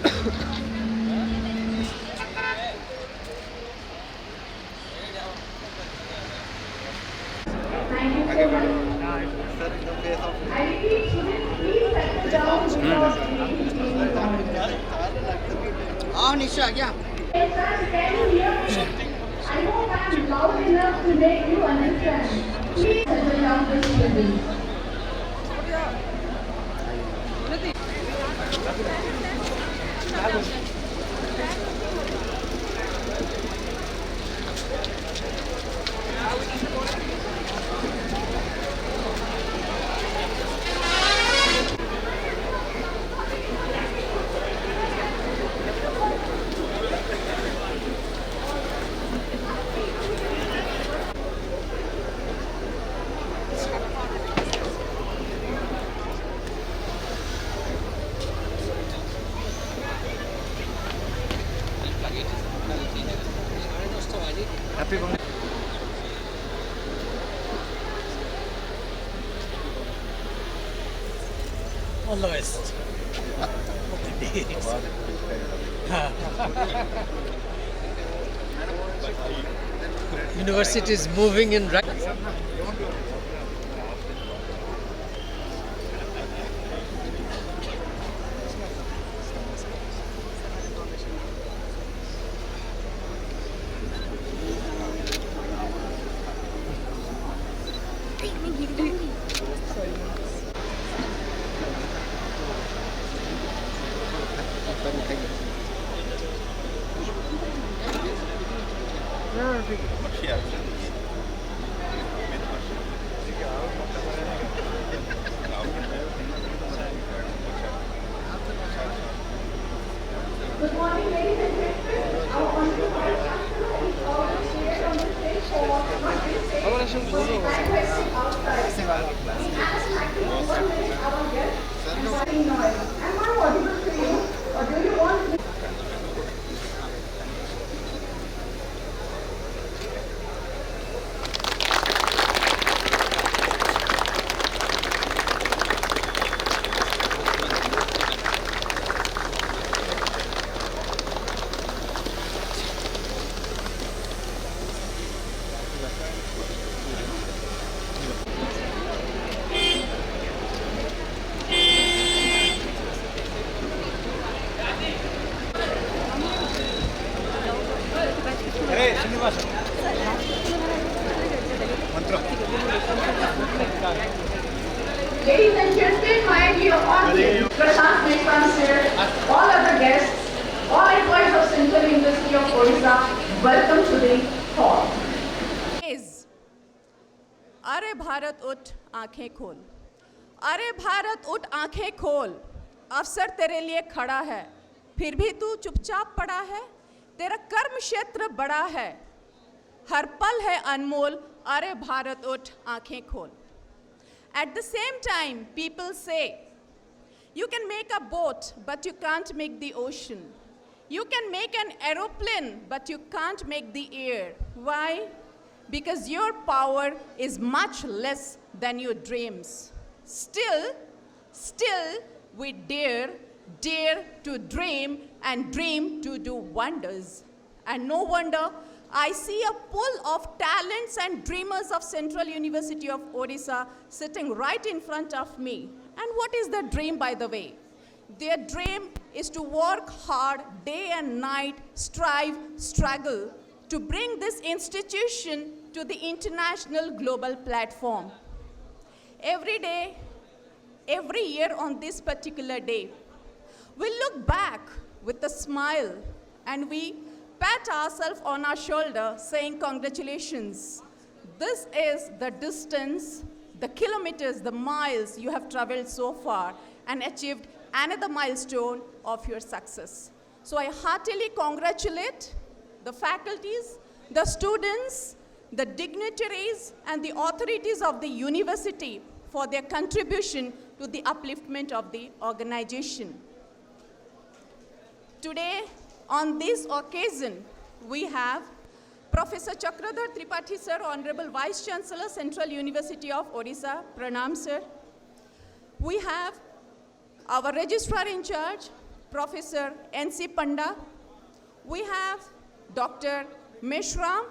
Thank you so much. I repeat, students, please settle down because we need to हाँ निशा क्या Can you hear me? I hope I'm loud enough to make you understand. Please settle down this evening. Happy All the best. University is moving in right. Good morning, ladies and gentlemen. Our honorable Vice Chancellor is always here on the stage for what we say. Manifesting outside. We ask to 1 minute our guests and very noise. Am I audible to you, or do you want me? Ladies and gentlemen, my dear audience, Prashant Mehta sir, all other guests, all employees of Central University of Odisha, welcome to the hall. अरे भारत उठ आंखें खोल, अरे भारत उठ आंखें खोल, अवसर तेरे लिए खड़ा है, फिर भी तू चुपचाप पड़ा है, तेरा कर्म क्षेत्र बड़ा है, हर पल है अनमोल, अरे भारत उठ आंखें खोल. At the same time, people say, you can make a boat, but you can't make the ocean. You can make an aeroplane, but you can't make the air. Why? Because your power is much less than your dreams. Still, we dare to dream and dream to do wonders. And no wonder, I see a pool of talents and dreamers of Central University of Odisha sitting right in front of me. And what is their dream, by the way? Their dream is to work hard day and night, strive, struggle to bring this institution to the international global platform. Every day, every year on this particular day, we look back with a smile and we pat ourselves on our shoulder saying congratulations. This is the distance, the kilometers, the miles you have traveled so far and achieved another milestone of your success. So I heartily congratulate the faculties, the students, the dignitaries and the authorities of the university for their contribution to the upliftment of the organization. Today, on this occasion, we have Professor Chakradhar Tripathi sir, Honorable Vice Chancellor, Central University of Odisha, Pranam sir. We have our Registrar in charge, Professor N.C. Panda. We have Dr. Meshram,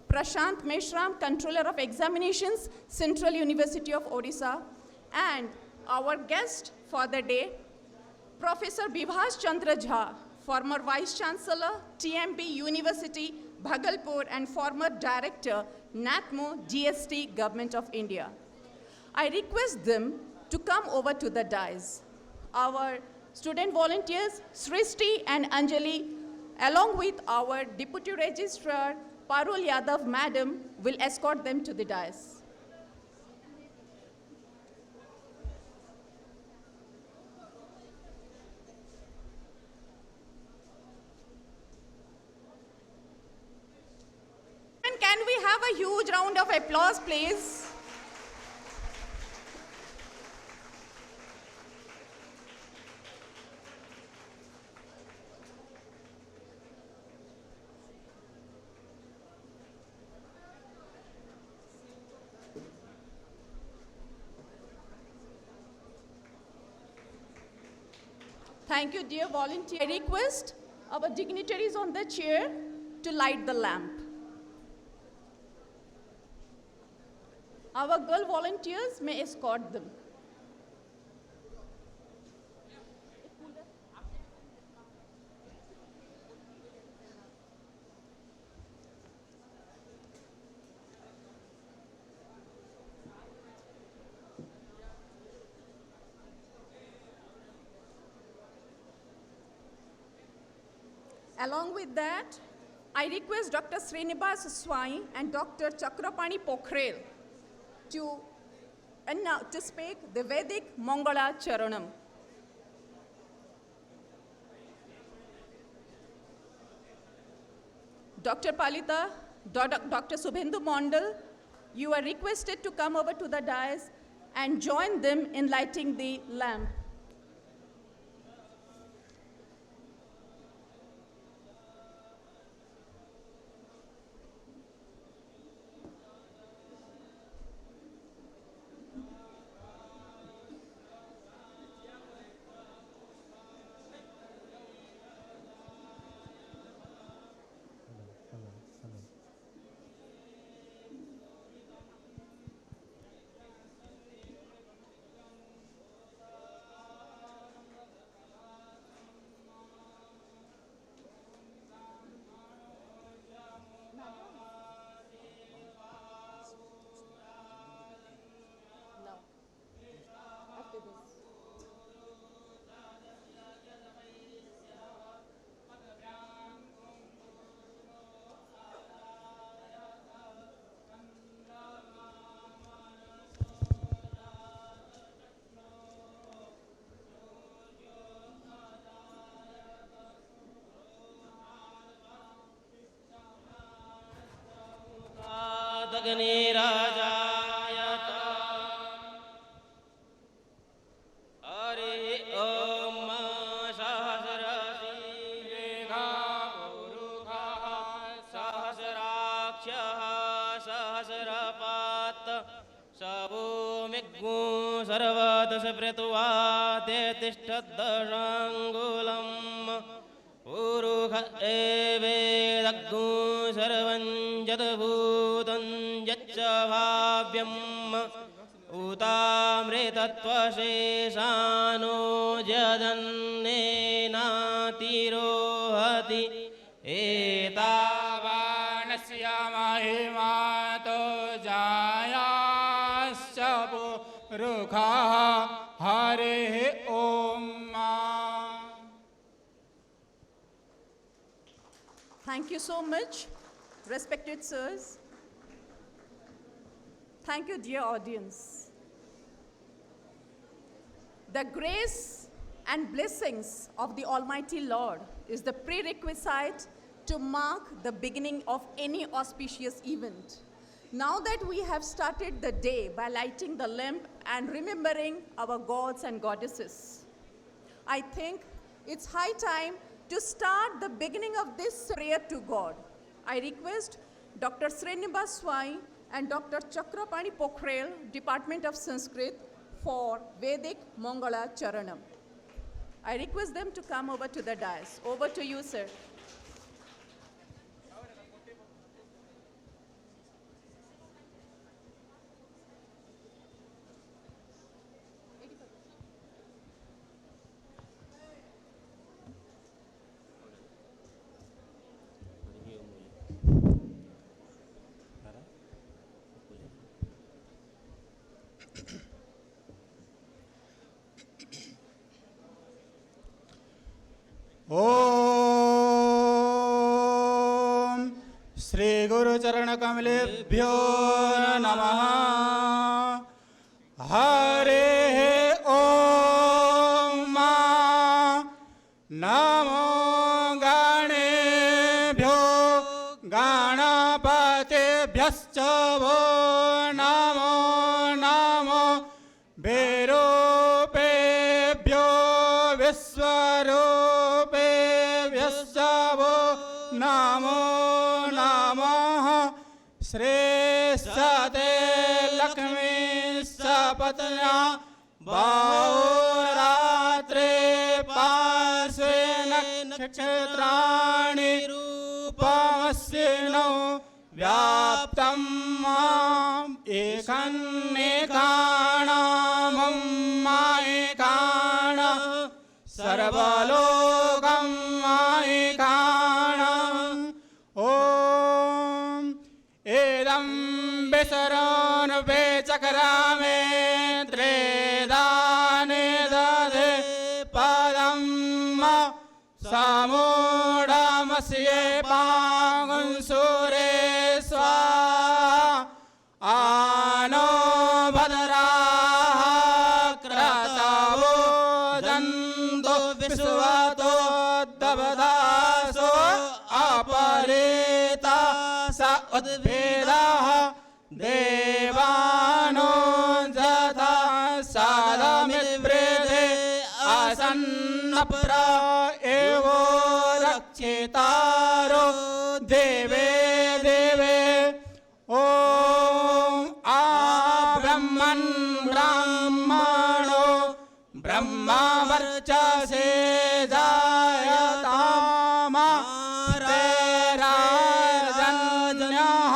Prashant Meshram, Controller of Examinations, Central University of Odisha. And our guest for the day, Professor Bibhas Chandra Jha, former Vice Chancellor, TMP University, Bhagalpur, and former Director, NATMO, GST, Government of India. I request them to come over to the dais. Our student volunteers, Srishti and Anjali, along with our Deputy Registrar, Parul Yadav Madam, will escort them to the dais. And can we have a huge round of applause, please? Thank you, dear volunteer. I request our dignitaries on the chair to light the lamp. Our girl volunteers may escort them. Along with that, I request Dr. Srinivas Swai and Dr. Chakrapani Pokhrel to speak the Vedic Mangala Charanam. Dr. Palita, Dr. Subhendu Mondal, you are requested to come over to the dais and join them in lighting the lamp. पुरुष एवेदग्गो सर्वं यद्भूतं यच्च भाव्यम् उतामृतत्वशेषानो यदन्नेनातिरोहति एतावानस्य महिमातो जायाश्च पुरुषः हरिः ॐ। Thank you so much, respected sirs. Thank you, dear audience. The grace and blessings of the Almighty Lord is the prerequisite to mark the beginning of any auspicious event. Now that we have started the day by lighting the lamp and remembering our gods and goddesses, I think it's high time to start the beginning of this prayer to God. I request Dr. Srinivas Swai and Dr. Chakrapani Pokhrel, Department of Sanskrit, for Vedic Mangala Charanam. I request them to come over to the dais. Over to you, sir. ॐ श्रीगुरुचरणकमलेभ्यो नमः। हरेः ॐ नमो गणेभ्यो गणपतिभ्यश्च वो नमो नमो विरूपेभ्यो विश्वरूपेभ्यश्च वो नमो नमः। श्रेष्ठते लक्ष्मी सपत्न्या बहुरात्रे पार्श्वे नक्षत्राणि रूपमस्मिनो व्याप्तं माम् एकन्नेकाणामं मायिकाण सर्वलोकं मायिकाणम्। ॐ इदं विसरोन् विचक्रामे त्रेदाने दधे पदं समूढमस्ये पागुंसुरे स्वाहा। आनो भद्राः क्रतवो दन्तो विश्वतो दबदासो अपरेता स उद्भिदाः देवानो जथा सादमिद्वृधे आसन्नप्र एवो रक्षितारो देवे देवे। ॐ ब्रह्मन् ब्राह्मणो ब्रह्मा वर्चसे जायतामा तेराजन्यः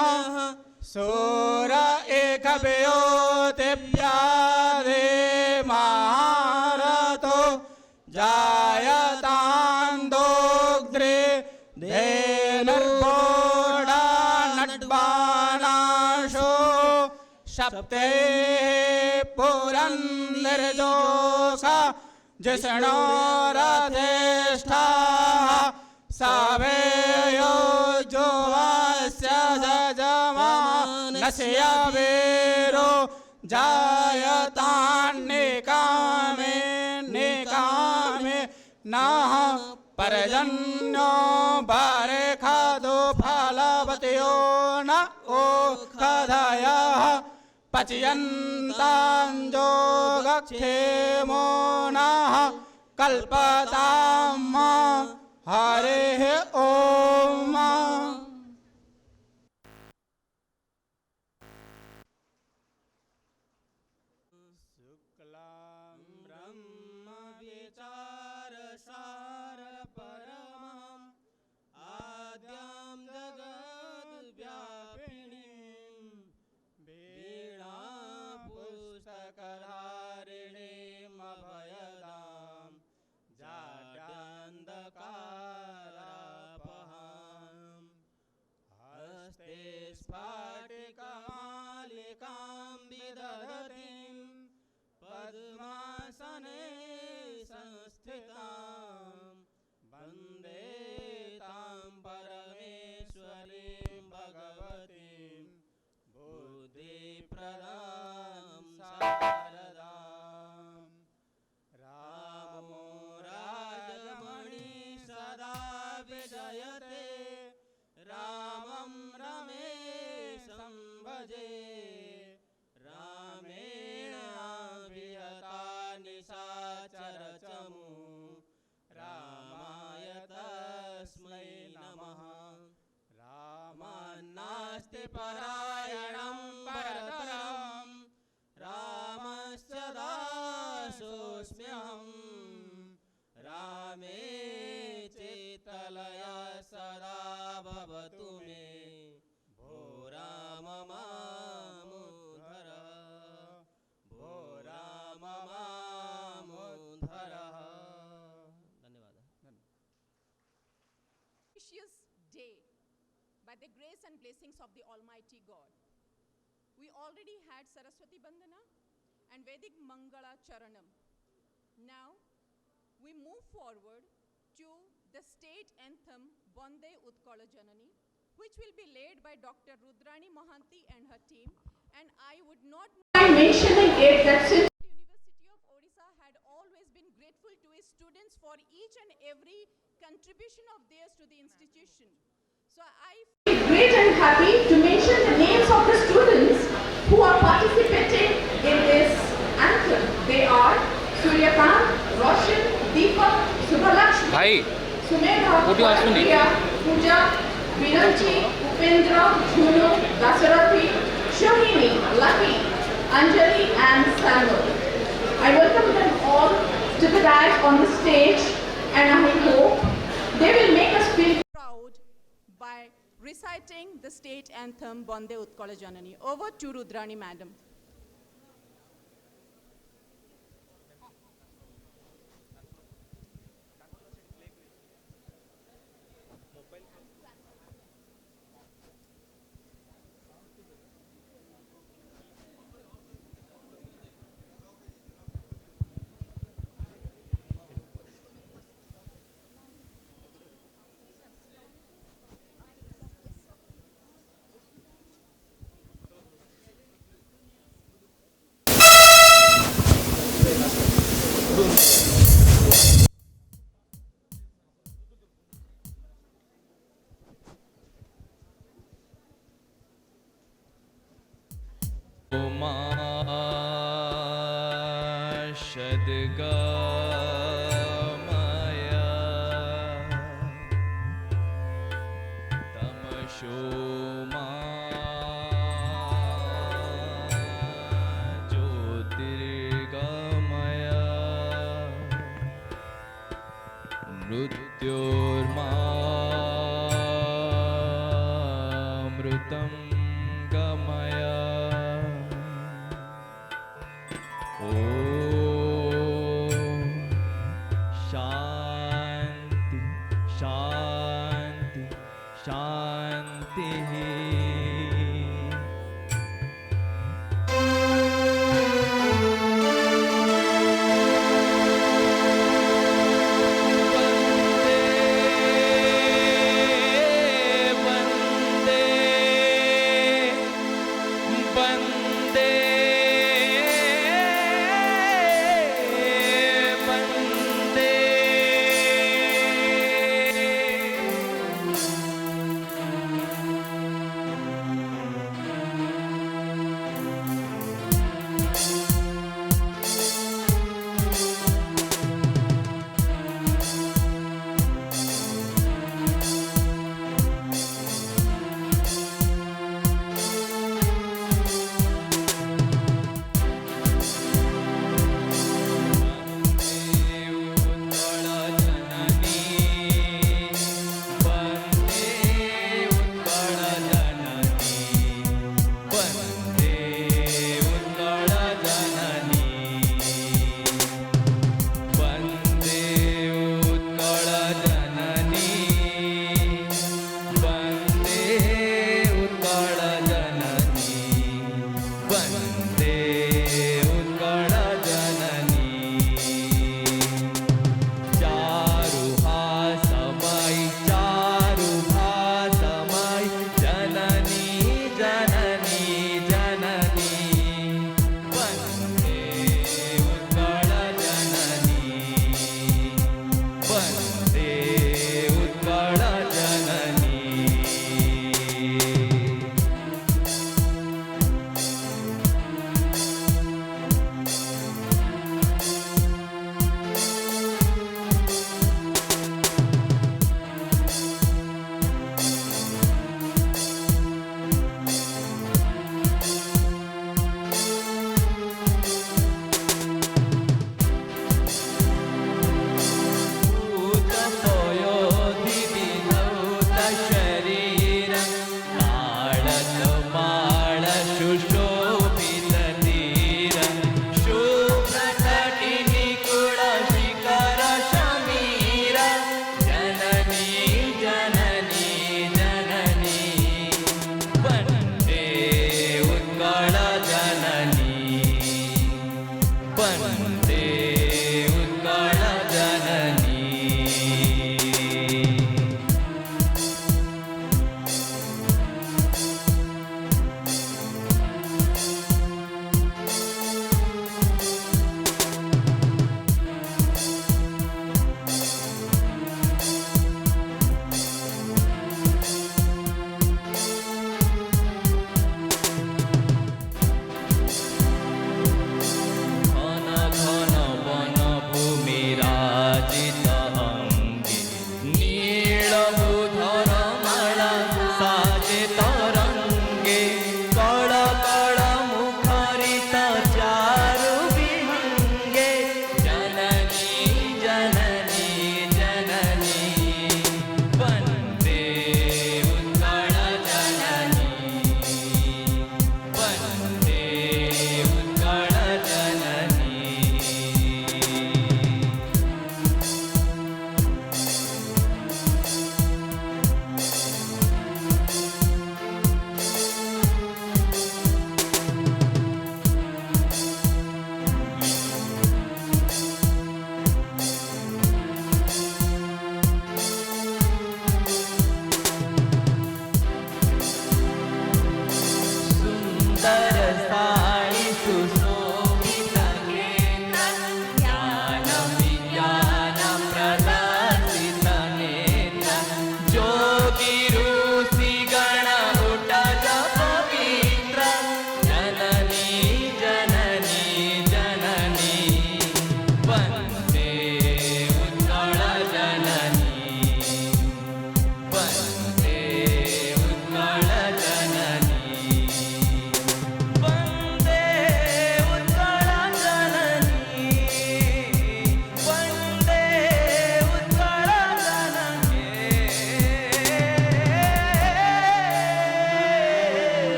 सूर एकव्योतिव्याधे महारथो जायतान्दोग्ध्रे धेनुर्घोडा नड्बानाशो सप्ते पुरन्दरजोषा जिष्णो रथेष्ठाः सवेयो जोवास्य जजमानस्य वीरो जायतान्निकामे निकामे नः पर्जन्यो बरेखादो फलवत्यो न ओखधयः पचयन्ताञ्जोगक्षेमो नः कल्पताम्। हरेः ॐ शुक्लां ब्रह्म विचारसार परमम् आद्यां जगद्व्यापिनीं वीणा पुस्तकधारिणीमभयदां जाड्यान्धकारापहाम् हस्ते स्फाटिकमालिकां विदधतीं पद्मासने संस्थितां वन्दे तां परमेश्वरीं भगवतीं बुद्धिप्रदां शारदाम्। रामो राजमणि सदा विजयते रामं रमेशं भजे। रामेण विहता निशाचरचमू रामाय तस्मै नमः। रामान्नास्ति परायणं परतरं रामस्य दासोऽस्म्यहम्। by the grace and blessings of the Almighty God. We already had Saraswati Bandana and Vedic Mangala Charanam. Now, we move forward to the state anthem Bande Utkala Janani, which will be led by Dr. Rudrani Mohanty and her team. And I would not mind mentioning it that since University of Odisha had always been grateful to its students for each and every contribution of theirs to the institution. So I feel great and happy to mention the names of the students who are participating in this anthem. They are Suryakant, Roshan, Deepak, Subhalakshmi, Sumedha, Priya, Pooja, Vinanchi, Upendra, Jhunu, Dasarathi, Shohini, Lucky, Anjali and Samuel. I welcome them all to the dais on the stage, and I hope they will make us feel proud by reciting the state anthem Bande Utkala Janani. Over to Rudrani Madam. मृत्योर्मामृतं गमय ॐ शान्ति शान्ति शान्तिः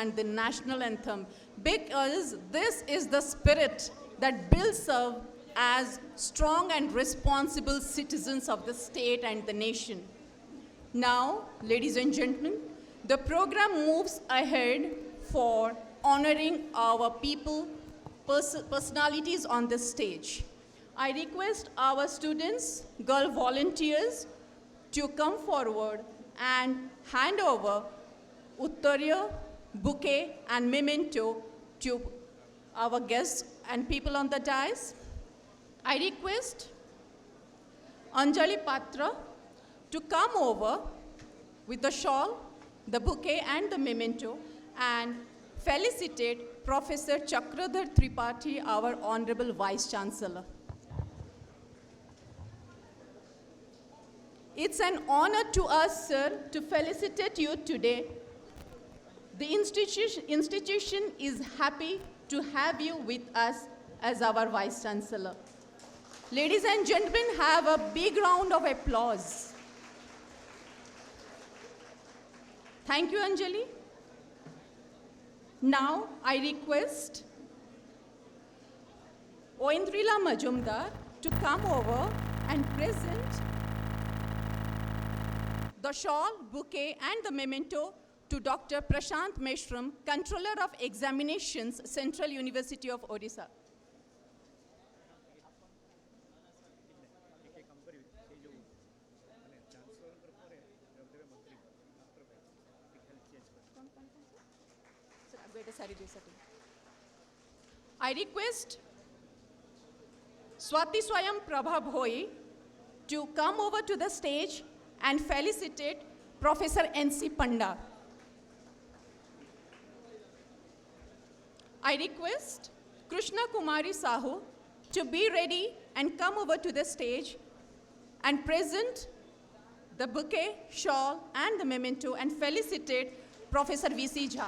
and the national anthem, because this is the spirit that builds us as strong and responsible citizens of the state and the nation. Now, ladies and gentlemen, the program moves ahead for honoring our people, personalities on the stage. I request our students, girl volunteers, to come forward and hand over Uttarya, bouquet and memento to our guests and people on the dais. I request Anjali Patra to come over with the shawl, the bouquet and the memento and felicitate Professor Chakradhar Tripathi, our Honorable Vice Chancellor. It's an honor to us, sir, to felicitate you today. The institution is happy to have you with us as our Vice Chancellor. Ladies and gentlemen, have a big round of applause. Thank you, Anjali. Now, I request Oindrila Majumdar to come over and present the shawl, bouquet, and the memento to Dr. Prashant Meshram, Controller of Examinations, Central University of Odisha. I request Swati Swayam Prabha Bhoi to come over to the stage and felicitate Professor N.C. Panda. I request Krishna Kumari Sahu to be ready and come over to the stage and present the bouquet, shawl, and the memento and felicitate Professor V.C. Jha.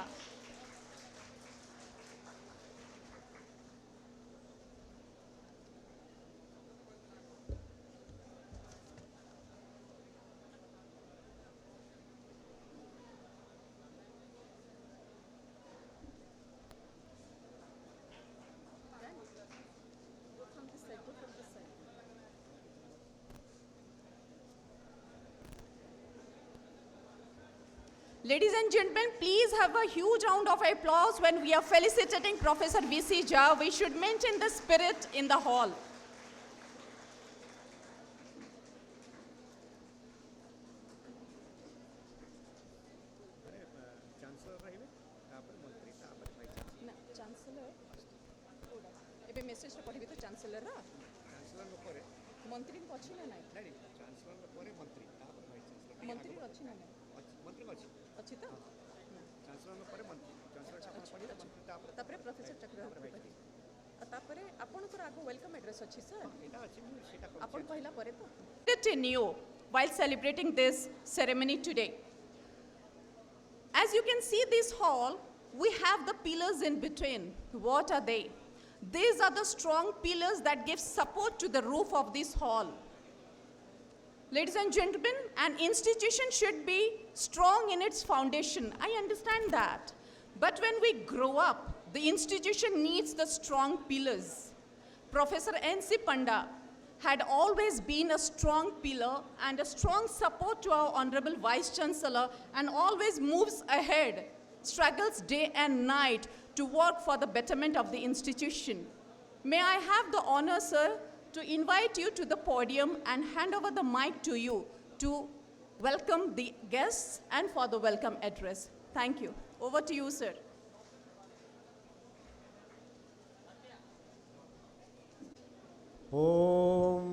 Ladies and gentlemen, please have a huge round of applause when we are felicitating Professor V.C. Jha. We should maintain the spirit in the hall. While celebrating this ceremony today. As you can see this hall, we have the pillars in between. What are they? These are the strong pillars that give support to the roof of this hall. Ladies and gentlemen, an institution should be strong in its foundation. I understand that. But when we grow up, the institution needs the strong pillars. Professor N.C. Panda had always been a strong pillar and a strong support to our Honorable Vice Chancellor and always moves ahead, struggles day and night to work for the betterment of the institution. May I have the honor, sir, to invite you to the podium and hand over the mic to you to welcome the guests and for the welcome address. Thank you. Over to you, sir. ॐ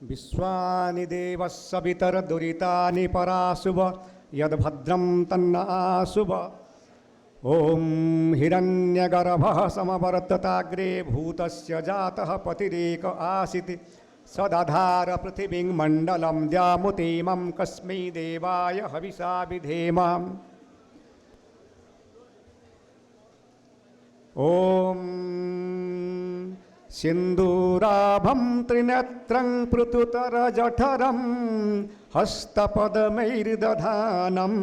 विश्वानि देवः सवितर्दुरितानि पराशुभ यद्भद्रं तन्नाशुभ ॐ हिरण्यगर्भः समवर्तताग्रे भूतस्य जातः पतिरेक आसीत् सदधार पृथिवीं मण्डलं द्यामुतीमं कस्मै देवाय हविषा विधेम ॐ सिन्दूराभं त्रिनेत्रं पृथुतरजठरं हस्तपदमैर्दधानं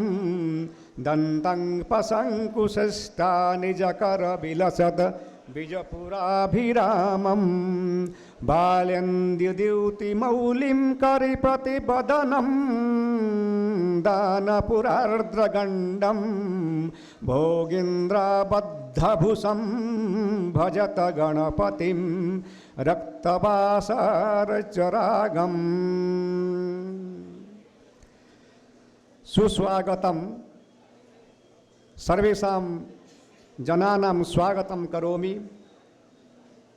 दन्तं पशङ्कुशस्था निजकरविलसद् बीजपुराभिरामं बाल्यन्द्युद्युतिमौलिं करिप्रतिपदनं दानपुरार्द्रगण्डं भोगीन्द्रबद्धभुसं भजत गणपतिं रक्तवासारचरागम् सुस्वागतं सर्वेषां जनानां स्वागतं करोमि.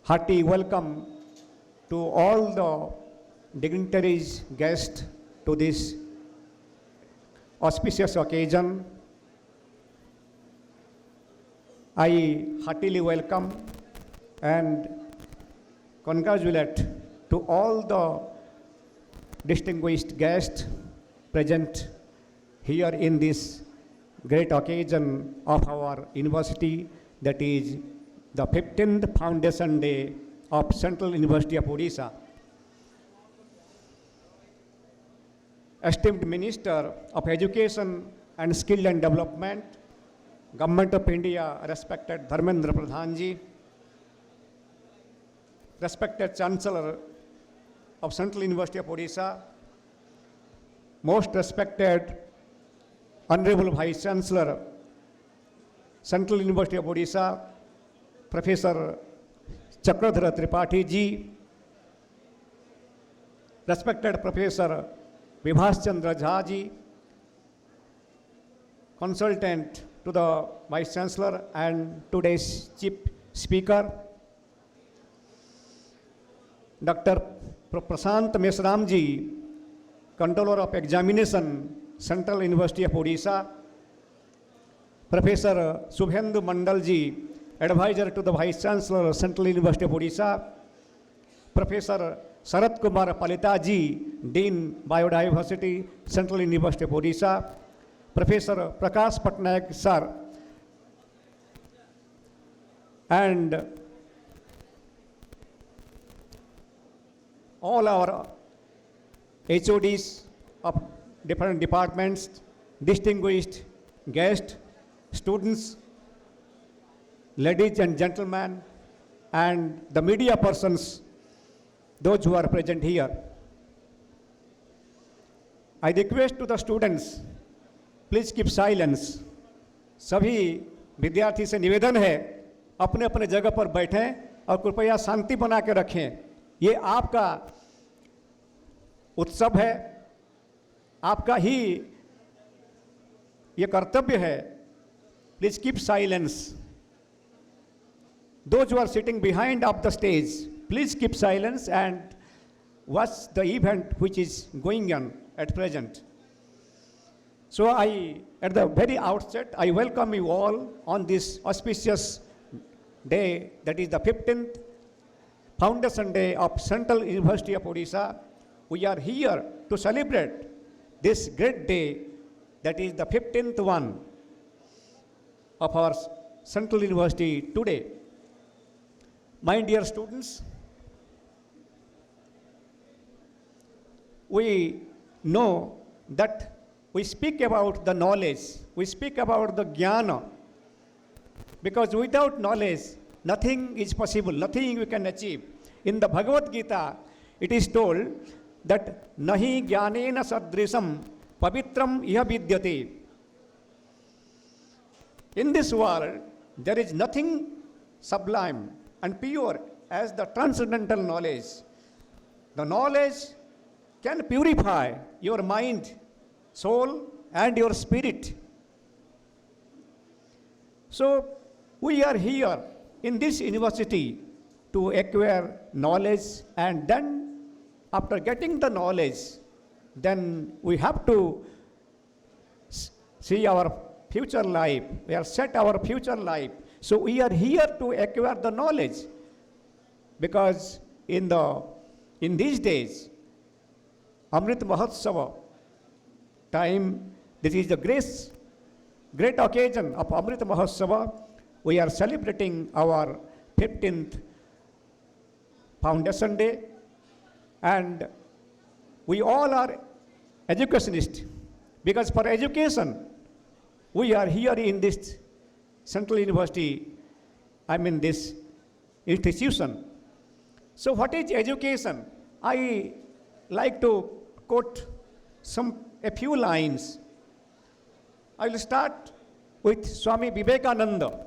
Hearty welcome to all the dignitaries, guests to this auspicious occasion. I heartily welcome and congratulate to all the distinguished guests present here in this great occasion of our university, that is the 15th Foundation Day of Central University of Odisha. Esteemed Minister of Education and Skill and Development, Government of India, respected Dharmendra Pradhan ji, respected Chancellor of Central University of Odisha, most respected Honorable Vice Chancellor, Central University of Odisha, Professor Chakradhara Tripathi ji, respected Professor Vibhas Chandra Jha ji, consultant to the Vice Chancellor and today's Chief Speaker, Dr. Prashant Mesram ji, Controller of Examination, Central University of Odisha, Professor Subhendu Mandal ji, Advisor to the Vice Chancellor, Central University of Odisha, Professor Sarat Kumar Palita ji, Dean Biodiversity, Central University of Odisha, Professor Prakash Patnaik sir, and all our HODs of different departments, distinguished guests, students, ladies and gentlemen, and the media persons, those who are present here. I request to the students, please keep silence. सभी विद्यार्थी से निवेदन है, अपने अपने जगह पर बैठें और कृपया शांति बना के रखें. ये आपका उत्सव है, आपका ही ये कर्तव्य है. Please keep silence. Those who are sitting behind of the stage, please keep silence and watch the event which is going on at present. So at the very outset, I welcome you all on this auspicious day, that is the 15th Foundation Day of Central University of Odisha. We are here to celebrate this great day, that is the 15th one of our Central University today. My dear students, we know that we speak about the knowledge, we speak about the jnana, because without knowledge, nothing is possible, nothing we can achieve. In the Bhagavad Gita, it is told that nahi jnanena sadrisam pavitram iha vidyate. In this world, there is nothing sublime and pure as the transcendental knowledge. The knowledge can purify your mind, soul, and your spirit. So, we are here in this university to acquire knowledge, and then after getting the knowledge, then we have to see our future life. We are set our future life. So we are here to acquire the knowledge, because in these days, Amrit Mahotsava time, this is the great occasion of Amrit Mahotsava. We are celebrating our 15th Foundation Day, and we all are educationists because for education we are here in this Central University, this institution. So what is education? I like to quote a few lines. I will start with Swami Vivekananda.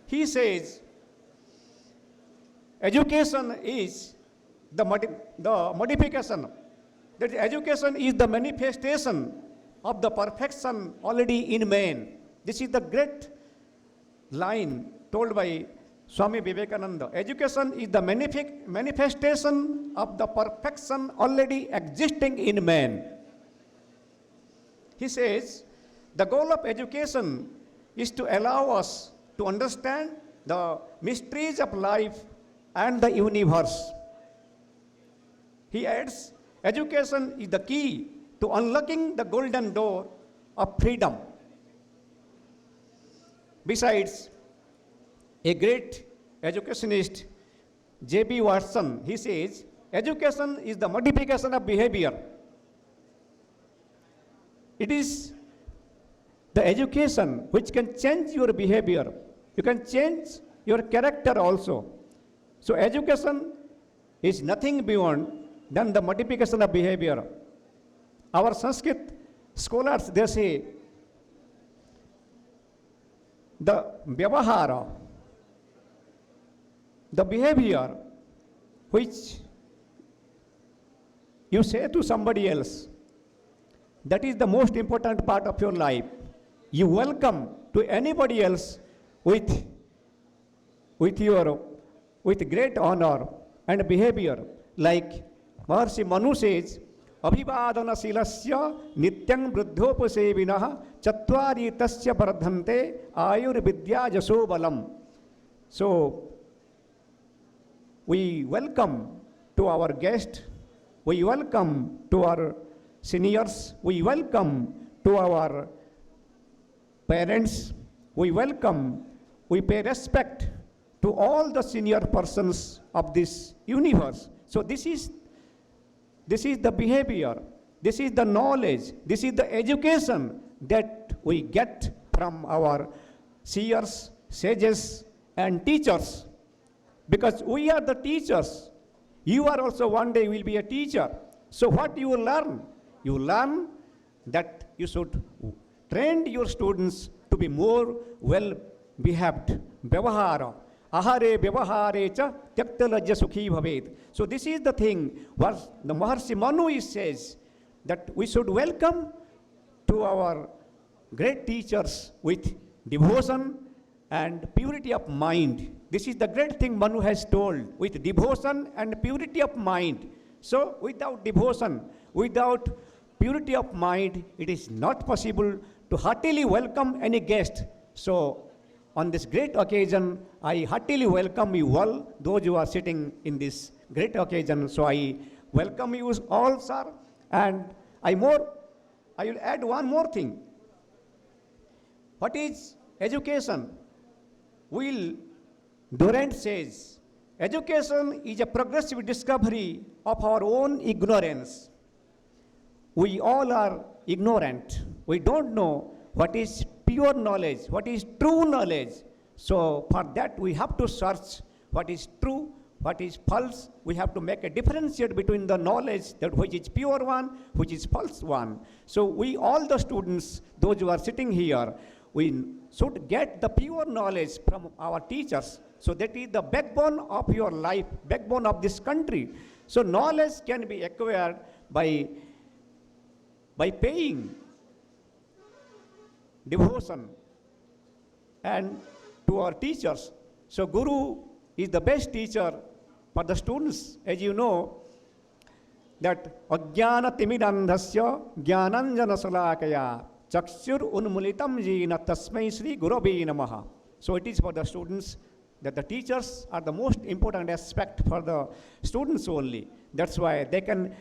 He says, education is the modification. That education is the manifestation of the perfection already in man. This is the great line told by Swami Vivekananda. Education is the manifestation of the perfection already existing in man. He says, the goal of education is to allow us to understand the mysteries of life and the universe. He adds, education is the key to unlocking the golden door of freedom. Besides, a great educationist, J.B. Watson, he says, education is the modification of behavior. It is the education which can change your behavior. You can change your character also. So education is nothing beyond than the modification of behavior. Our Sanskrit scholars, they say, the vyavahara, the behavior which you say to somebody else, that is the most important part of your life. You welcome to anybody else with great honor and behavior, like Maharshi Manu says, Abhivadana silasya nityang vruddhopasevinah chatvari tasya vardhante ayurvidya jaso balam. So, we welcome to our guest, we welcome to our seniors, we welcome to our parents, we welcome, we pay respect to all the senior persons of this universe. So this is the behavior, this is the knowledge, this is the education that we get from our seers, sages, and teachers. Because we are the teachers. You are also one day will be a teacher. So what you will learn? You learn that you should train your students to be more well-behaved. Vyavahara. Ahare vyavahare cha tyaktalajya sukhi bhaved. So this is the thing what the Maharshi Manu says, that we should welcome to our great teachers with devotion and purity of mind. This is the great thing Manu has told, with devotion and purity of mind. So without devotion, without purity of mind, it is not possible to heartily welcome any guest. So on this great occasion, I heartily welcome you all, those who are sitting in this great occasion. So I welcome you all, sir. And I will add one more thing. What is education? Durant says, education is a progressive discovery of our own ignorance. We all are ignorant. We don't know what is pure knowledge, what is true knowledge. So for that we have to search what is true, what is false. We have to make a differentiate between the knowledge that which is pure one, which is false one. So we all the students, those who are sitting here, we should get the pure knowledge from our teachers. So that is the backbone of your life, backbone of this country. So knowledge can be acquired by paying devotion and to our teachers. So Guru is the best teacher for the students. As you know, that ajnana timidandhasya jnananjana salakaya chakshur unmulitam jina tasmai Sri Gurave namaha. So it is for the students, that the teachers are the most important aspect for the students only. That's why they can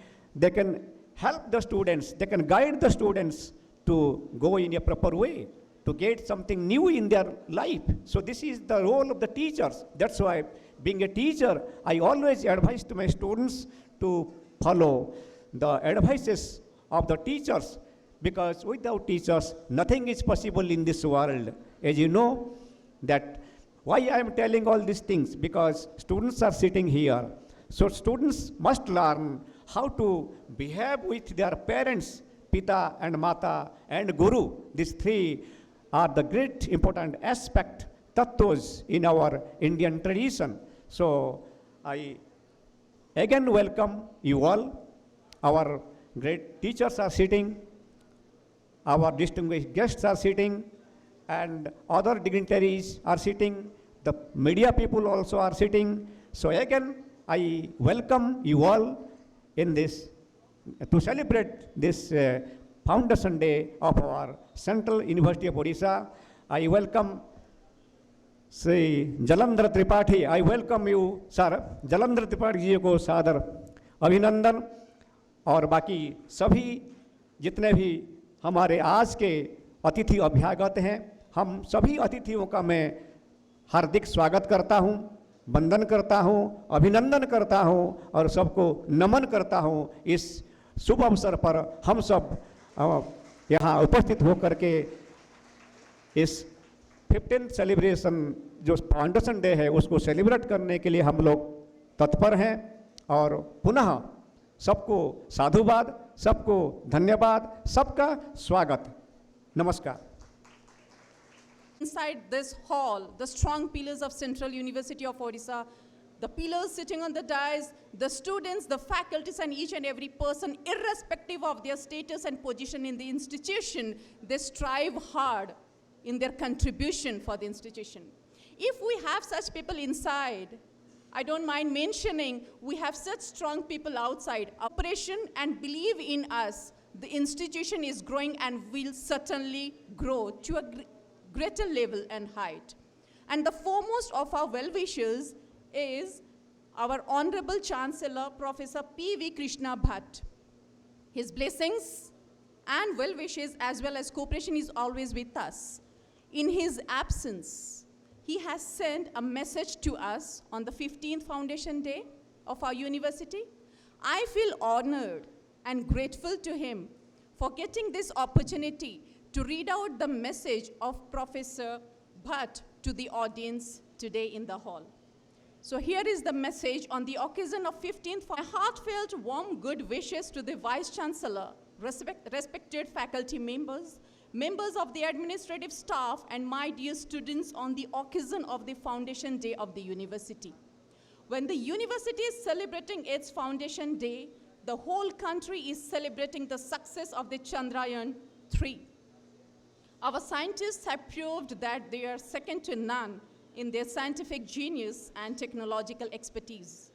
help the students, they can guide the students to go in a proper way, to get something new in their life. So this is the role of the teachers. That's why being a teacher, I always advise to my students to follow the advices of the teachers, because without teachers, nothing is possible in this world. As you know, that why I am telling all these things, because students are sitting here. So students must learn how to behave with their parents, Pita and Mata and Guru. These three are the great important aspect, tattvas in our Indian tradition. So I again welcome you all. Our great teachers are sitting, our distinguished guests are sitting, and other dignitaries are sitting, the media people also are sitting. So again, I welcome you all in this, to celebrate this Foundation Day of our Central University of Odisha. I welcome Sri Jalandhar Tripathi. I welcome you, sir. Jalandhar Tripathi जी को सादर अभिनंदन, और बाकी सभी जितने भी हमारे आज के अतिथि अभ्यागत हैं, हम सभी अतिथियों का मैं हार्दिक स्वागत करता हूं, वंदन करता हूं, अभिनंदन करता हूं और सबको नमन करता हूं। इस शुभ अवसर पर हम सब यहाँ उपस्थित होकर के इस 15th सेलिब्रेशन जो फाउंडेशन डे है उसको सेलिब्रेट करने के लिए हम लोग तत्पर हैं। और पुनः सबको साधुवाद, सबको धन्यवाद, सबका स्वागत, नमस्कार। Inside this hall, the strong pillars of Central University of Odisha, the pillars sitting on the dais, the students, the faculties, and each and every person, irrespective of their status and position in the institution, they strive hard in their contribution for the institution. If we have such people inside, I don't mind mentioning, we have such strong people outside. Operation and believe in us, the institution is growing and will certainly grow to a greater level and height. And the foremost of our well-wishers is our Honorable Chancellor, Professor P.V. Krishna Bhatt. His blessings and well-wishes as well as cooperation is always with us. In his absence, he has sent a message to us on the 15th Foundation Day of our university. I feel honored and grateful to him for getting this opportunity to read out the message of Professor Bhatt to the audience today in the hall. So here is the message on the occasion of 15th. My heartfelt warm good wishes to the Vice Chancellor, respected faculty members, members of the administrative staff, and my dear students on the occasion of the Foundation Day of the university. When the university is celebrating its Foundation Day, the whole country is celebrating the success of the Chandrayaan-3. Our scientists have proved that they are second to none in their scientific genius and technological expertise.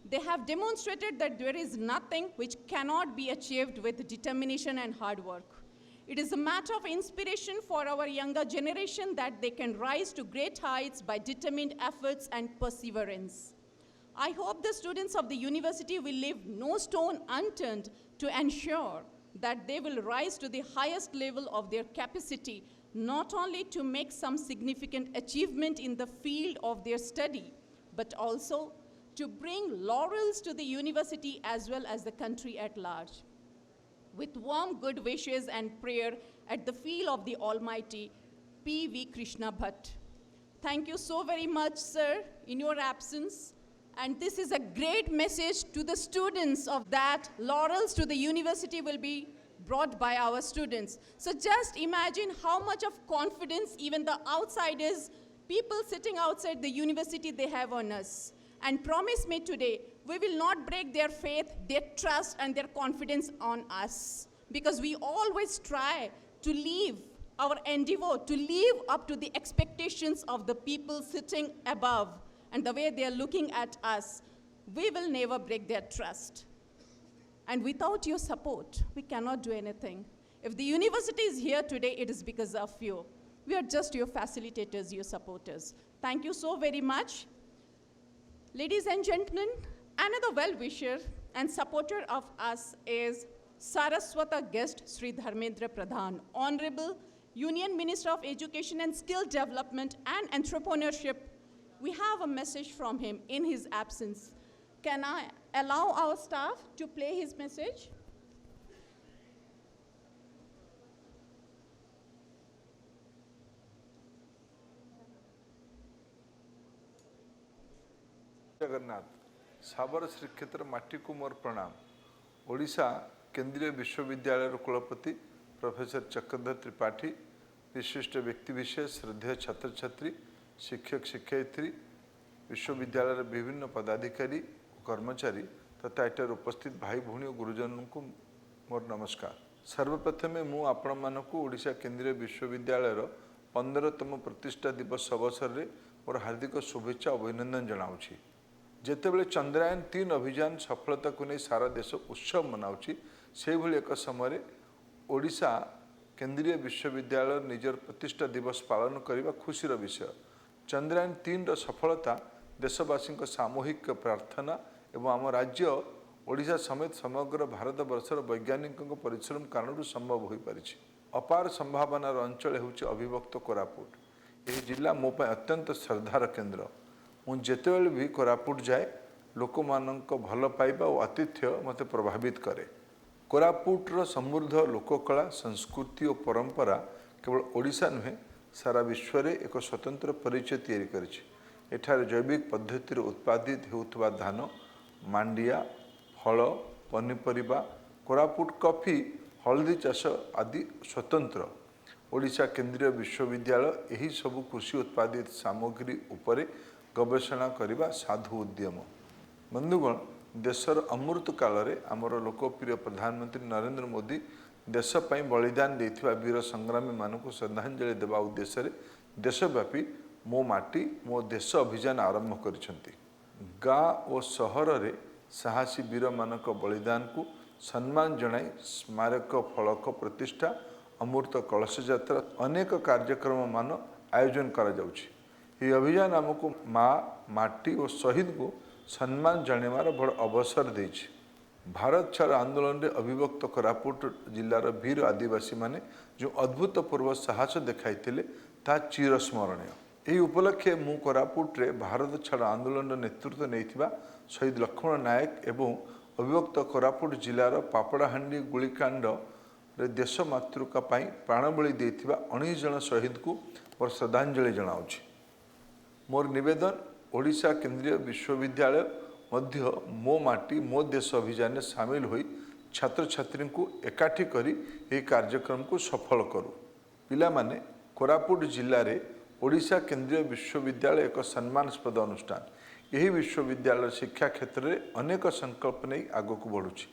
They have demonstrated that there is nothing which cannot be achieved with determination and hard work. It is a matter of inspiration for our younger generation that they can rise to great heights by determined efforts and perseverance. I hope the students of the university will leave no stone unturned to ensure that they will rise to the highest level of their capacity, not only to make some significant achievement in the field of their study, but also to bring laurels to the university as well as the country at large. With warm good wishes and prayer at the feel of the Almighty, P.V. Krishna Bhatt. Thank you so very much, sir, in your absence. And this is a great message to the students of that laurels to the university will be brought by our students. So just imagine how much of confidence even the outsiders, people sitting outside the university, they have on us. And promise me today, we will not break their faith, their trust, and their confidence on us. Because we always try to live our endeavor, to live up to the expectations of the people sitting above. And the way they are looking at us, we will never break their trust. And without your support, we cannot do anything. If the university is here today, it is because of you. We are just your facilitators, your supporters. Thank you so very much. Ladies and gentlemen, another well-wisher and supporter of us is Saraswata guest Sri Dharmendra Pradhan, Honorable Union Minister of Education and Skill Development and Entrepreneurship. We have a message from him in his absence. Can I allow our staff to play his message? Jagannath साबर श्रीक्षेत्र माटी को मोर प्रणाम। ओडिशा केंद्रीय विश्वविद्यालय कुलपति professor Chakradhar Tripathi, विशिष्ट व्यक्तिविशेष, श्रद्धेय छात्र छात्री, शिक्षक शिक्षयित्री, विश्वविद्यालय विभिन्न पदाधिकारी कर्मचारी तथा एटार उपस्थित भाई भौणी और गुरुजन को मोर नमस्कार। सर्वप्रथमे मु आपण मानकु ओडिशा केंद्रीय विश्वविद्यालय 15तम प्रतिष्ठा दिवस अवसर में मोर हार्दिक शुभेच्छा अभिनंदन जनाऊँगी। जेतेबेले चंद्रयान 3 अभियान सफलता को नहीं सारा देश उत्सव मनाउछि, से भली एक समय ओडिशा केंद्रीय विश्वविद्यालय निजर प्रतिष्ठा दिवस पालन करने खुशीर विषय। चंद्रयान 3 सफलता देशवासी सामूहिक प्रार्थना एवं आम राज्य ओडिशा समेत समग्र भारत वर्षर वैज्ञानिकों परिश्रम कारण संभव हो पारिछि। अपार संभावनार अंचल होउछि अविभक्त कोरापुट। यह जिला मो पे अत्यंत श्रद्धार केन्द्र। मु जेतेबेले भी कोरापुट जाए लोक मानक भल पाइबा और आतिथ्य मते प्रभावित करे। कोरापुटर समृद्ध लोककला, संस्कृति और परंपरा केवल ओडिशा नुहे सारा विश्व में एक स्वतंत्र परिचय तैयारी करिछि। एठार जैविक पद्धति उत्पादित होउथबा धान, मांडिया, फल, पनीपरिबा, कोरापुट कॉफी, हल्दी चाष आदि स्वतंत्र। ओडिशा केंद्रीय विश्वविद्यालय यही सबु कृषि उत्पादित सामग्री उपरे गवेषणा करने साधु उद्यम। बंधुगण, देशर अमृत काल रे आमर लोकप्रिय प्रधानमंत्री नरेंद्र मोदी देशपाई बलिदान देथिबा वीर संग्रामी मानक श्रद्धांजलि देवा उद्देश्य रे देशव्यापी मो माटी मो देश अभियान आरंभ करिसेंती। गाँ और सहर रे साहसी वीर मानक बलिदान को सम्मान जणाई स्मारक फलक प्रतिष्ठा, अमृत कलश यात्रा अनेक कार्यक्रम मान आयोजन करा जाउछि। ये अभियान आमको माँ, माटी और शहीद को सम्मान जणाइबार बड़ अवसर देछि। भारत छाड़ आंदोलन रे अविभक्त कोरापुट जिलार वीर आदिवासी माने जो अद्भुतपूर्व साहस देखाइथिले ता चिरस्मरणीय। यही उपलक्षे मु कोरापुट रे भारत छाड़ आंदोलन नेतृत्व नैथिबा शहीद लक्ष्मण नायक एवं अविभक्त कोरापुट जिलार पापड़ाहांडी गुलिकांड रे देश मातृका पाई प्राणबलि देथिबा 19 जन शहीद को मोर श्रद्धांजलि जनाउछि। मोर निवेदन, ओडिशा केंद्रीय विश्वविद्यालय मध्य मो माटी मो देश अभियान सामिल होई छात्र छात्री को एकाठी करी यह कार्यक्रम को सफल करू। पिला माने कोरापुट जिले में ओडिशा केंद्रीय विश्वविद्यालय एक सम्मानास्पद अनुष्ठान। यही विश्वविद्यालय शिक्षा क्षेत्र में अनेक संकल्प नहीं आग को बढ़ुछि।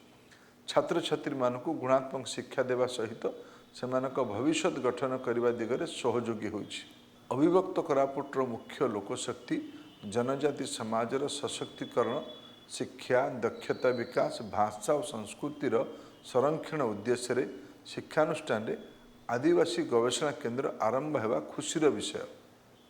छात्र छात्री मानक गुणात्मक शिक्षा देवा सहित सेमानक भविष्य गठन करने दिगरे सहयोगी होइछि। अविभक्त कोरापुटर मुख्य लोकशक्ति जनजाति समाजर सशक्तिकरण, शिक्षा, दक्षता विकास, भाषा और संस्कृतिर संरक्षण उद्देश्य रे शिक्षानुष्ठान रे आदिवासी गवेषणा केन्द्र आरंभ होगा खुशीर विषय।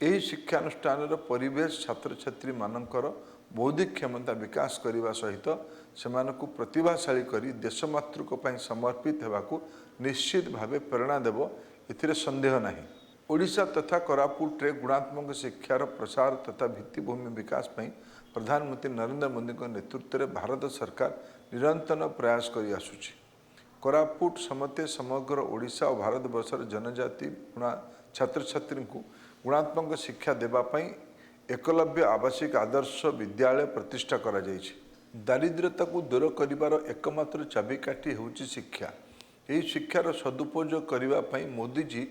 यही शिक्षानुष्ठान परिवेश छात्र छात्री मानकर बौद्धिक क्षमता विकास करने सहित सेमानकु प्रतिभाशाली करी देशमातृक पई समर्पित होगाकू निश्चित भावे प्रेरणा देव, एथिरे संदेह नहीं। ओडिशा तथा कोरापुट रे गुणात्मक शिक्षार प्रसार तथा भित्तिभूमि विकास पई प्रधानमंत्री नरेंद्र मोदी नेतृत्व में भारत सरकार निरंतर प्रयास करि आसुछि। कोरापुट समते समग्र ओडिशा और भारत वर्षर जनजाति छात्र छात्री को गुणात्मक शिक्षा देवा पई एकलव्य आवासिक आदर्श विद्यालय प्रतिष्ठा करा जायछि। दारिद्र्यता को दूर करिवार एकमात्र चाबिकाठी होउछि शिक्षा। यही शिक्षार सदुपयोग करबा पई मोदी जी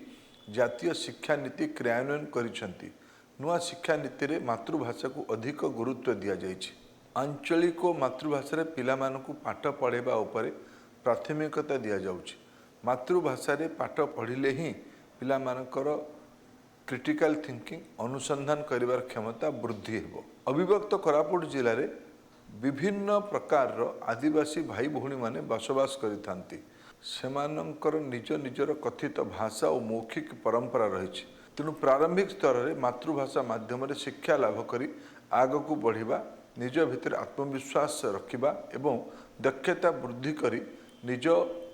जातीय शिक्षा नीति क्रियान्वयन करिसेंती। नुआ शिक्षा नीति रे मातृभाषा को अधिक गुरुत्व दिया जायछि। आंचलिक मातृभाषा रे पिलामानकु पाठ पढ़ेबा उपरे प्राथमिकता दिया जाउछि। मातृभाषा रे पाठ पढ़िले ही पिलामानकर क्रिटिकल थिंकिंग अनुसंधान करिवार क्षमता वृद्धि हेबो। अविभक्त कोरापुट जिले में विभिन्न प्रकार आदिवासी भाई भौणी माने बसवास करिथांती। सेमानंकर निज निजर कथित भाषा और मौखिक परंपरा रही। तेणु प्रारंभिक स्तर में मातृभाषा माध्यम शिक्षा लाभ करी आग को बढ़िबा, निज भितर आत्मविश्वास रखिबा एवं दक्षता वृद्धि करी निज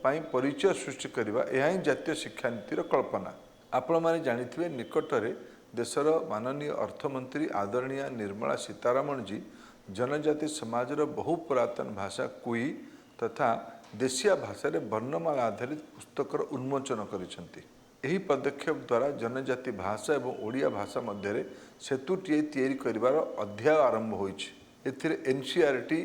पाई परिचय सृष्टि करबा, यह ही जातीय शिक्षा नीतिर कल्पना। आपण माने जानिथिबे निकटरे देशर माननीय अर्थमंत्री आदरणीय निर्मला सीतारमण जी जनजाति समाजर बहु पुरातन भाषा कुई तथा देशिया भाषा रे वर्णमाला आधारित पुस्तकर उन्मोचन करिसेंती। एही पदक्षेप द्वारा जनजाति भाषा एवं ओडिया भाषा मध्य सेतुटीए तैयारी करिवार अध्याय आरंभ होइछि। एथिरे एनसीईआरटी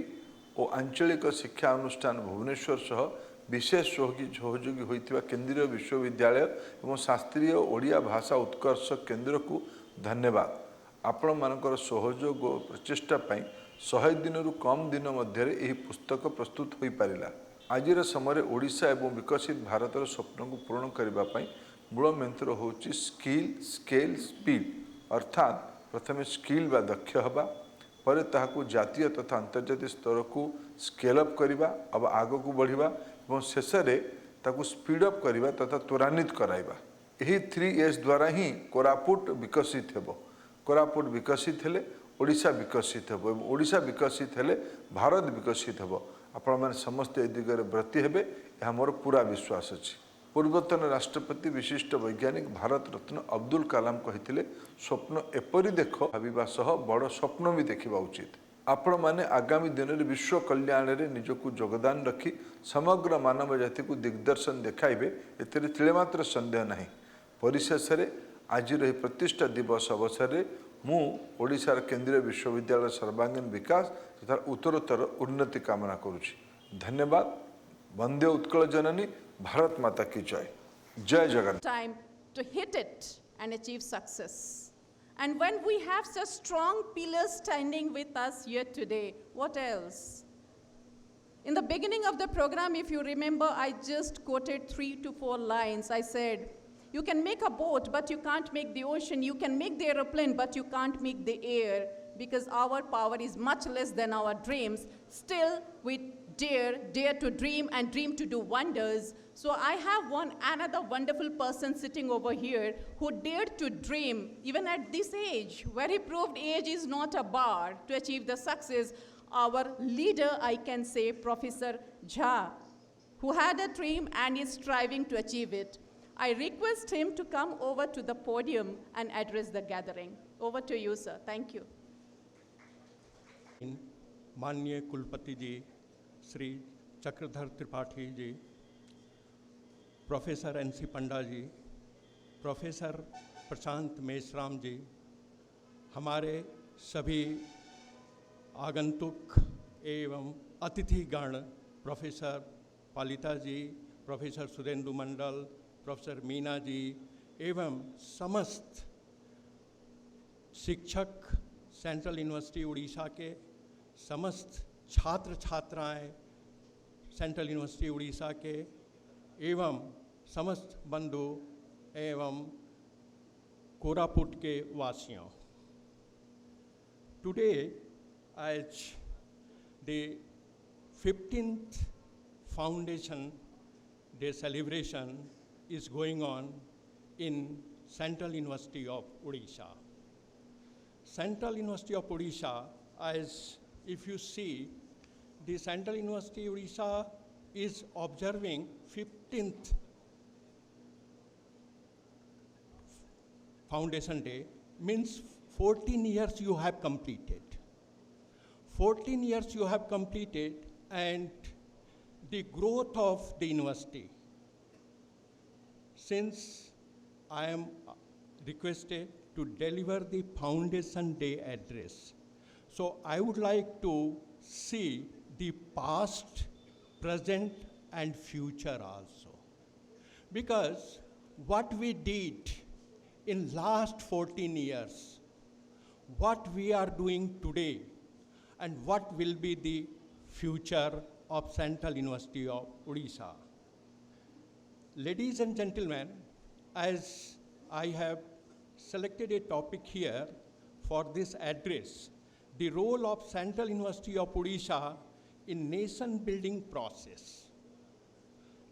और आंचलिक शिक्षा अनुष्ठान भुवनेश्वर सह विशेष सहयोगी होइतिबा केंद्रीय विश्वविद्यालय एवं शास्त्रीय ओडिया भाषा उत्कर्ष केंद्र को धन्यवाद। आपण मानकर सहयोग और प्रचेष्टा पई 100 दिन कम दिन मध्य एही पुस्तक प्रस्तुत होई पारिला। आजिर समय ओडिशा एवं विकसित भारतर स्वप्न को पूर्ण करबा पई मूल मंत्र होची स्किल स्केल स्पीड, अर्थात प्रथमे स्किल बा दक्ष हबा, पर ताहाकू जातीय तथा अंतर्जातीय स्तर को स्केल अप करबा, अब आग को बढ़िबा और शेष रे ताकू स्पीड अप करबा तथा त्वरान्वित कराइबा। एही 3S द्वारा ही कोरापुट विकसित हेबो। कोरापुट विकसित हेले ओडिशा विकसित हेबो एवं ओडिशा विकसित हेले भारत विकसित हेबो। आपण माने समस्त ए दिगरे ब्रती हेबे, यह मोर पूरा विश्वास अछि। पूर्वतन राष्ट्रपति विशिष्ट वैज्ञानिक भारत रत्न अब्दुल कलाम कहिथिले स्वप्न एपरि देख भाविबा सह बड़ स्वप्न भी देखिबा उचित। आपण माने आगामी दिन में विश्व कल्याण रे निजको योगदान रखी समग्र मानव जाति को दिग्दर्शन देखाइबे, एथिरे तिलेमात्र संदेह नहीं। परिशेष रे आज प्रतिष्ठा दिवस अवसर में मु ओडिशार केंद्रीय विश्वविद्यालय सर्वांगीन विकास तथा उत्तरोत्तर उन्नति कामना करुछि। धन्यवाद। वंदे उत्कल जननी, भारत माता की जय। जय Jagannath. Time to hit it and achieve success. And when we have such strong pillars standing with us here today, what else? In the beginning of the program, if you remember, I just quoted 3 to 4 lines. I said, you can make a boat, but you can't make the ocean. You can make the aeroplane, but you can't make the air, because our power is much less than our dreams. Still, we dare to dream and dream to do wonders. So I have another wonderful person sitting over here who dared to dream even at this age, where he proved age is not a bar to achieve the success. Our leader, I can say, Professor Jha, who had a dream and is striving to achieve it. I request him to come over to the podium and address the gathering. Over to you, sir. Thank you. माननीय कुलपति जी Shri Chakradhar Tripathi ji, professor NC पंडा जी, professor प्रशांत मेश्राम जी, हमारे सभी आगंतुक एवं अतिथिगण, professor Palita जी, professor सुरेंदु मंडल, professor Meena ji एवं समस्त शिक्षक central university Orissa के, समस्त छात्र छात्राएं सेंट्रल यूनिवर्सिटी उड़ीसा के एवं समस्त बंधु एवं कोरापुट के वासियों, today as the 15th Foundation Day celebration is going on in Central University of Odisha. Central University of Odisha, as if you see, the Central University Odisha is observing 15th Foundation Day, means 14 years you have completed. 14 years you have completed, and the growth of the university. Since I am requested to deliver the Foundation Day address, so I would like to see the past, present, and future also. Because what we did in last 14 years, what we are doing today, and what will be the future of Central University of Odisha. Ladies and gentlemen, as I have selected a topic here for this address, the role of Central University of Odisha in nation building process.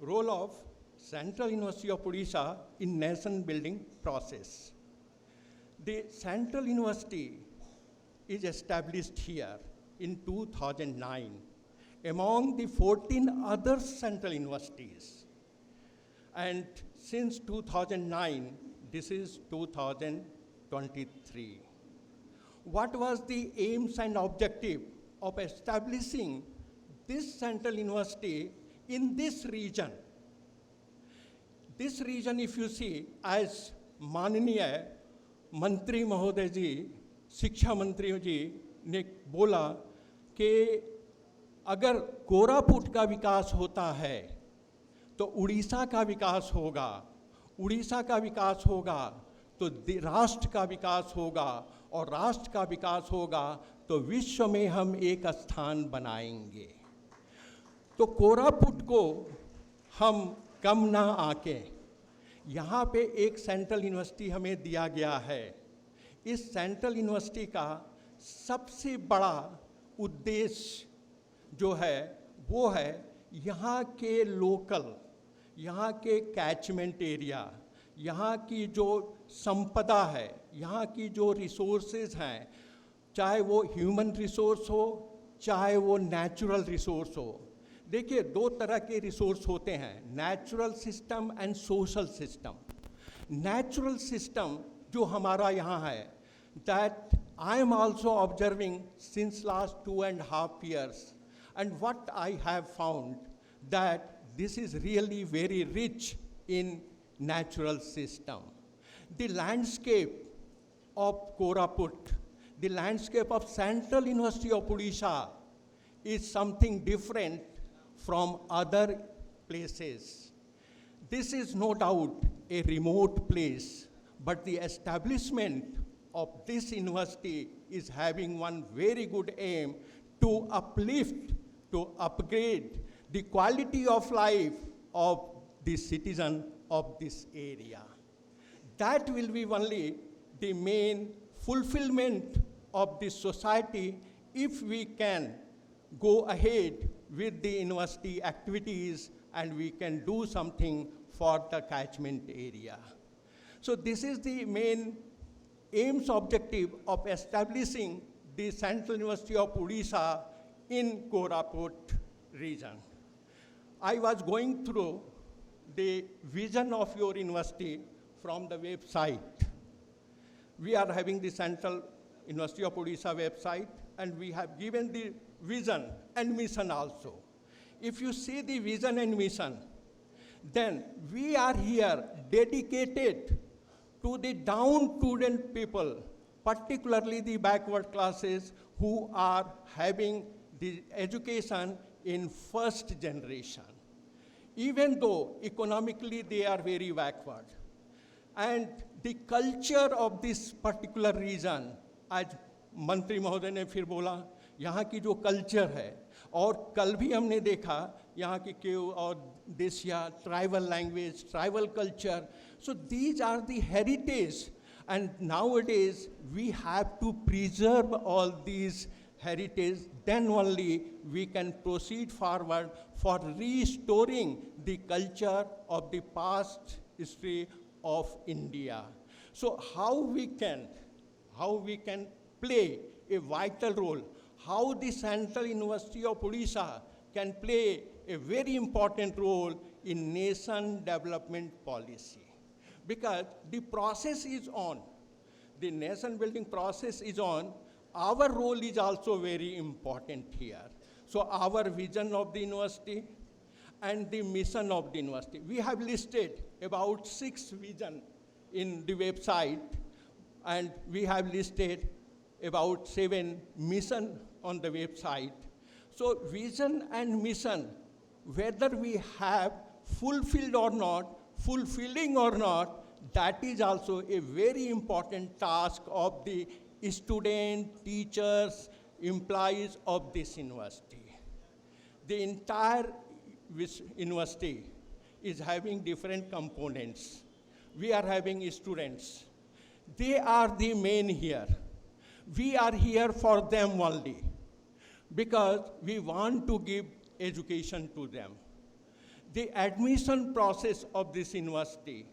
Role of Central University of Odisha in nation building process. The Central University is established here in 2009 among the 14 other central universities. And since 2009, this is 2020, 23. What was the aims and objective of establishing this central university in this region? This region, if you see, as माननीय मंत्री महोदय जी, शिक्षा मंत्री जी ने बोला कि अगर कोरापुट का विकास होता है तो उड़ीसा का विकास होगा, उड़ीसा का विकास होगा तो राष्ट्र का विकास होगा, और राष्ट्र का विकास होगा तो विश्व में हम एक स्थान बनाएंगे। तो कोरापुट को हम कम ना आके, यहाँ पे एक सेंट्रल यूनिवर्सिटी हमें दिया गया है। इस सेंट्रल यूनिवर्सिटी का सबसे बड़ा उद्देश्य जो है वो है यहाँ के लोकल, यहाँ के कैचमेंट एरिया, यहाँ की जो संपदा है, यहाँ की जो रिसोर्सेज हैं, चाहे वो ह्यूमन रिसोर्स हो, चाहे वो नेचुरल रिसोर्स हो। देखिए, दो तरह के रिसोर्स होते हैं, natural system and social system. Natural system जो हमारा यहाँ है, that I am also observing since last 2.5 years, and what I have found that this is really very rich in natural system. The landscape of Koraput, the landscape of Central University of Odisha is something different from other places. This is no doubt a remote place, but the establishment of this university is having one very good aim to uplift, to upgrade the quality of life of the citizen of this area. That will be only the main fulfillment of this society if we can go ahead with the university activities and we can do something for the catchment area. So this is the main aims objective of establishing the Central University of Odisha in Koraput region. I was going through the vision of your university from the website. We are having the Central University of Odisha website, and we have given the vision and mission also. If you see the vision and mission, then we are here dedicated to the downtrodden people, particularly the backward classes who are having the education in first generation, even though economically they are very backward. And the culture of this particular region, आज मंत्री महोदय ने फिर बोला, यहाँ की जो culture है, और कल भी हमने देखा यहाँ की केव और Desia, tribal language, tribal culture, so these are the heritage, and nowadays we have to preserve all these heritage, then only we can proceed forward for restoring the culture of the past history of India. So how we can play a vital role, how the Central University of Odisha can play a very important role in nation development policy. Because the process is on, the nation building process is on, our role is also very important here. So our vision of the university and the mission of the university, we have listed about 6 visions in the website, and we have listed about 7 missions on the website. So vision and mission, whether we have fulfilled or not, fulfilling or not, that is also a very important task of the students, teachers, employees of this university. The entire university is having different components. We are having students. They are the main here. We are here for them only because we want to give education to them. The admission process of this university,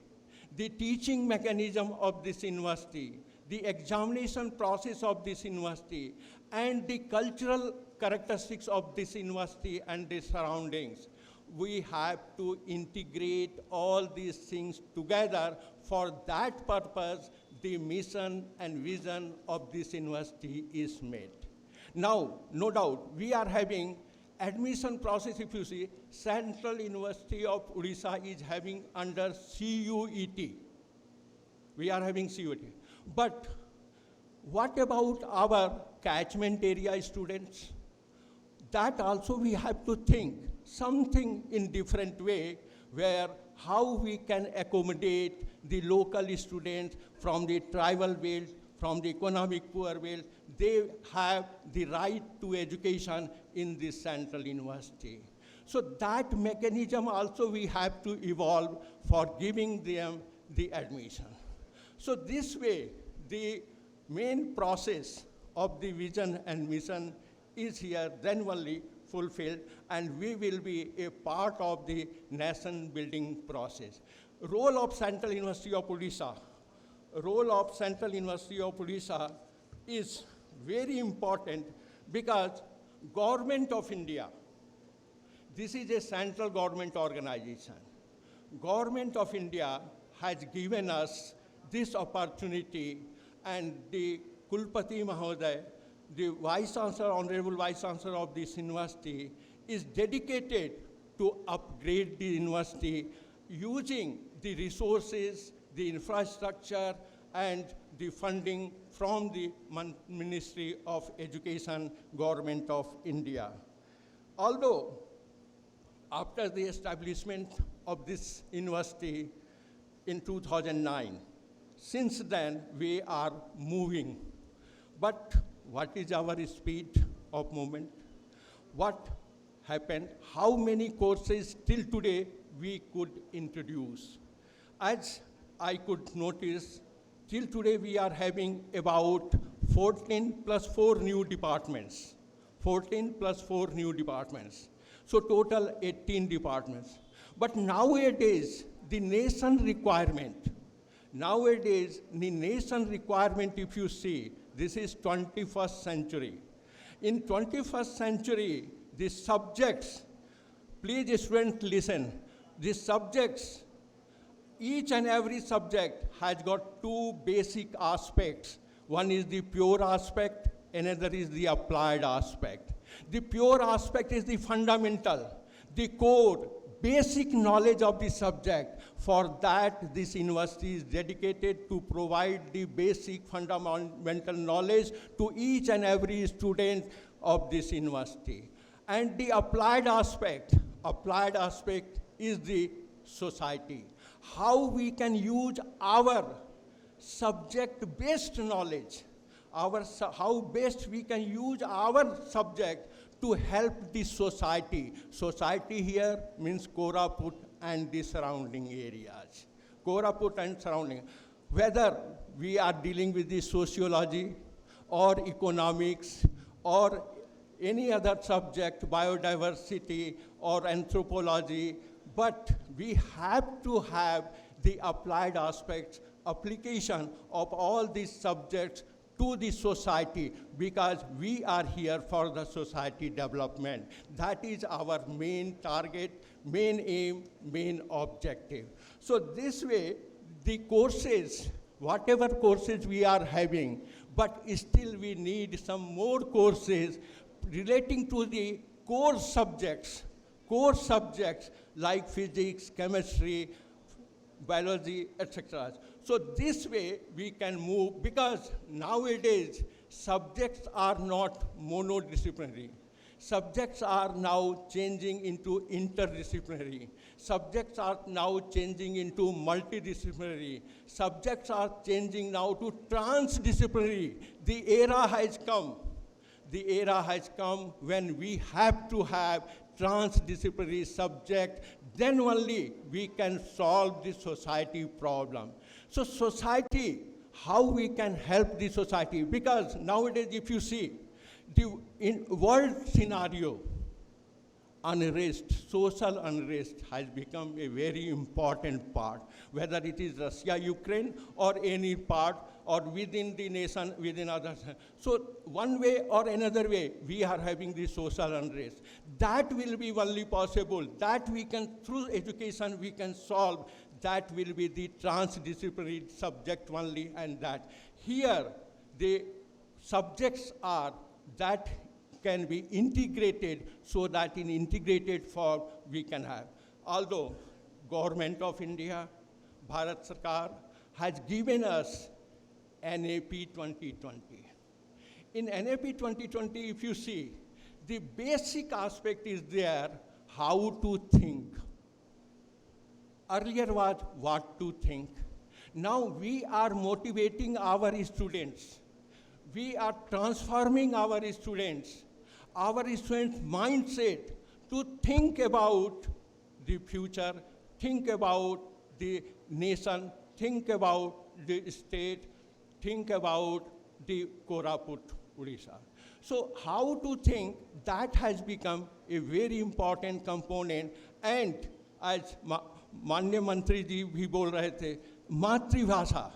the teaching mechanism of this university, the examination process of this university, and the cultural characteristics of this university and the surroundings. We have to integrate all these things together. For that purpose, the mission and vision of this university is met. Now, no doubt, we are having admission process. If you see, Central University of Odisha is having under CUET. We are having CUET. But what about our catchment area students? That also we have to think something in different way, where how we can accommodate the local students from the tribal belt, from the economic poor belt. They have the right to education in this Central University. So that mechanism also we have to evolve for giving them the admission. So this way, the main process of the vision and mission is here then only fulfilled, and we will be a part of the nation building process. Role of Central University of Odisha. Role of Central University of Odisha is very important because Government of India, this is a central government organization. Government of India has given us this opportunity, and the Kulpati Mahoday, the Vice Chancellor, Honorable Vice Chancellor of this university, is dedicated to upgrade the university using the resources, the infrastructure, and the funding from the Ministry of Education, Government of India. Although after the establishment of this university in 2009, since then we are moving. But what is our speed of movement? What happened? How many courses till today we could introduce? As I could notice, till today we are having about 14 plus 4 new departments. 14 plus 4 new departments. So total 18 departments. But nowadays, the nation requirement, if you see, this is 21st century. In 21st century, the subjects, please students listen, the subjects, each and every subject has got two basic aspects. One is the pure aspect, another is the applied aspect. The pure aspect is the fundamental, the core, basic knowledge of the subject. For that, this university is dedicated to provide the basic fundamental knowledge to each and every student of this university. And the applied aspect is the society. How we can use our subject-based knowledge, how best we can use our subject to help the society. Society here means Koraput and the surrounding areas. Koraput and surrounding. Whether we are dealing with the sociology or economics or any other subject, biodiversity or anthropology, but we have to have the applied aspects, application of all these subjects to the society, because we are here for the society development. That is our main target, main aim, main objective. So this way, the courses, whatever courses we are having, but still we need some more courses relating to the core subjects like physics, chemistry, biology, etc. So this way we can move, because nowadays subjects are not monodisciplinary. Subjects are now changing into interdisciplinary. Subjects are now changing into multidisciplinary. Subjects are changing now to transdisciplinary. The era has come. The era has come when we have to have transdisciplinary subject, then only we can solve the society problem. So society, how we can help the society? Because nowadays, if you see, in world scenario, unrest, social unrest has become a very important part, whether it is Russia, Ukraine, or any part, or within the nation, within others. So one way or another way, we are having this social unrest. That will be only possible, that we can, through education, we can solve that will be the transdisciplinary subject only, and that here the subjects are that can be integrated so that in integrated form we can have. Although Government of India, Bharat Sarkar has given us NAP 2020. In NAP 2020, if you see, the basic aspect is there, how to think. Earlier was what to think. Now we are motivating our students. We are transforming our students' mindset to think about the future, think about the nation, think about the state, think about the Koraput, Odisha. So how to think, that has become a very important component. And as माननीय मंत्री जी भी बोल रहे थे, मातृभाषा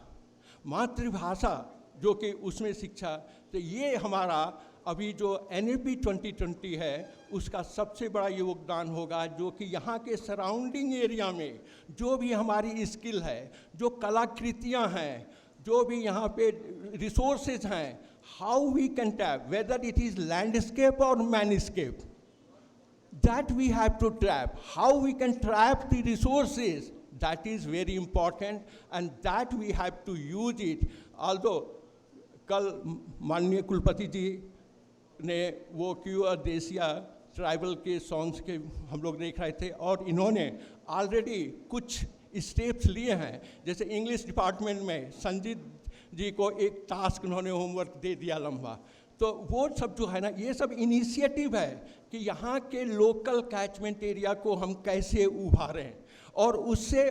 जो कि उसमें शिक्षा, तो ये हमारा अभी जो NAP 2020 है उसका सबसे बड़ा योगदान होगा, जो कि यहाँ के सराउंडिंग एरिया में जो भी हमारी स्किल है, जो कलाकृतियाँ हैं, जो भी यहाँ पे रिसोर्सेज हैं, how we can tap, whether it is landscape और manscape, that we have to trap. How we can trap the resources, that is very important, and that we have to use it. Although कल माननीय कुलपति जी ने वो क्यों देसिया tribal के songs के हम लोग देख रहे थे, और इन्होंने ऑलरेडी कुछ स्टेप्स लिए हैं. जैसे इंग्लिश डिपार्टमेंट में संजीत जी को एक टास्क उन्होंने होमवर्क दे दिया लंबा, तो वो सब जो है ना, ये सब इनिशिएटिव है कि यहाँ के लोकल कैचमेंट एरिया को हम कैसे उभारें, और उससे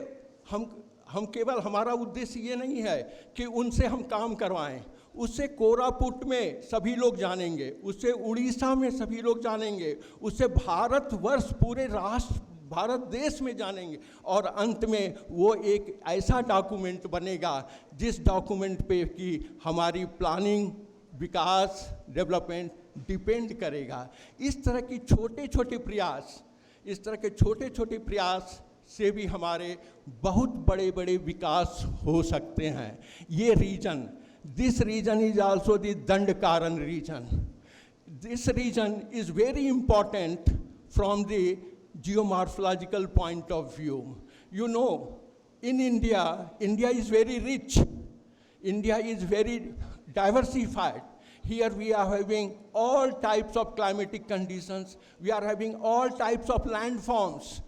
हम केवल, हमारा उद्देश्य ये नहीं है कि उनसे हम काम करवाएं, उससे कोरापुट में सभी लोग जानेंगे, उससे उड़ीसा में सभी लोग जानेंगे, उससे भारतवर्ष पूरे राष्ट्र भारत देश में जानेंगे, और अंत में वो एक ऐसा डॉक्यूमेंट बनेगा जिस डॉक्यूमेंट पे कि हमारी प्लानिंग, विकास, डेवलपमेंट डिपेंड करेगा. इस तरह की छोटे छोटे प्रयास से भी हमारे बहुत बड़े बड़े विकास हो सकते हैं. ये region, this region is also the Dandakaranya region. This region is very important from the geomorphological point of view. You know, in India is very rich. India is very diversified. Here we are having all types of climatic conditions. We are having all types of landforms.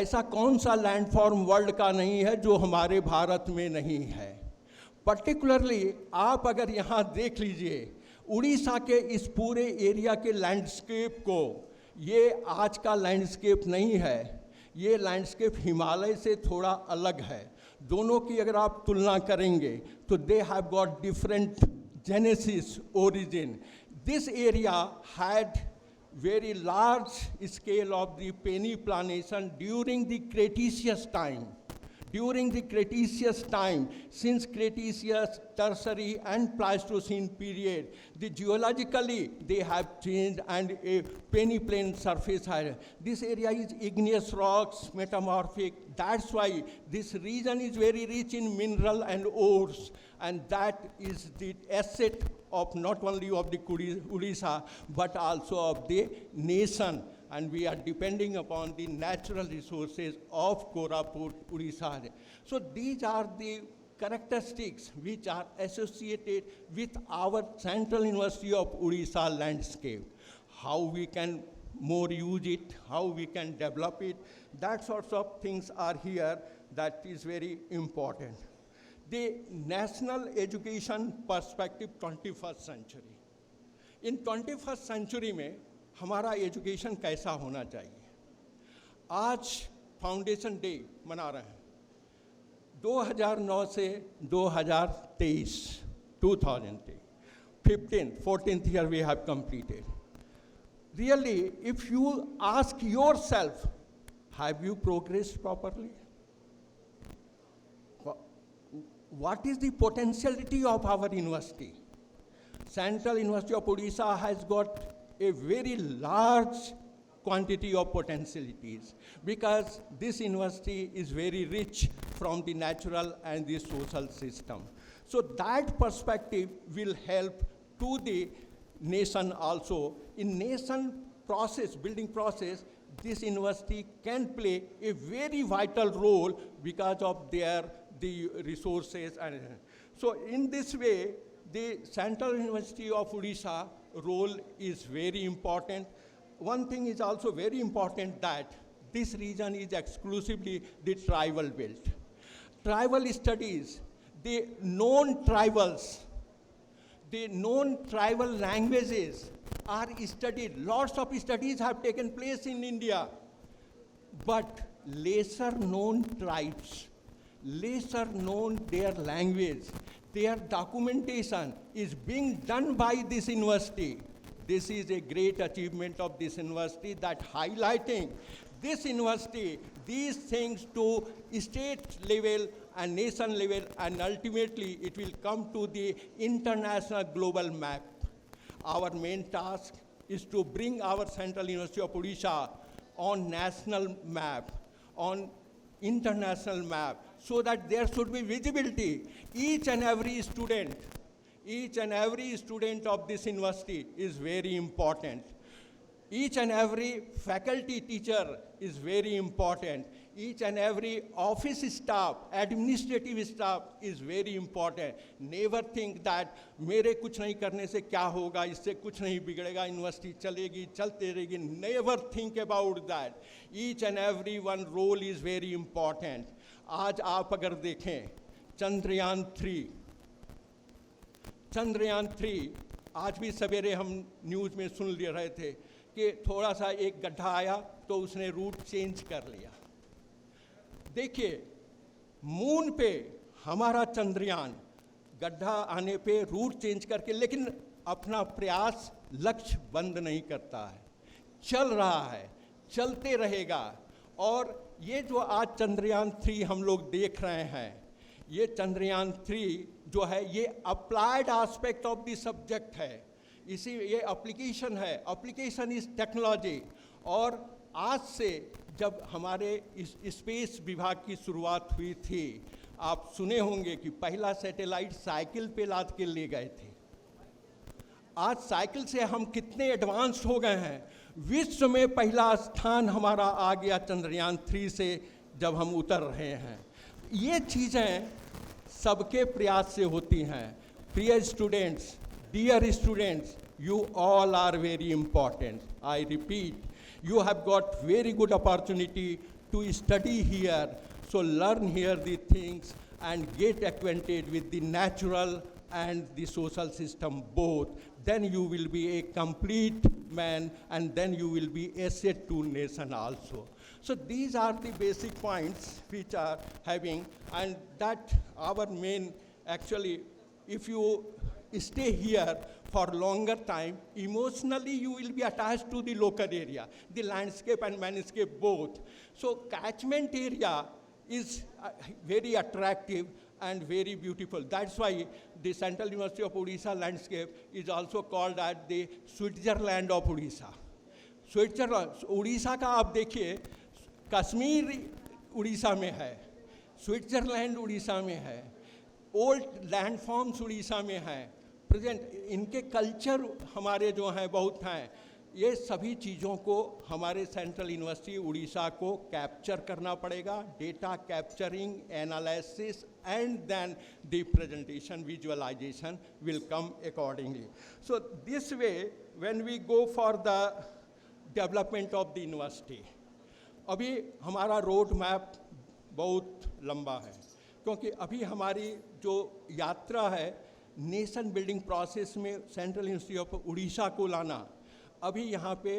ऐसा कौन सा landform world का नहीं है जो हमारे भारत में नहीं है. पर्टिकुलरली आप अगर यहाँ देख लीजिए उड़ीसा के इस पूरे एरिया के लैंडस्केप को, ये आज का लैंडस्केप नहीं है, ये लैंडस्केप हिमालय से थोड़ा अलग है. दोनों की अगर आप तुलना करेंगे तो they have got different genesis, origin. This area had very large scale of the penny plantation during the Cretaceous time. During the Cretaceous time, since Cretaceous, Tertiary and Pleistocene period, the geologically they have changed and a penny plain surface had. This area is igneous rocks, metamorphic. That's why this region is very rich in mineral and ores, and that is the asset of not only of the Odisha, but also of the nation. And we are depending upon the natural resources of Koraput, Odisha. So these are the characteristics which are associated with our Central University of Odisha landscape. How we can more use it, how we can develop it, that sorts of things are here that is very important. The national education perspective 21st century. In 21st century में हमारा education कैसा होना चाहिए. आज foundation day मना रहे हैं. 2009 से 2023, 14th year we have completed. Really, if you ask yourself, have you progressed properly? What is the potentiality of our university? Central University of Odisha has got a very large quantity of potentialities, because this university is very rich from the natural and the social system. So that perspective will help to the nation also. In nation process, building process, this university can play a very vital role because of the resources. And so in this way, the Central University of Odisha role is very important. One thing is also very important, that this region is exclusively the tribal belt. Tribal studies, the known tribals, the known tribal languages are studied. Lots of studies have taken place in India. But lesser known tribes, lesser known their language, their documentation is being done by this university. This is a great achievement of this university, that highlighting this university, these things to state level and nation level, and ultimately it will come to the international global map. Our main task is to bring our Central University of Odisha on national map, on international map, so that there should be visibility. Each and every student of this university is very important. Each and every faculty teacher is very important. Each and every office staff, administrative staff is very important. Never think that मेरे कुछ नहीं करने से क्या होगा, इससे कुछ नहीं बिगड़ेगा, यूनिवर्सिटी चलेगी, चलते रहेगी. Never think about that. Each and every one role is very important. आज आप अगर देखें चंद्रयान 3, आज भी सवेरे हम न्यूज़ में सुन ले रहे थे कि थोड़ा सा एक गड्ढा आया तो उसने रूट चेंज कर लिया. देखिए, मून पे हमारा चंद्रयान गड्ढा आने पे रूट चेंज करके, लेकिन अपना प्रयास, लक्ष्य बंद नहीं करता है, चल रहा है, चलते रहेगा. और ये जो आज चंद्रयान 3 हम लोग देख रहे हैं, ये चंद्रयान 3 जो है, ये applied aspect of the subject है. इसी ये एप्लीकेशन है, एप्लीकेशन इज टेक्नोलॉजी. और आज से जब हमारे इस स्पेस विभाग की शुरुआत हुई थी, आप सुने होंगे कि पहला सैटेलाइट साइकिल पे लाद के ले गए थे. आज साइकिल से हम कितने एडवांस्ड हो गए हैं. विश्व में पहला स्थान हमारा आ गया चंद्रयान 3 से जब हम उतर रहे हैं. ये चीज़ें सबके प्रयास से होती हैं. प्रिय students, dear students, you all are very important. I repeat, you have got very good opportunity to study here. So learn here the things and get acquainted with the natural and the social system both. Then you will be a complete man, and then you will be asset to nation also. So these are the basic points which are having, and that our main, actually, if you stay here for longer time, emotionally you will be attached to the local area, the landscape and landscape both. So catchment area is very attractive and very beautiful. That's why the Central University of Odisha landscape is also called as the Switzerland of Odisha. Switzerland, Odisha का आप देखिए, कश्मीर उड़ीसा में है, Switzerland Orissa में है, old landforms Orissa में है, present इनके कल्चर हमारे जो हैं बहुत हैं. ये सभी चीज़ों को हमारे सेंट्रल यूनिवर्सिटी उड़ीसा को कैप्चर करना पड़ेगा. Data capturing, analysis and then the presentation, visualisation will come accordingly. So this way when we go for the development of the university, अभी हमारा रोड मैप बहुत लंबा है, क्योंकि अभी हमारी जो यात्रा है नेशन बिल्डिंग प्रोसेस में सेंट्रल यूनिवर्सिटी ऑफ उड़ीसा को लाना, अभी यहाँ पे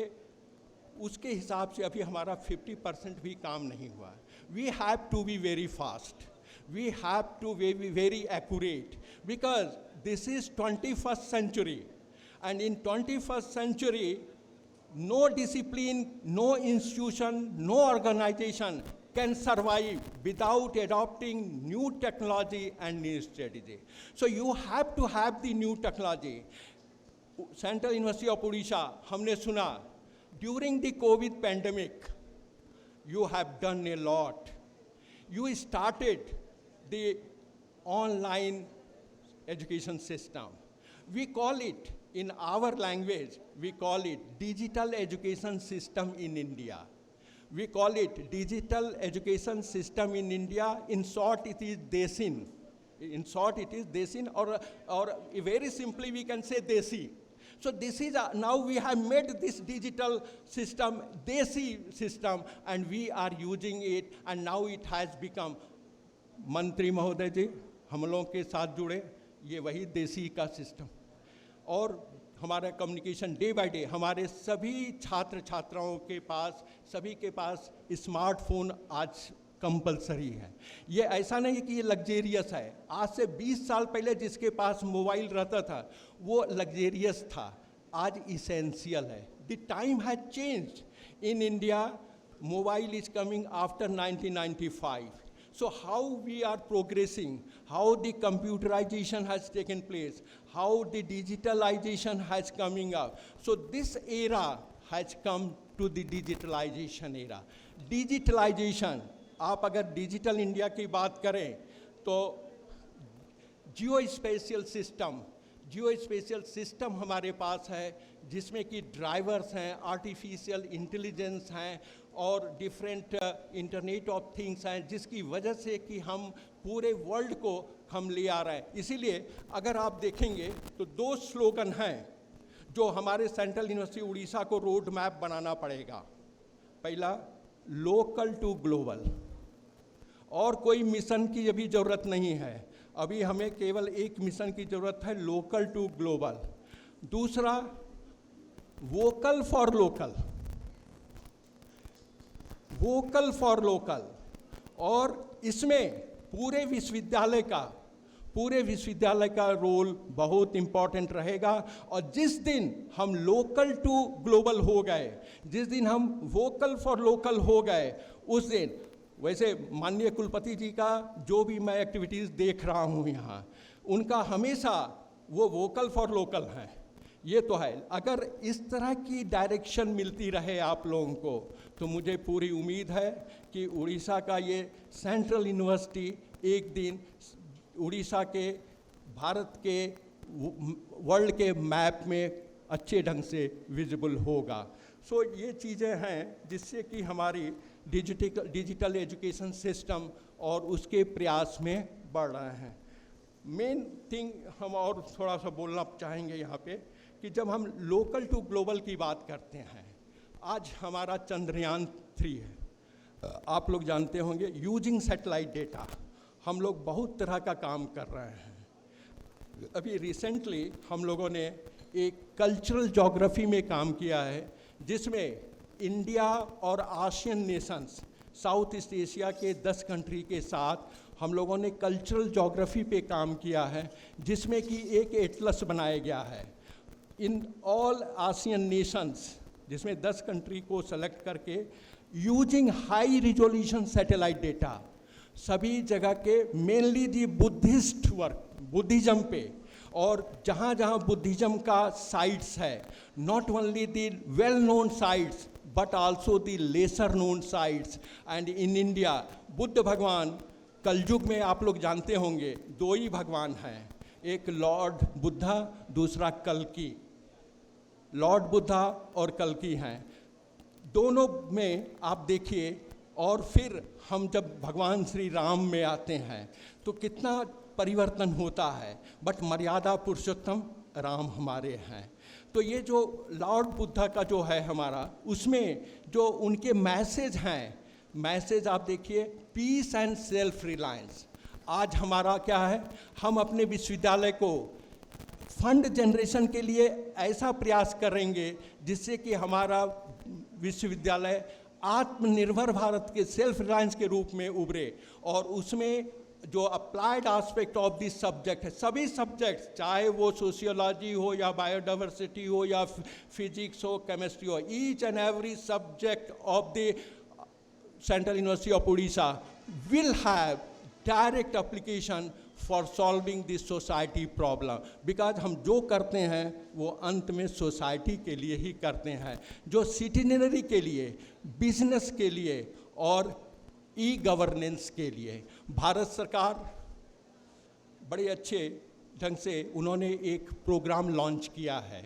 उसके हिसाब से अभी हमारा 50% भी काम नहीं हुआ. We have to be very fast, we have to be very accurate, because this is 21st century, and in 21st century no discipline, no institution, no organization can survive without adopting new technology and new strategy. So you have to have the new technology. Central University of Odisha, हमने सुना during the COVID pandemic, you have done a lot. You started the online education system. We call it, in our language, we call it digital education system in India. We call it digital education system in India. In short, it is DESIN. In short, it is DESIN, or very simply we can say DESI. So this is, now we have made this digital system, DESI system, and we are using it, and now it has become, मंत्री महोदय जी हम लोगों के साथ जुड़े, ये वही देसी का सिस्टम। और हमारा कम्युनिकेशन डे बाय डे, हमारे सभी छात्र छात्राओं के पास, सभी के पास स्मार्टफोन आज कंपलसरी है। ये ऐसा नहीं कि ये लग्जेरियस है। आज से 20 साल पहले जिसके पास मोबाइल रहता था वो लग्जेरियस था, आज इसेंशियल है। The time has changed in India. Mobile is coming after 1995. So how we are progressing, how the computerization has taken place, how the digitalization has coming up. So this era has come to the digitalization era. Digitalization, आप अगर digital India की बात करें तो जियो special system हमारे पास है, जिसमें कि ड्राइवर्स हैं, आर्टिफिशियल इंटेलिजेंस हैं और डिफरेंट इंटरनेट ऑफ थिंग्स हैं, जिसकी वजह से कि हम पूरे वर्ल्ड को हम ले आ रहे हैं। इसीलिए अगर आप देखेंगे तो 2 स्लोगन हैं जो हमारे सेंट्रल यूनिवर्सिटी उड़ीसा को रोड मैप बनाना पड़ेगा। पहला, लोकल टू ग्लोबल, और कोई मिशन की अभी ज़रूरत नहीं है, अभी हमें केवल एक मिशन की ज़रूरत है, लोकल टू ग्लोबल। दूसरा, vocal for local, vocal for local, और इसमें पूरे विश्वविद्यालय का रोल बहुत इम्पॉर्टेंट रहेगा। और जिस दिन हम लोकल टू ग्लोबल हो गए, जिस दिन हम वोकल फॉर लोकल हो गए, उस दिन, वैसे माननीय कुलपति जी का जो भी मैं एक्टिविटीज़ देख रहा हूँ यहाँ, उनका हमेशा वो वोकल फॉर लोकल है, ये तो है। अगर इस तरह की डायरेक्शन मिलती रहे आप लोगों को तो मुझे पूरी उम्मीद है कि उड़ीसा का ये सेंट्रल यूनिवर्सिटी एक दिन उड़ीसा के, भारत के, वर्ल्ड के मैप में अच्छे ढंग से विजिबल होगा। सो ये चीज़ें हैं जिससे कि हमारी डिजिटल एजुकेशन सिस्टम और उसके प्रयास में बढ़ रहे हैं। मेन थिंग हम और थोड़ा सा बोलना चाहेंगे यहाँ पे कि जब हम लोकल टू ग्लोबल की बात करते हैं, आज हमारा चंद्रयान 3 है, आप लोग जानते होंगे, यूजिंग सैटेलाइट डेटा हम लोग बहुत तरह का काम कर रहे हैं। अभी रिसेंटली हम लोगों ने एक कल्चरल ज्योग्राफी में काम किया है, जिसमें इंडिया और ASEAN Nations, south east Asia के 10 कंट्री के साथ हम लोगों ने कल्चरल ज्योग्राफी पे काम किया है, जिसमें कि एक एटलस बनाया गया है इन ऑल आसियन नेशंस, जिसमें 10 कंट्री को सेलेक्ट करके using high resolution satellite data सभी जगह के, मेनली दी बुद्धिस्ट वर्क, बुद्धिज़्म पे, और जहाँ जहाँ बुद्धिज़्म का साइट्स है, not only the well known sites but also the lesser known sites. And in India Buddha भगवान, कलयुग में आप लोग जानते होंगे 2 ही भगवान हैं, एक लॉर्ड बुद्धा, दूसरा कल्कि। लॉर्ड बुद्धा और कल्कि हैं, दोनों में आप देखिए। और फिर हम जब भगवान श्री राम में आते हैं तो कितना परिवर्तन होता है, बट मर्यादा पुरुषोत्तम राम हमारे हैं। तो ये जो लॉर्ड बुद्धा का जो है हमारा, उसमें जो उनके मैसेज हैं, मैसेज आप देखिए, पीस एंड सेल्फ रिलायंस। आज हमारा क्या है, हम अपने विश्वविद्यालय को फंड जनरेशन के लिए ऐसा प्रयास करेंगे जिससे कि हमारा विश्वविद्यालय आत्मनिर्भर भारत के सेल्फ रिलायंस के रूप में उभरे। और उसमें जो applied aspect of this subject है, सभी सब्जेक्ट्स, चाहे वो सोशियोलॉजी हो या बायोडाइवर्सिटी हो या फिजिक्स हो, केमिस्ट्री हो, each and every subject of the central university of Orissa will have direct application for solving this society problem. Because हम जो करते हैं वो अंत में सोसाइटी के लिए ही करते हैं, जो सिटीजनरी के लिए, बिजनेस के लिए और ई गवर्नेंस के लिए। भारत सरकार बड़े अच्छे ढंग से उन्होंने एक प्रोग्राम लॉन्च किया है,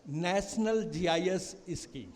national GIS scheme,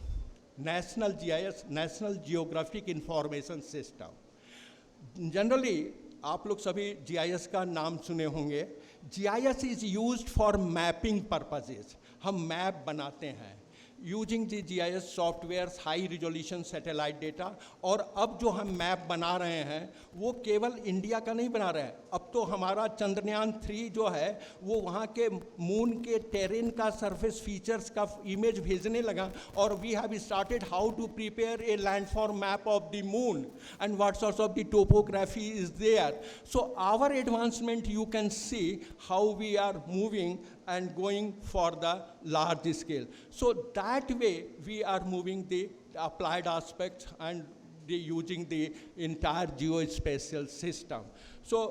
national GIS, national geographic information system. Generally आप लोग सभी जीआईएस का नाम सुने होंगे। GIS is used for mapping purposes. हम मैप बनाते हैं using the GIS softwares, high resolution satellite data. और अब जो हम मैप बना रहे हैं वो केवल इंडिया का नहीं बना रहे हैं, अब तो हमारा चंद्रयान 3 जो है वो वहाँ के मून के टेरेन का, सरफेस फीचर्स का इमेज भेजने लगा। और we have started how to prepare a landform map of the moon and what sorts of the topography is there. So our advancement you can see how we are moving and going for the large scale. So that way we are moving the applied aspects and using the entire geospatial system. So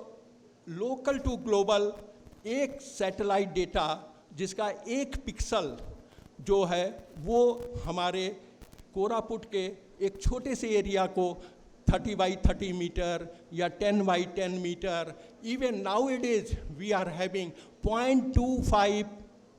local to global, एक satellite data जिसका 1 pixel जो है वो हमारे कोरापुट के एक छोटे से एरिया को 30 by 30 meter या 10 by 10 meter, even nowadays we are having 0.25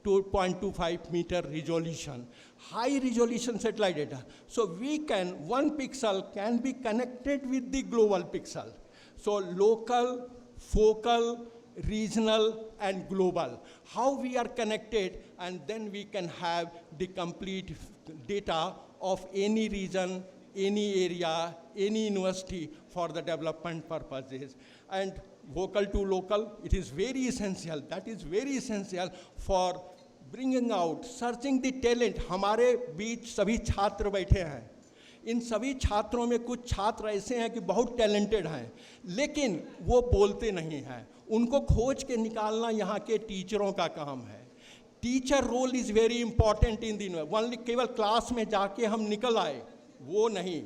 to 0.25 meter resolution, high resolution satellite data. So we can, 1 pixel can be connected with the global pixel. So local, focal, regional and global, how we are connected, and then we can have the complete data of any region, any area, any university for the development purposes. And vocal to local, it is very essential, that is very essential for bringing out, searching the talent. हमारे बीच सभी छात्र बैठे हैं, इन सभी छात्रों में कुछ छात्र ऐसे हैं कि बहुत टैलेंटेड हैं लेकिन वो बोलते नहीं हैं, उनको खोज के निकालना यहाँ के टीचरों का काम है। Teacher role is very important in दिन, ओनली केवल क्लास में जाके हम निकल आए वो नहीं,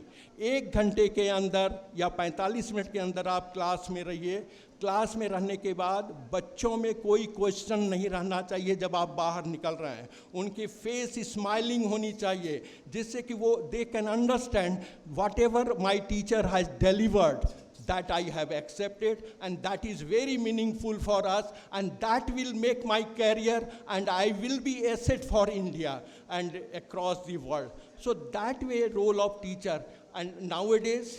1 घंटे के अंदर या 45 मिनट के अंदर आप क्लास में रहिए। क्लास में रहने के बाद बच्चों में कोई क्वेश्चन नहीं रहना चाहिए जब आप बाहर निकल रहे हैं, उनकी फेस स्माइलिंग होनी चाहिए जिससे कि वो they can understand what ever my teacher has delivered, that I have accepted, and that is very meaningful for us, and that will make my career, and I will be asset for India and across the world. So that way role of teacher. And nowadays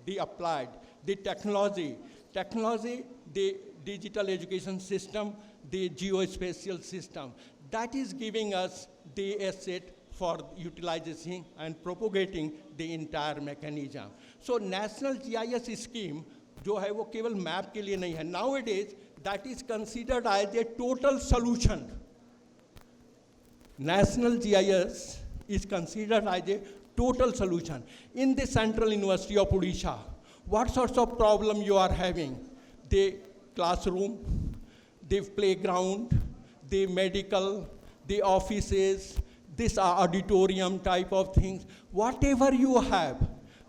the applied, the technology, the digital education system, the geospatial system, that is giving us the asset for utilizing and propagating the entire mechanism. So national GIS scheme जो है वो केवल map के लिए नहीं है, nowadays that is considered as a total solution. National GIS is considered as a total solution. In the Central University of Odisha, what sorts of problem you are having? The classroom, the playground, the medical, the offices, this auditorium type of things, whatever you have,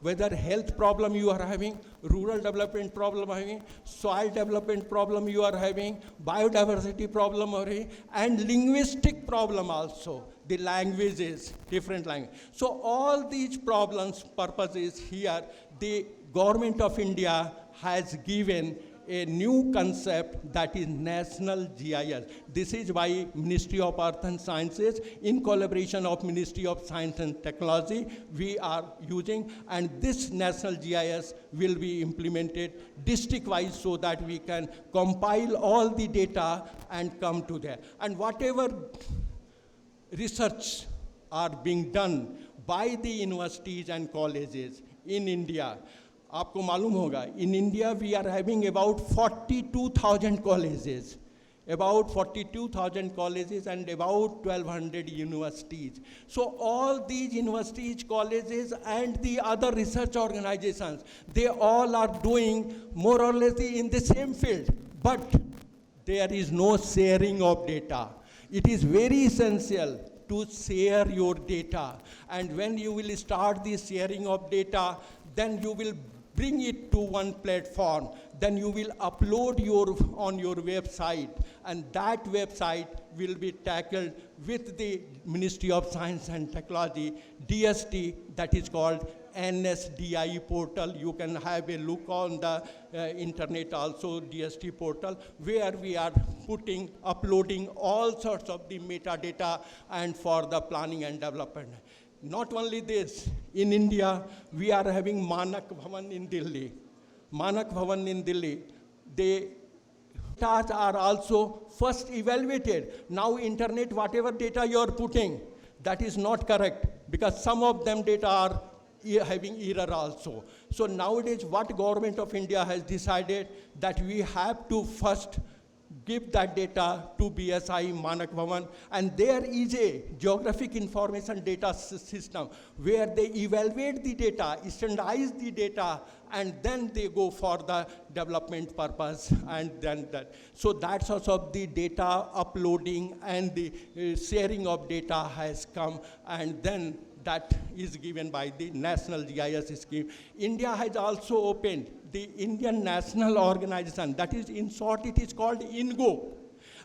whether health problem you are having, rural development problem having, soil development problem you are having, biodiversity problem or and linguistic problem also, the languages, different language. So all these problems, purposes here, the government of India has given a new concept that is National GIS. This is why Ministry of Earth and Sciences, in collaboration of Ministry of Science and Technology, we are using, and this National GIS will be implemented district-wise so that we can compile all the data and come to there. And whatever research are being done by the universities and colleges in India, आपको मालूम होगा, in India we are having about 42,000 colleges, about 42,000 colleges and about 1,200 universities. So all these universities, colleges and the other research organizations, they all are doing more or less in the same field, but there is no sharing of data. It is very essential to share your data, and when you will start the sharing of data, then you will bring it to one platform, then you will upload on your website, and that website will be tackled with the Ministry of Science and Technology, DST, that is called NSDI portal. You can have a look on the internet also, DST portal, where we are uploading all sorts of the metadata and for the planning and development. Not only this, in India, we are having Manak Bhavan in Delhi. Manak Bhavan in Delhi, the data are also first evaluated. Now internet, whatever data you are putting, that is not correct, because some of them data are having error also. So nowadays, what government of India has decided, that we have to first give that data to BSI Manak Bhavan, and there is a geographic information data system where they evaluate the data, standardize the data, and then they go for the development purpose, and then that. So that sort of the data uploading and the sharing of data has come, and then that is given by the National GIS scheme. India has also opened the Indian National Organization, that is, in short, it is called INGO.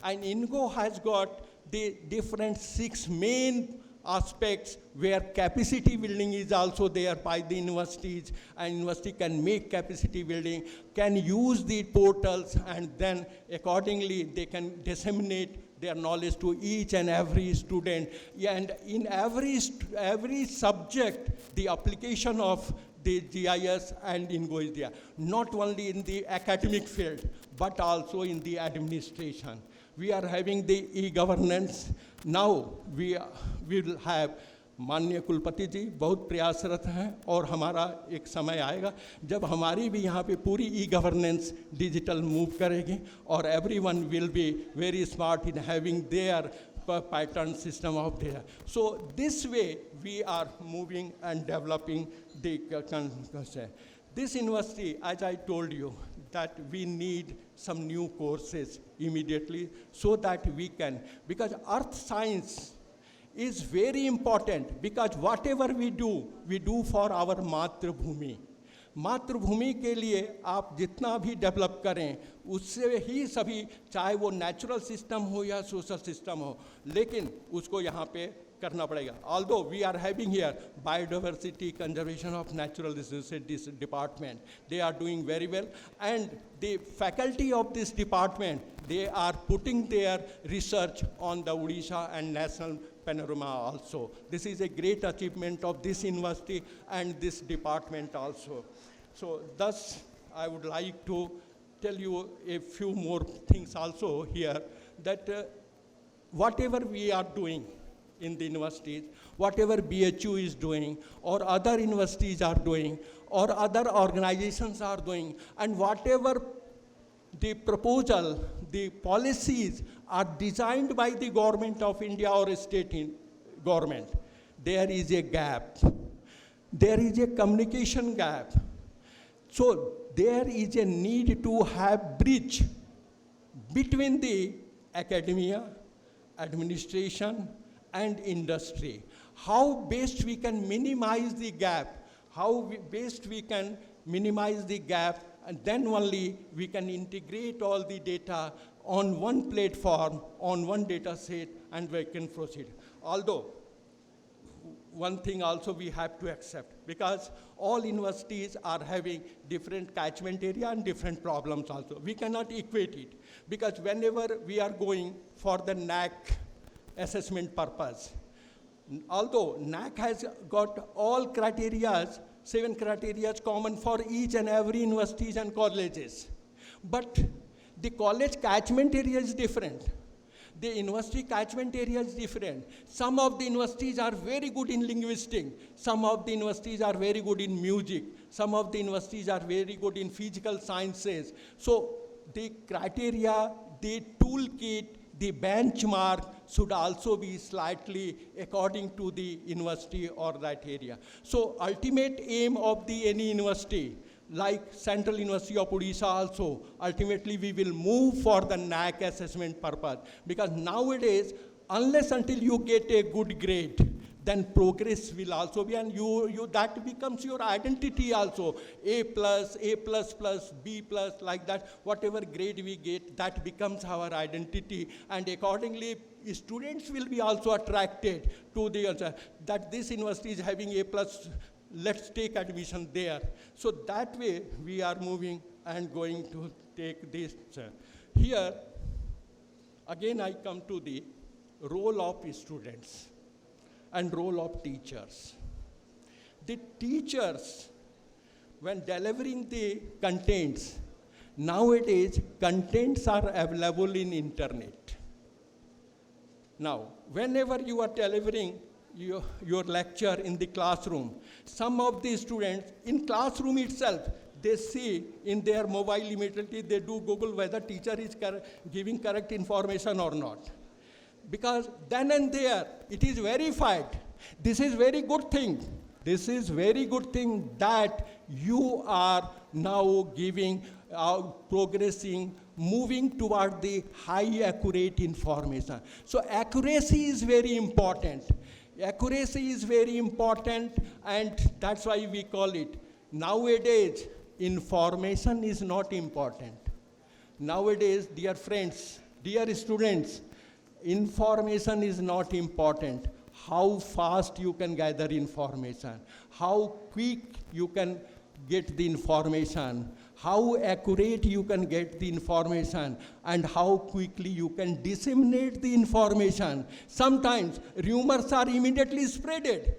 And INGO has got the different 6 main aspects where capacity building is also there by the universities, and university can make capacity building, can use the portals, and then accordingly they can disseminate their knowledge to each and every student. And in every subject, the application of the GIS and INGO is there, not only in the academic field, but also in the administration. We are having the e-governance. Now we will have माननीय कुलपति जी बहुत प्रयासरत हैं, और हमारा एक समय आएगा जब हमारी भी यहाँ पे पूरी ई गवर्नेंस डिजिटल मूव करेगी, और everyone will be very smart in having their pattern system of data. So this way we are moving and developing the concept. This university, as I told you, that we need some new courses immediately so that we can, because earth science is very important, because whatever we do for our मातृभूमि. मातृभूमि के लिए आप जितना भी develop करें उससे ही सभी, चाहे वो नेचुरल सिस्टम हो या सोशल सिस्टम हो, लेकिन उसको यहाँ पे करना पड़ेगा. Although we are having here biodiversity conservation of natural resources department, they are doing very well, and the faculty of this department, they are putting their research on the Odisha and national panorama also. This is a great achievement of this university and this department also. So thus I would like to tell you a few more things also here, that whatever we are doing in the universities, whatever BHU is doing, or other universities are doing, or other organizations are doing, and whatever the proposal, the policies are designed by the government of India or a state government, there is a gap. There is a communication gap. So there is a need to have bridge between the academia, administration, and industry. How best we can minimize the gap, best we can minimize the gap, and then only we can integrate all the data on one platform, on one data set, and we can proceed. Although, one thing also we have to accept, because all universities are having different catchment area and different problems also. We cannot equate it, because whenever we are going for the NAC assessment purpose, although NAC has got all criteria, 7 criteria common for each and every universities and colleges, but the college catchment area is different. The university catchment area is different. Some of the universities are very good in linguistics. Some of the universities are very good in music. Some of the universities are very good in physical sciences. So the criteria, the toolkit, the benchmark should also be slightly according to the university or that area. So ultimate aim of any university, like Central University of Odisha also, ultimately we will move for the NAC assessment purpose, because nowadays, unless until you get a good grade, then progress will also be, and that becomes your identity also. A plus, A plus plus, B plus, like that, whatever grade we get, that becomes our identity, and accordingly, students will be also attracted to that this university is having A plus, let's take admission there. So that way, we are moving and going to take this. Here, again I come to the role of students and role of teachers. The teachers, when delivering the contents, nowadays contents are available in internet. Now, whenever you are delivering your lecture in the classroom, some of the students in classroom itself, they see in their mobile immediately, they do Google whether teacher is giving correct information or not. Because then and there, it is verified. This is very good thing. This is very good thing that you are now giving, progressing, moving toward the high accurate information. So accuracy is very important. Accuracy is very important, and that's why we call it. Nowadays, information is not important. Nowadays, dear friends, dear students, information is not important. How fast you can gather information, how quick you can get the information, how accurate you can get the information, and how quickly you can disseminate the information. Sometimes rumors are immediately spreaded,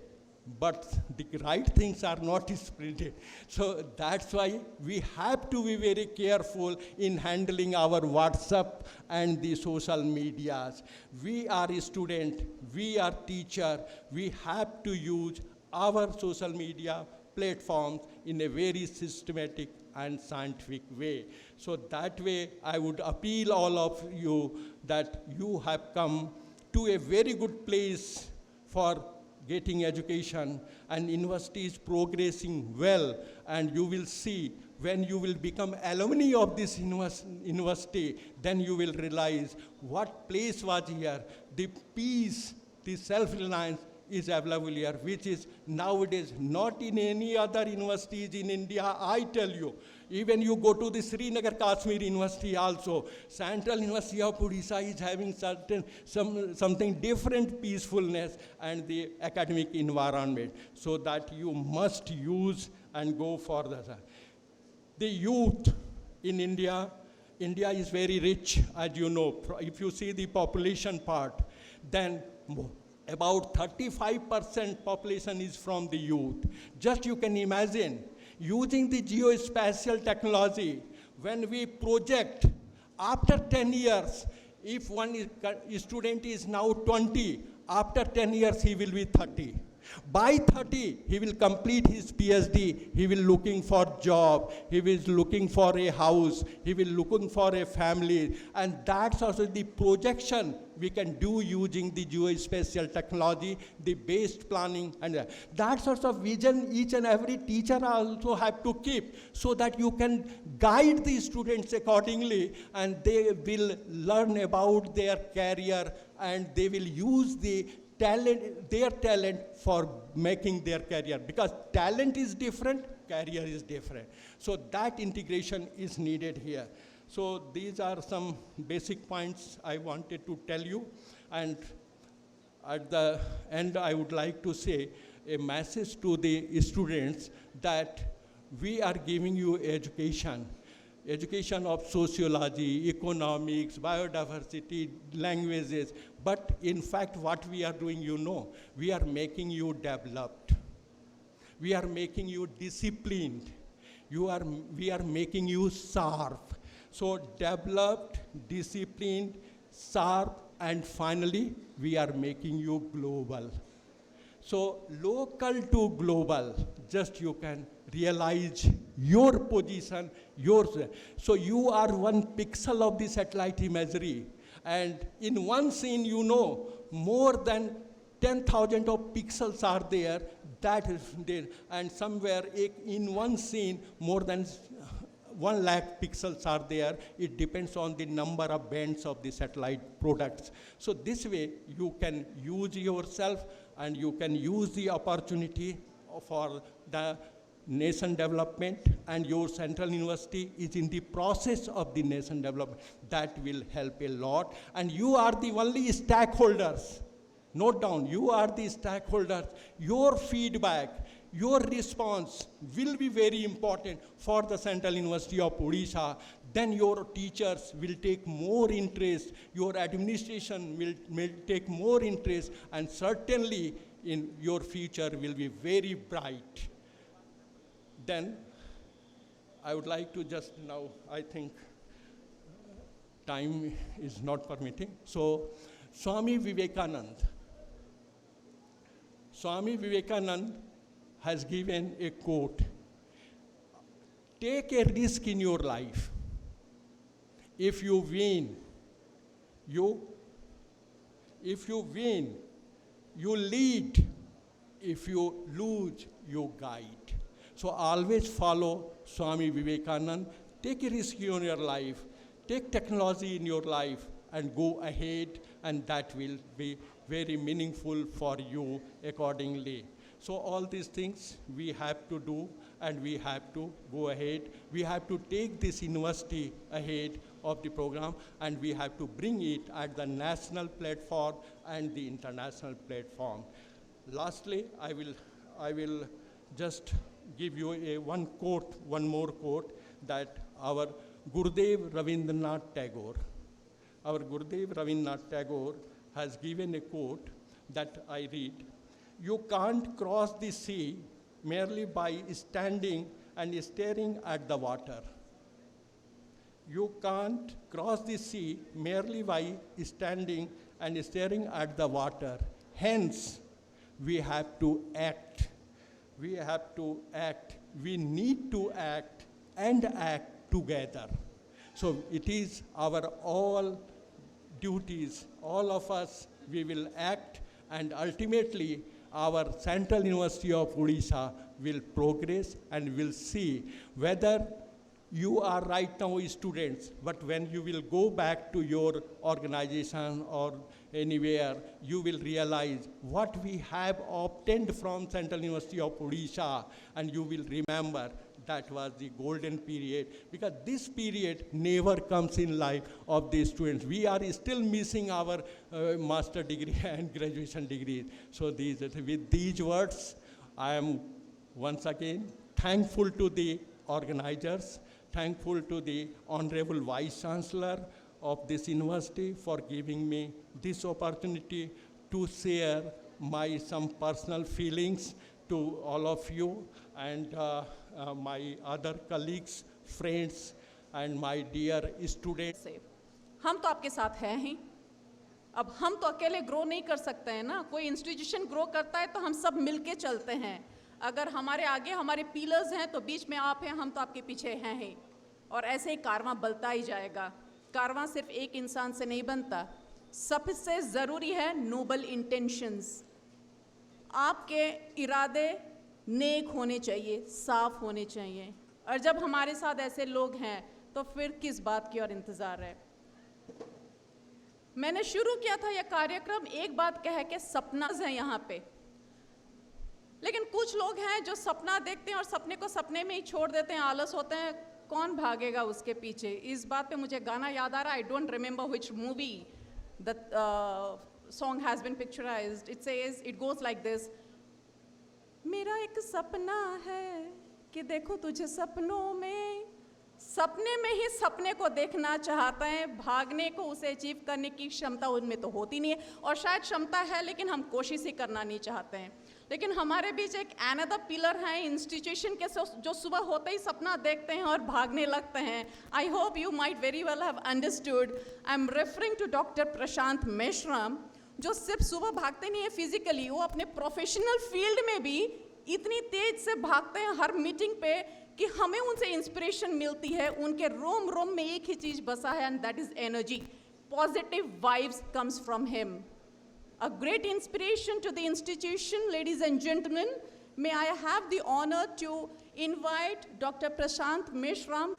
but the right things are not spreaded. So that's why we have to be very careful in handling our WhatsApp and the social medias. We are a student, we are teacher, we have to use our social media platforms in a very systematic and scientific way. So that way, I would appeal all of you that you have come to a very good place for getting education, and university is progressing well, and you will see when you will become alumni of this university, then you will realize what place was here, the peace, the self-reliance is available here, which is nowadays not in any other universities in India, I tell you. Even you go to the Srinagar Kashmir University also, Central University of Odisha is having something different peacefulness and the academic environment, so that you must use and go for that. The youth in India is very rich, as you know. If you see the population part, then about 35% population is from the youth. Just you can imagine, using the geospatial technology, when we project, after 10 years, if one student is now 20, after 10 years he will be 30. By 30, he will complete his PhD, he will looking for job, he will looking for a house, he will looking for a family, and that's also the projection we can do using the geospatial technology, the based planning, and that sort of vision each and every teacher also have to keep, so that you can guide the students accordingly, and they will learn about their career, and they will use their talent for making their career, because talent is different, career is different. So that integration is needed here. So these are some basic points I wanted to tell you, and at the end I would like to say a message to the students that we are giving you education of sociology, economics, biodiversity, languages, but in fact what we are doing, we are making you developed. We are making you disciplined. We are making you sharp. So developed, disciplined, sharp, and finally we are making you global. So local to global, just you can realize your position, yours. So you are one pixel of the satellite imagery. And in one scene, more than 10,000 of pixels are there, that is there. And somewhere in one scene, more than 1 lakh pixels are there. It depends on the number of bands of the satellite products. So this way, you can use yourself and you can use the opportunity for the nation development, and your central university is in the process of the nation development. That will help a lot, and you are the only stakeholders. Note down, you are the stakeholders. Your feedback, your response will be very important for the Central University of Odisha. Then your teachers will take more interest, your administration will take more interest, and certainly in your future will be very bright. Then I would like to just now, I think time is not permitting. So Swami Vivekananda has given a quote: take a risk in your life. If you win, you lead. If you lose, you guide. So always follow Swami Vivekananda. Take a risk in your life. Take technology in your life and go ahead, and that will be very meaningful for you accordingly. So all these things we have to do, and we have to go ahead. We have to take this university ahead of the program, and we have to bring it at the national platform and the international platform. Lastly, I will just give you one more quote, that our Gurudev Rabindranath Tagore has given a quote that I read: you can't cross the sea merely by standing and staring at the water. You can't cross the sea merely by standing and staring at the water. Hence, we have to act. We have to act. We need to act and act together. So it is our all duties, all of us, we will act, and ultimately our Central University of Odisha will progress, and will see whether you are right now students, but when you will go back to your organization or anywhere, you will realize what we have obtained from Central University of Odisha, and you will remember that was the golden period, because this period never comes in life of the students. We are still missing our master degree and graduation degree. So with these words, I am once again thankful to the organizers, thankful to the Honorable Vice Chancellor of this university for giving me this opportunity to share my some personal feelings to all of you, and my other colleagues, friends, and my dear students. से हम तो आपके साथ हैं ही. अब हम तो अकेले ग्रो नहीं कर सकते हैं ना. कोई इंस्टीट्यूशन ग्रो करता है तो हम सब मिलके चलते हैं. अगर हमारे आगे हमारे पिलर्स हैं तो बीच में आप हैं, हम तो आपके पीछे हैं ही. और ऐसे ही कारवां बनता ही जाएगा. कारवां सिर्फ एक इंसान से नहीं बनता. सबसे ज़रूरी है नोबल इंटेंशंस. आपके इरादे नेक होने चाहिए, साफ होने चाहिए. और जब हमारे साथ ऐसे लोग हैं तो फिर किस बात की और इंतज़ार है. मैंने शुरू किया था यह कार्यक्रम एक बात कह के सपना है यहाँ पे, लेकिन कुछ लोग हैं जो सपना देखते हैं और सपने को सपने में ही छोड़ देते हैं, आलस होते हैं. कौन भागेगा उसके पीछे. इस बात पे मुझे गाना याद आ रहा है. I don't remember which movie the song has been picturised. It says, it goes like this: मेरा एक सपना है कि देखो तुझे सपनों में. सपने में ही सपने को देखना चाहते हैं. भागने को, उसे अचीव करने की क्षमता उनमें तो होती नहीं है, और शायद क्षमता है लेकिन हम कोशिश ही करना नहीं चाहते हैं. लेकिन हमारे बीच एक अनदर पिलर है इंस्टीट्यूशन के, जो सुबह होते ही सपना देखते हैं और भागने लगते हैं. I hope you might very well have understood. I am referring to doctor Prashant Meshram, जो सिर्फ सुबह भागते नहीं है फिजिकली, वो अपने प्रोफेशनल फील्ड में भी इतनी तेज से भागते हैं हर मीटिंग पे कि हमें उनसे इंस्पिरेशन मिलती है. उनके रोम रोम में एक ही चीज़ बसा है, and that is energy. Positive vibes comes from him. A great inspiration to the institution, ladies and gentlemen. May I have the honor to invite Dr. Prashant Meshram.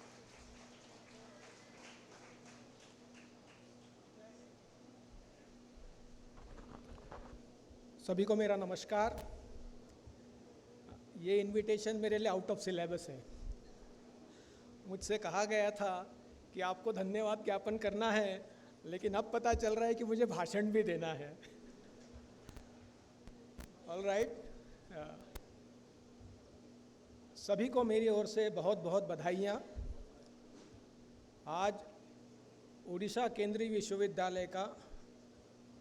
सभी को मेरा नमस्कार। ये इनविटेशन मेरे लिए आउट ऑफ सिलेबस है। मुझसे कहा गया था कि आपको धन्यवाद ज्ञापन करना है, लेकिन अब पता चल रहा है कि मुझे भाषण भी देना है। ऑल राइट, सभी को मेरी ओर से बहुत बहुत बधाइयाँ। आज उड़ीसा केंद्रीय विश्वविद्यालय का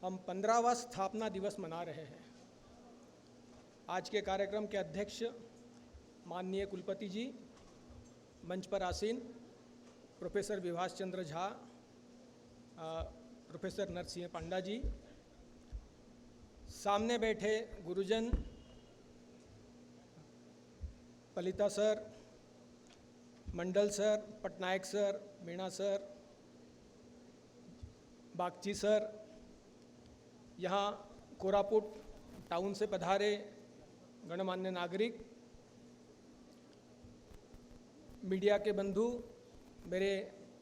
हम 15वां स्थापना दिवस मना रहे हैं। आज के कार्यक्रम के अध्यक्ष माननीय कुलपति जी, मंच पर आसीन प्रोफेसर विभाष चंद्र झा, प्रोफेसर नरसिंह पांडा जी, सामने बैठे गुरुजन Palita sir, Mandal sir, Patnaik sir, Meena sir, Bagchi sir, यहाँ कोरापुट टाउन से पधारे गणमान्य नागरिक, मीडिया के बंधु, मेरे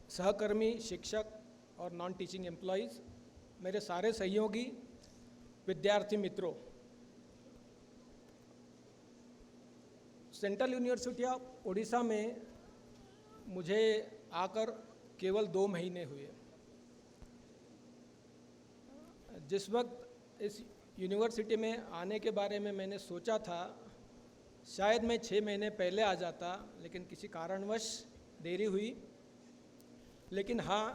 सहकर्मी, शिक्षक और नॉन टीचिंग एम्प्लॉइज़, मेरे सारे सहयोगी, विद्यार्थी मित्रों, सेंट्रल यूनिवर्सिटी ऑफ उड़ीसा में मुझे आकर केवल 2 महीने हुए। जिस वक्त इस यूनिवर्सिटी में आने के बारे में मैंने सोचा था, शायद मैं 6 महीने पहले आ जाता, लेकिन किसी कारणवश देरी हुई। लेकिन हाँ,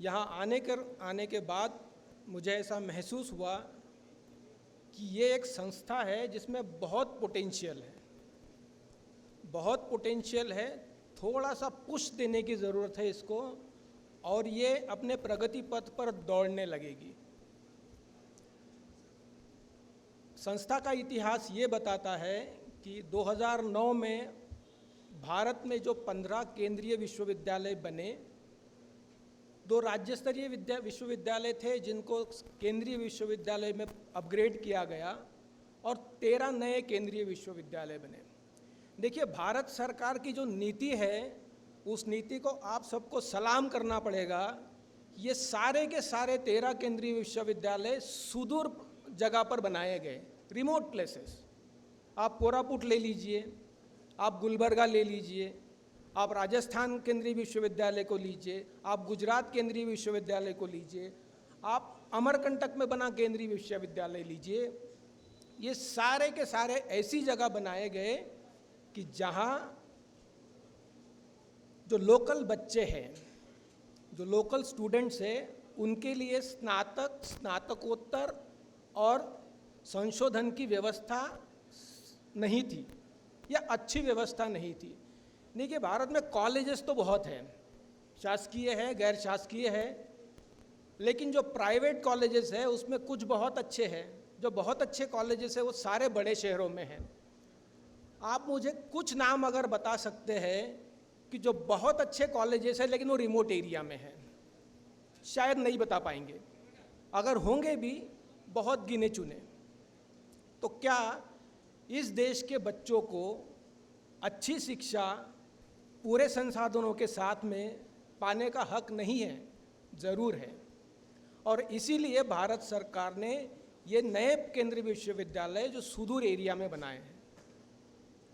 यहाँ आने के बाद मुझे ऐसा महसूस हुआ कि ये एक संस्था है जिसमें बहुत पोटेंशियल है, बहुत पोटेंशियल है। थोड़ा सा पुश देने की ज़रूरत है इसको, और ये अपने प्रगति पथ पर दौड़ने लगेगी। संस्था का इतिहास ये बताता है कि 2009 में भारत में जो 15 केंद्रीय विश्वविद्यालय बने, 2 राज्य स्तरीय विश्वविद्यालय थे जिनको केंद्रीय विश्वविद्यालय में अपग्रेड किया गया, और 13 नए केंद्रीय विश्वविद्यालय बने। देखिए, भारत सरकार की जो नीति है, उस नीति को आप सबको सलाम करना पड़ेगा। ये सारे के सारे 13 केंद्रीय विश्वविद्यालय सुदूर जगह पर बनाए गए, रिमोट प्लेसेस। आप कोरापुट ले लीजिए, आप गुलबर्गा ले लीजिए, आप राजस्थान केंद्रीय विश्वविद्यालय को लीजिए, आप गुजरात केंद्रीय विश्वविद्यालय को लीजिए, आप अमरकंटक में बना केंद्रीय विश्वविद्यालय लीजिए। ये सारे के सारे ऐसी जगह बनाए गए कि जहाँ जो लोकल बच्चे हैं, जो लोकल स्टूडेंट्स हैं, उनके लिए स्नातक, स्नातकोत्तर और संशोधन की व्यवस्था नहीं थी, या अच्छी व्यवस्था नहीं थी। देखिए, भारत में कॉलेजेस तो बहुत हैं, शासकीय है, गैर शासकीय है, लेकिन जो प्राइवेट कॉलेजेस है उसमें कुछ बहुत अच्छे हैं। जो बहुत अच्छे कॉलेजेस है वो सारे बड़े शहरों में हैं। आप मुझे कुछ नाम अगर बता सकते हैं कि जो बहुत अच्छे कॉलेजेस हैं लेकिन वो रिमोट एरिया में हैं? शायद नहीं बता पाएंगे, अगर होंगे भी बहुत गिने चुने। तो क्या इस देश के बच्चों को अच्छी शिक्षा पूरे संसाधनों के साथ में पाने का हक नहीं है? ज़रूर है। और इसीलिए भारत सरकार ने ये नए केंद्रीय विश्वविद्यालय जो सुदूर एरिया में बनाए हैं,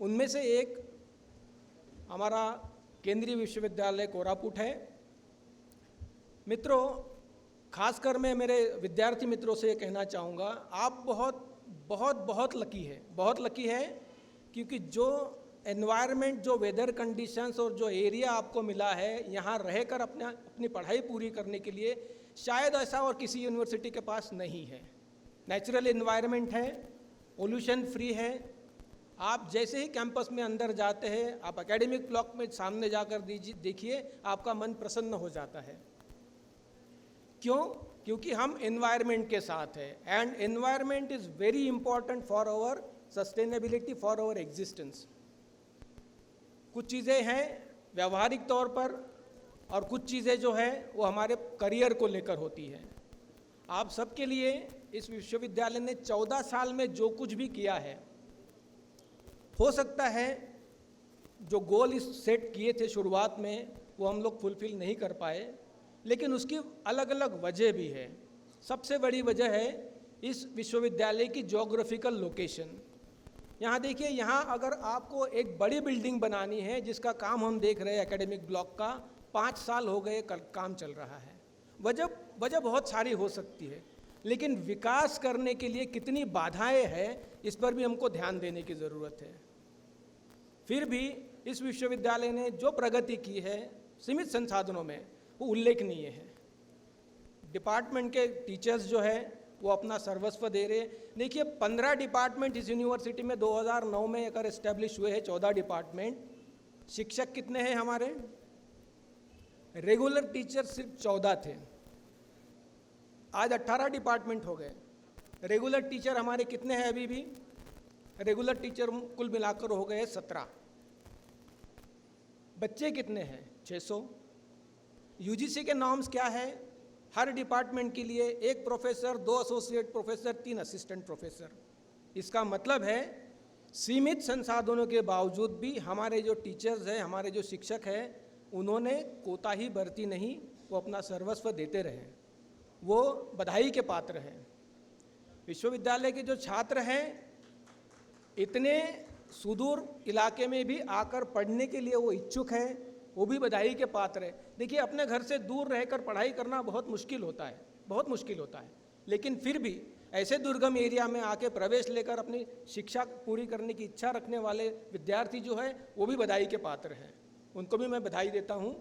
उनमें से एक हमारा केंद्रीय विश्वविद्यालय कोरापुट है। मित्रों, खासकर मैं मेरे विद्यार्थी मित्रों से ये कहना चाहूँगा, आप बहुत बहुत बहुत लकी है, बहुत लकी है, क्योंकि जो एनवायरनमेंट, जो वेदर कंडीशंस और जो एरिया आपको मिला है यहाँ रहकर अपनी पढ़ाई पूरी करने के लिए, शायद ऐसा और किसी यूनिवर्सिटी के पास नहीं है। नेचुरल एनवायरनमेंट है, पोल्यूशन फ्री है। आप जैसे ही कैंपस में अंदर जाते हैं, आप एकेडमिक ब्लॉक में सामने जाकर देखिए, आपका मन प्रसन्न हो जाता है। क्यों? क्योंकि हम एनवायरनमेंट के साथ हैं, and environment is very important for our sustainability, for our existence. कुछ चीज़ें हैं व्यवहारिक तौर पर, और कुछ चीज़ें जो है वो हमारे करियर को लेकर होती हैं। आप सबके लिए इस विश्वविद्यालय ने 14 साल में जो कुछ भी किया है, हो सकता है जो गोल इस सेट किए थे शुरुआत में वो हम लोग फुलफिल नहीं कर पाए, लेकिन उसकी अलग अलग वजह भी है। सबसे बड़ी वजह है इस विश्वविद्यालय की ज्योग्राफिकल लोकेशन। यहाँ देखिए, यहाँ अगर आपको एक बड़ी बिल्डिंग बनानी है जिसका काम हम देख रहे हैं एकेडमिक ब्लॉक का, 5 साल हो गए काम चल रहा है। वजह बहुत सारी हो सकती है, लेकिन विकास करने के लिए कितनी बाधाएं हैं इस पर भी हमको ध्यान देने की ज़रूरत है। फिर भी इस विश्वविद्यालय ने जो प्रगति की है सीमित संसाधनों में, वो उल्लेखनीय है। डिपार्टमेंट के टीचर्स जो है वो अपना सर्वस्व दे रहे हैं। देखिए, 15 डिपार्टमेंट इस यूनिवर्सिटी में 2009 में अगर इस्टेब्लिश हुए हैं, 14 डिपार्टमेंट। शिक्षक कितने हैं हमारे? रेगुलर टीचर सिर्फ 14 थे, आज 18 डिपार्टमेंट हो गए। रेगुलर टीचर हमारे कितने हैं अभी भी? रेगुलर टीचर कुल मिलाकर हो गए 17। बच्चे कितने हैं? 600। यूजीसी के नॉर्म्स क्या है? हर डिपार्टमेंट के लिए 1 professor, 2 associate professor, 3 assistant professor. इसका मतलब है सीमित संसाधनों के बावजूद भी हमारे जो टीचर्स हैं, हमारे जो शिक्षक हैं, उन्होंने कोताही बरती नहीं, वो अपना सर्वस्व देते रहे, वो बधाई के पात्र हैं। विश्वविद्यालय के जो छात्र हैं, इतने सुदूर इलाके में भी आकर पढ़ने के लिए वो इच्छुक है, वो भी बधाई के पात्र है। देखिए, अपने घर से दूर रहकर पढ़ाई करना बहुत मुश्किल होता है, बहुत मुश्किल होता है, लेकिन फिर भी ऐसे दुर्गम एरिया में आके प्रवेश लेकर अपनी शिक्षा पूरी करने की इच्छा रखने वाले विद्यार्थी जो है, वो भी बधाई के पात्र हैं, उनको भी मैं बधाई देता हूँ।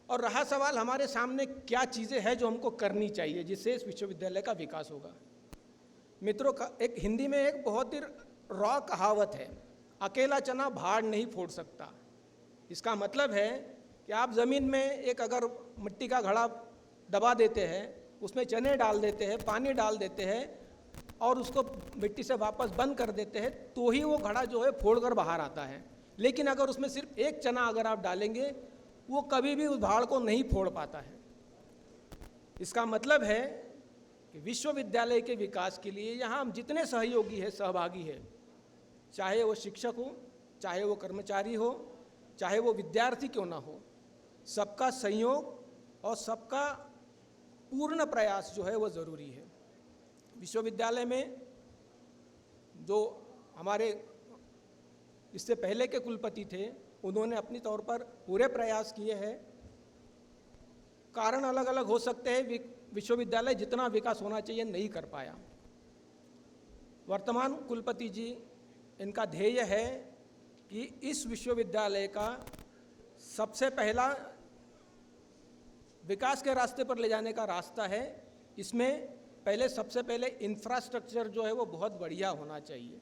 और रहा सवाल हमारे सामने क्या चीज़ें हैं जो हमको करनी चाहिए जिससे इस विश्वविद्यालय का विकास होगा। मित्रों, एक हिंदी में एक बहुत ही रॉ कहावत है, अकेला चना भाड़ नहीं फोड़ सकता। इसका मतलब है कि आप ज़मीन में एक अगर मिट्टी का घड़ा दबा देते हैं, उसमें चने डाल देते हैं, पानी डाल देते हैं और उसको मिट्टी से वापस बंद कर देते हैं, तो ही वो घड़ा जो है फोड़कर बाहर आता है। लेकिन अगर उसमें सिर्फ एक चना अगर आप डालेंगे, वो कभी भी उस भाड़ को नहीं फोड़ पाता है। इसका मतलब है कि विश्वविद्यालय के विकास के लिए यहाँ हम जितने सहयोगी हैं, सहभागी हैं, चाहे वो शिक्षक हो, चाहे वो कर्मचारी हो, चाहे वो विद्यार्थी क्यों ना हो, सबका संयोग और सबका पूर्ण प्रयास जो है वो ज़रूरी है। विश्वविद्यालय में जो हमारे इससे पहले के कुलपति थे, उन्होंने अपनी तौर पर पूरे प्रयास किए हैं। कारण अलग अलग हो सकते हैं, विश्वविद्यालय जितना विकास होना चाहिए नहीं कर पाया। वर्तमान कुलपति जी, इनका ध्येय है कि इस विश्वविद्यालय का सबसे पहला विकास के रास्ते पर ले जाने का रास्ता है, इसमें सबसे पहले इंफ्रास्ट्रक्चर जो है वो बहुत बढ़िया होना चाहिए।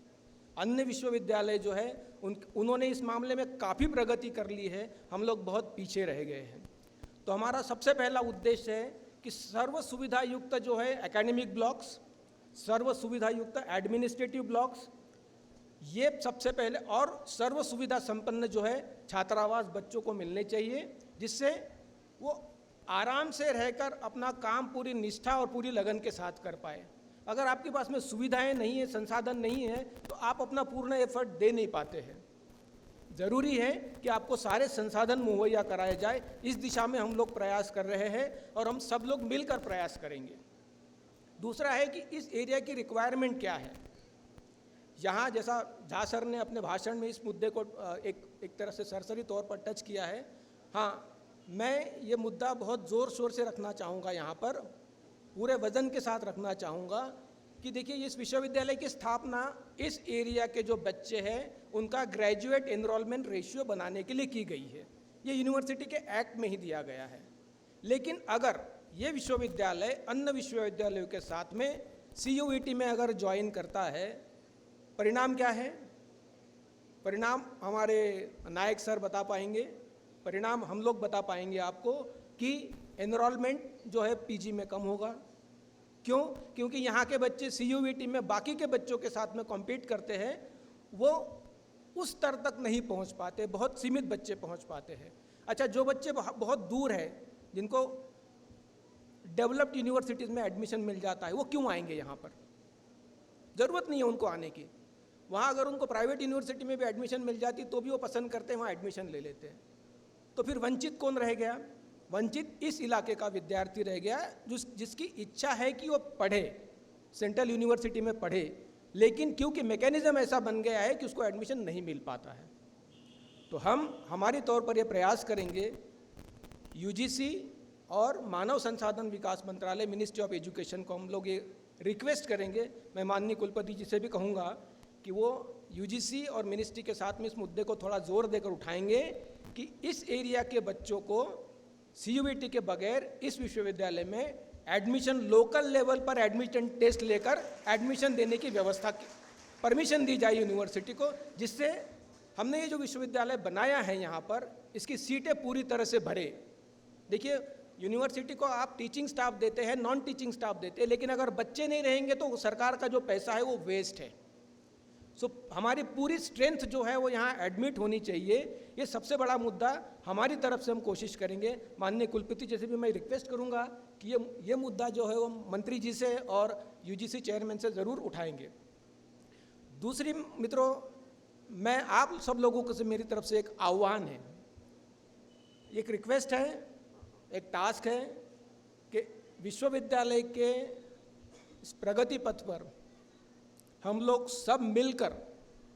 अन्य विश्वविद्यालय जो है उन्होंने इस मामले में काफ़ी प्रगति कर ली है, हम लोग बहुत पीछे रह गए हैं। तो हमारा सबसे पहला उद्देश्य है कि सर्व सुविधा युक्त जो है एकेडमिक ब्लॉक्स, सर्व सुविधा युक्त एडमिनिस्ट्रेटिव ब्लॉक्स, ये सबसे पहले, और सर्व सुविधा संपन्न जो है छात्रावास बच्चों को मिलने चाहिए, जिससे वो आराम से रहकर अपना काम पूरी निष्ठा और पूरी लगन के साथ कर पाए। अगर आपके पास में सुविधाएं नहीं है, संसाधन नहीं है, तो आप अपना पूर्ण एफर्ट दे नहीं पाते हैं। ज़रूरी है कि आपको सारे संसाधन मुहैया कराए जाए। इस दिशा में हम लोग प्रयास कर रहे हैं और हम सब लोग मिलकर प्रयास करेंगे। दूसरा है कि इस एरिया की रिक्वायरमेंट क्या है। यहाँ जैसा झा सर ने अपने भाषण में इस मुद्दे को एक तरह से सरसरी तौर पर टच किया है। हाँ, मैं ये मुद्दा बहुत ज़ोर शोर से रखना चाहूँगा, यहाँ पर पूरे वजन के साथ रखना चाहूँगा कि देखिए, इस विश्वविद्यालय की स्थापना इस एरिया के जो बच्चे हैं उनका ग्रेजुएट एनरोलमेंट रेशियो बनाने के लिए की गई है। ये यूनिवर्सिटी के एक्ट में ही दिया गया है। लेकिन अगर ये विश्वविद्यालय अन्य विश्वविद्यालयों के साथ में CUET में अगर ज्वाइन करता है, परिणाम क्या है? परिणाम हमारे नायक सर बता पाएंगे, परिणाम हम लोग बता पाएंगे आपको कि एनरोलमेंट जो है PG में कम होगा। क्यों? क्योंकि यहाँ के बच्चे CUET में बाकी के बच्चों के साथ में कॉम्पीट करते हैं, वो उस स्तर तक नहीं पहुँच पाते, बहुत सीमित बच्चे पहुँच पाते हैं। अच्छा, जो बच्चे बहुत दूर है, जिनको डेवलप्ड यूनिवर्सिटीज़ में एडमिशन मिल जाता है, वो क्यों आएंगे यहाँ पर? ज़रूरत नहीं है उनको आने की। वहाँ अगर उनको प्राइवेट यूनिवर्सिटी में भी एडमिशन मिल जाती तो भी वो पसंद करते हैं, वहाँ एडमिशन ले लेते हैं। तो फिर वंचित कौन रह गया? वंचित इस इलाके का विद्यार्थी रह गया जिसकी इच्छा है कि वो पढ़े, सेंट्रल यूनिवर्सिटी में पढ़े, लेकिन क्योंकि मैकेनिज्म ऐसा बन गया है कि उसको एडमिशन नहीं मिल पाता है, तो हम हमारे तौर पर ये प्रयास करेंगे, यूजीसी और मानव संसाधन विकास मंत्रालय, मिनिस्ट्री ऑफ एजुकेशन को हम लोग ये रिक्वेस्ट करेंगे, मैं माननीय कुलपति जी से भी कहूँगा कि वो यूजीसी और मिनिस्ट्री के साथ में इस मुद्दे को थोड़ा जोर देकर उठाएंगे कि इस एरिया के बच्चों को सीयूईटी के बगैर इस विश्वविद्यालय में एडमिशन, लोकल लेवल पर एडमिशन टेस्ट लेकर एडमिशन देने की व्यवस्था की परमिशन दी जाए यूनिवर्सिटी को, जिससे हमने ये जो विश्वविद्यालय बनाया है यहाँ पर, इसकी सीटें पूरी तरह से भरे। देखिए, यूनिवर्सिटी को आप टीचिंग स्टाफ देते हैं, नॉन टीचिंग स्टाफ देते हैं, लेकिन अगर बच्चे नहीं रहेंगे तो सरकार का जो पैसा है वो वेस्ट है। सो हमारी पूरी स्ट्रेंथ जो है वो यहाँ एडमिट होनी चाहिए। ये सबसे बड़ा मुद्दा हमारी तरफ से हम कोशिश करेंगे। माननीय कुलपति जैसे भी मैं रिक्वेस्ट करूँगा कि ये मुद्दा जो है वो मंत्री जी से और यूजीसी चेयरमैन से ज़रूर उठाएंगे। दूसरी मित्रों, मैं आप सब लोगों को से मेरी तरफ से एक आह्वान है, एक रिक्वेस्ट है, एक टास्क है कि विश्वविद्यालय के इस प्रगति पथ पर हम लोग सब मिलकर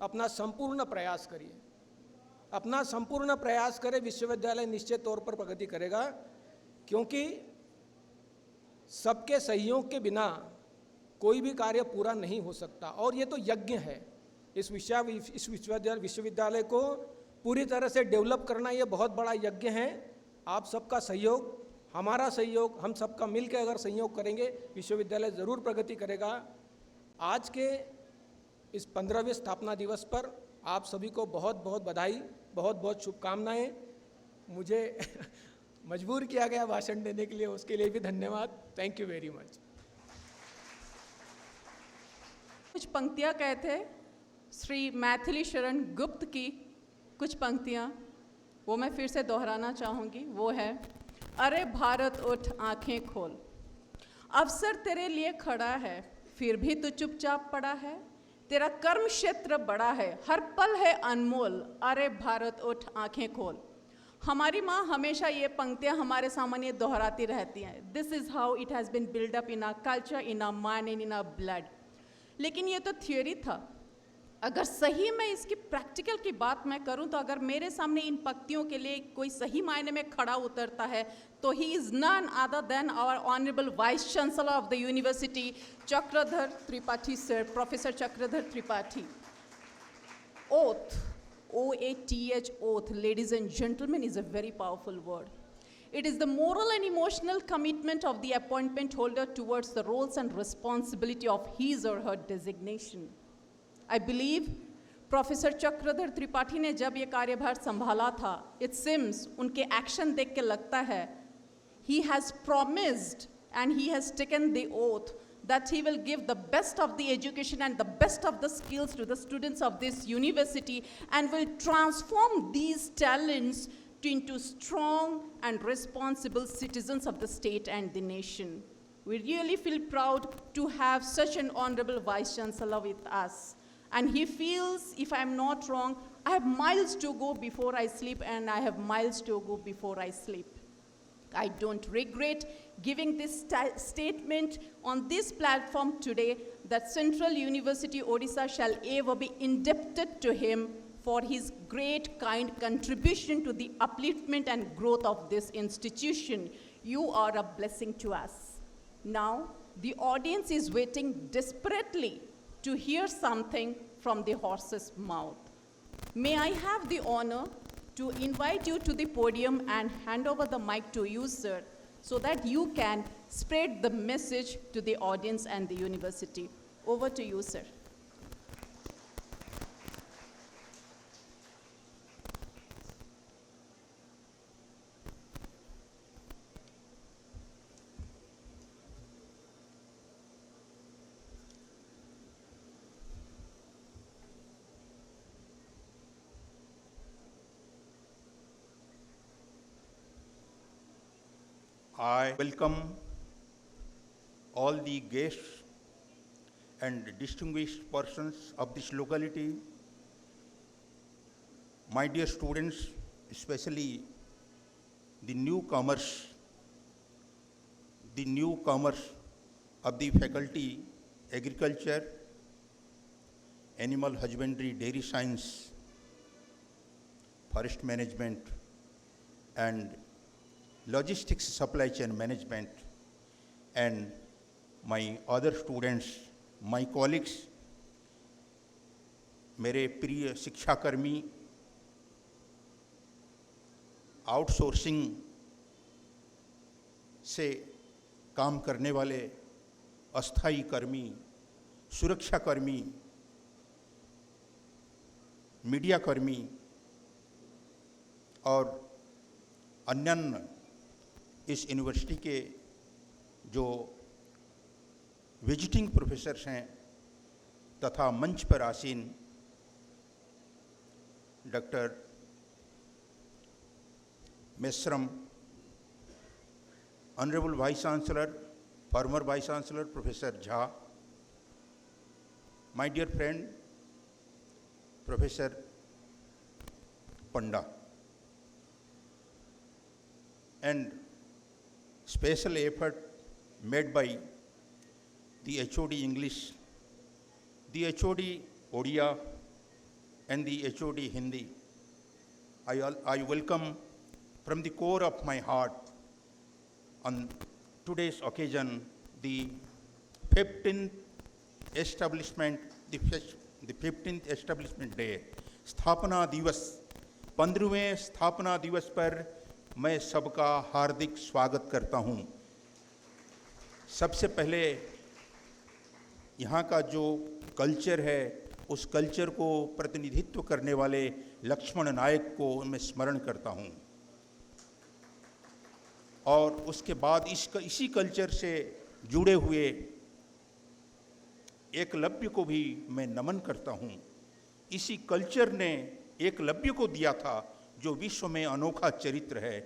अपना संपूर्ण प्रयास करिए, अपना संपूर्ण प्रयास करें। विश्वविद्यालय निश्चित तौर पर प्रगति करेगा, क्योंकि सबके सहयोग के बिना कोई भी कार्य पूरा नहीं हो सकता। और ये तो यज्ञ है, इस विश्वविद्यालय को पूरी तरह से डेवलप करना ये बहुत बड़ा यज्ञ है। आप सबका सहयोग, हमारा सहयोग, हम सबका मिलकर अगर सहयोग करेंगे, विश्वविद्यालय ज़रूर प्रगति करेगा। आज के इस 15वें स्थापना दिवस पर आप सभी को बहुत बहुत बधाई, बहुत बहुत शुभकामनाएं। मुझे मजबूर किया गया भाषण देने के लिए, उसके लिए भी धन्यवाद। Thank you very much. कुछ पंक्तियाँ कहते श्री मैथिली शरण गुप्त की कुछ पंक्तियाँ, वो मैं फिर से दोहराना चाहूँगी। वो है, अरे भारत उठ आंखें खोल, अवसर तेरे लिए खड़ा है, फिर भी तू चुपचाप पड़ा है, तेरा कर्म क्षेत्र बड़ा है, हर पल है अनमोल, अरे भारत उठ आंखें खोल। हमारी माँ हमेशा ये पंक्तियाँ हमारे सामने दोहराती रहती हैं। This is how it has been build up in our culture, in our mind and in our blood. लेकिन ये तो थियोरी था। अगर सही में इसकी प्रैक्टिकल की बात मैं करूं, तो अगर मेरे सामने इन पंक्तियों के लिए कोई सही मायने में खड़ा उतरता है, तो he is none other than our honourable vice chancellor of the university, Chakradhar Tripathi sir, professor Chakradhar Tripathi. Oath, O-A-T-H, oath, ladies and gentlemen, is a very powerful word. It is the moral and emotional commitment of the appointment holder towards the roles and responsibility of his or her designation. I believe professor Chakradhar Tripathi ने जब ये कार्यभार संभाला था, it seems उनके action देख के लगता है he has promised and he has taken the oath that he will give the best of the education and the best of the skills to the students of this university and will transform these talents into strong and responsible citizens of the state and the nation. We really feel proud to have such an honorable Vice Chancellor with us. And he feels, if I'm not wrong, I have miles to go before I sleep, and I have miles to go before I sleep. I don't regret giving this statement on this platform today that Central University Odisha shall ever be indebted to him for his great kind contribution to the upliftment and growth of this institution. You are a blessing to us. Now, the audience is waiting desperately to hear something from the horse's mouth. May I have the honor to invite you to the podium and hand over the mic to you, sir, so that you can spread the message to the audience and the university. Over to you, sir. I welcome all the guests and distinguished persons of this locality, my dear students, especially the newcomers of the faculty agriculture, animal husbandry, dairy science, forest management, and logistics supply chain management, and my other students, my colleagues, मेरे प्रिय शिक्षाकर्मी, outsourcing से काम करने वाले अस्थायी कर्मी, सुरक्षा कर्मी, मीडिया कर्मी और अन्य इस यूनिवर्सिटी के जो विजिटिंग प्रोफेसर्स हैं तथा मंच पर आसीन doctor Meshram, honourable vice chancellor, former vice chancellor professor Jha, my dear friend professor Panda, and special effort made by the HOD English, the HOD Odia, and the HOD Hindi. I welcome from the core of my heart on today's occasion the 15th establishment, the 15th establishment day, स्थापना दिवस, 15वें स्थापना दिवस पर मैं सबका हार्दिक स्वागत करता हूं। सबसे पहले यहाँ का जो कल्चर है उस कल्चर को प्रतिनिधित्व करने वाले लक्ष्मण नायक को मैं स्मरण करता हूँ और उसके बाद इसी कल्चर से जुड़े हुए एकलव्य को भी मैं नमन करता हूँ। इसी कल्चर ने एकलव्य को दिया था जो विश्व में अनोखा चरित्र है।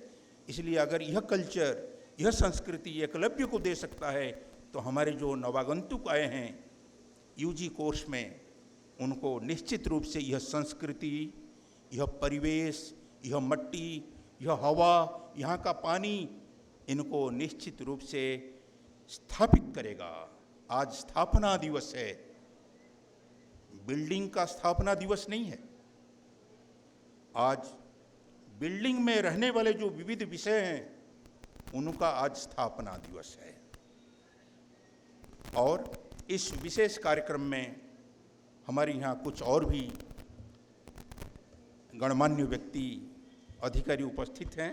इसलिए अगर यह कल्चर, यह संस्कृति एकलव्य को दे सकता है तो हमारे जो नवागंतुक आए हैं यूजी कोर्स में, उनको निश्चित रूप से यह संस्कृति, यह परिवेश, यह मट्टी, यह हवा, यहाँ का पानी, इनको निश्चित रूप से स्थापित करेगा। आज स्थापना दिवस है, बिल्डिंग का स्थापना दिवस नहीं है। आज बिल्डिंग में रहने वाले जो विविध विषय हैं उनका आज स्थापना दिवस है। और इस विशेष कार्यक्रम में हमारे यहाँ कुछ और भी गणमान्य व्यक्ति, अधिकारी उपस्थित हैं।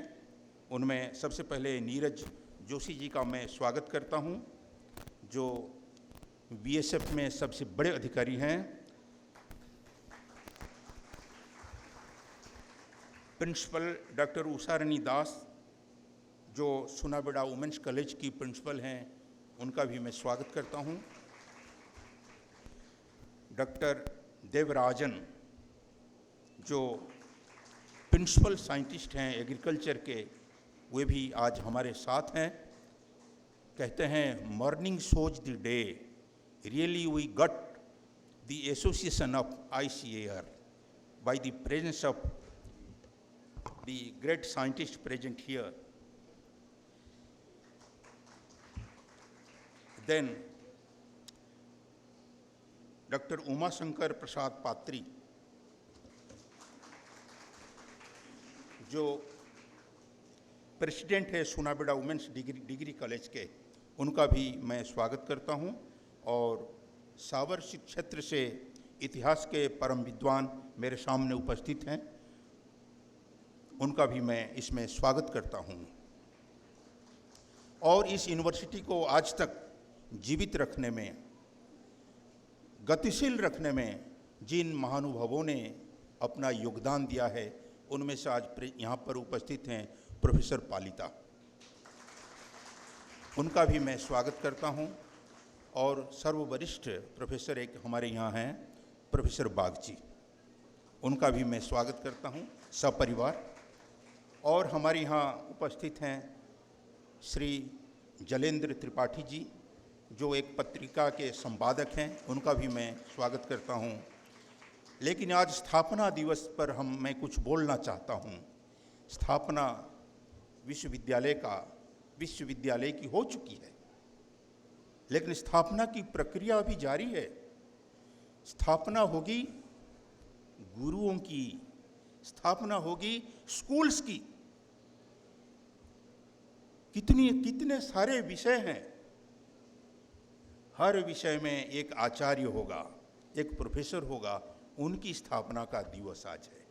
उनमें सबसे पहले नीरज जोशी जी का मैं स्वागत करता हूँ, जो बीएसएफ में सबसे बड़े अधिकारी हैं। प्रिंसिपल डॉक्टर उषारानी दास, जो सुनाबेड़ा वुमेंस कॉलेज की प्रिंसिपल हैं, उनका भी मैं स्वागत करता हूँ। डॉक्टर देवराजन, जो प्रिंसिपल साइंटिस्ट हैं एग्रीकल्चर के, वे भी आज हमारे साथ हैं। कहते हैं morning shows the day, really we got the association of ICAR by the presence of the great scientist present here. Then Dr. Uma Shankar Prasad Patri, जो प्रेसिडेंट है सुनाबेड़ा वुमेंस डिग्री कॉलेज के, उनका भी मैं स्वागत करता हूं। और सावरसी क्षेत्र से इतिहास के परम विद्वान मेरे सामने उपस्थित हैं, उनका भी मैं इसमें स्वागत करता हूं। और इस यूनिवर्सिटी को आज तक जीवित रखने में, गतिशील रखने में जिन महानुभावों ने अपना योगदान दिया है, उनमें से आज यहाँ पर उपस्थित हैं प्रोफेसर पालिता, उनका भी मैं स्वागत करता हूं। और सर्ववरिष्ठ प्रोफेसर एक हमारे यहाँ हैं प्रोफेसर बागची, उनका भी मैं स्वागत करता हूं सपरिवार। और हमारे यहाँ उपस्थित हैं श्री जलेंद्र त्रिपाठी जी, जो एक पत्रिका के संपादक हैं, उनका भी मैं स्वागत करता हूं। लेकिन आज स्थापना दिवस पर मैं कुछ बोलना चाहता हूं। स्थापना विश्वविद्यालय की हो चुकी है, लेकिन स्थापना की प्रक्रिया अभी जारी है। स्थापना होगी गुरुओं की, स्थापना होगी स्कूल्स की। कितने सारे विषय हैं, हर विषय में एक आचार्य होगा, एक प्रोफेसर होगा, उनकी स्थापना का दिवस आज है।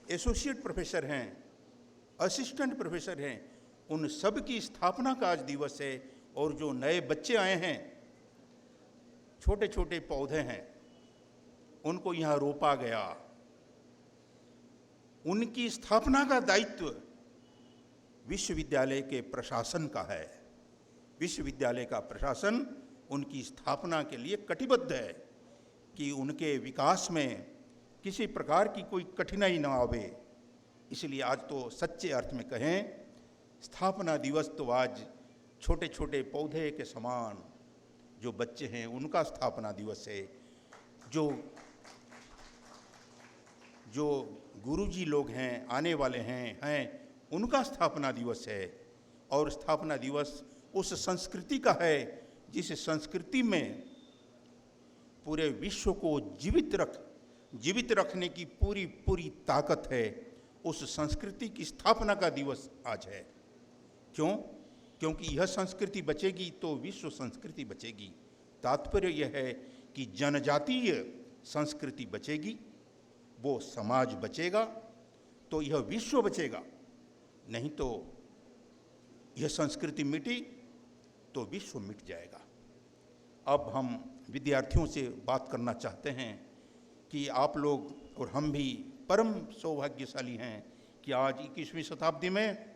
एसोसिएट प्रोफेसर हैं, असिस्टेंट प्रोफेसर हैं, उन सब की स्थापना का आज दिवस है। और जो नए बच्चे आए हैं, छोटे छोटे पौधे हैं, उनको यहाँ रोपा गया, उनकी स्थापना का दायित्व विश्वविद्यालय के प्रशासन का है। विश्वविद्यालय का प्रशासन उनकी स्थापना के लिए कटिबद्ध है कि उनके विकास में किसी प्रकार की कोई कठिनाई न आवे। इसलिए आज तो सच्चे अर्थ में कहें, स्थापना दिवस तो आज छोटे छोटे पौधे के समान जो बच्चे हैं उनका स्थापना दिवस है। जो गुरुजी लोग हैं, आने वाले हैं उनका स्थापना दिवस है। और स्थापना दिवस उस संस्कृति का है जिस संस्कृति में पूरे विश्व को जीवित रखने की पूरी ताकत है। उस संस्कृति की स्थापना का दिवस आज है। क्यों? क्योंकि यह संस्कृति बचेगी तो विश्व संस्कृति बचेगी। तात्पर्य यह है कि जनजातीय संस्कृति बचेगी, वो समाज बचेगा तो यह विश्व बचेगा। नहीं तो यह संस्कृति मिटी तो विश्व मिट जाएगा। अब हम विद्यार्थियों से बात करना चाहते हैं कि आप लोग और हम भी परम सौभाग्यशाली हैं कि आज 21वीं शताब्दी में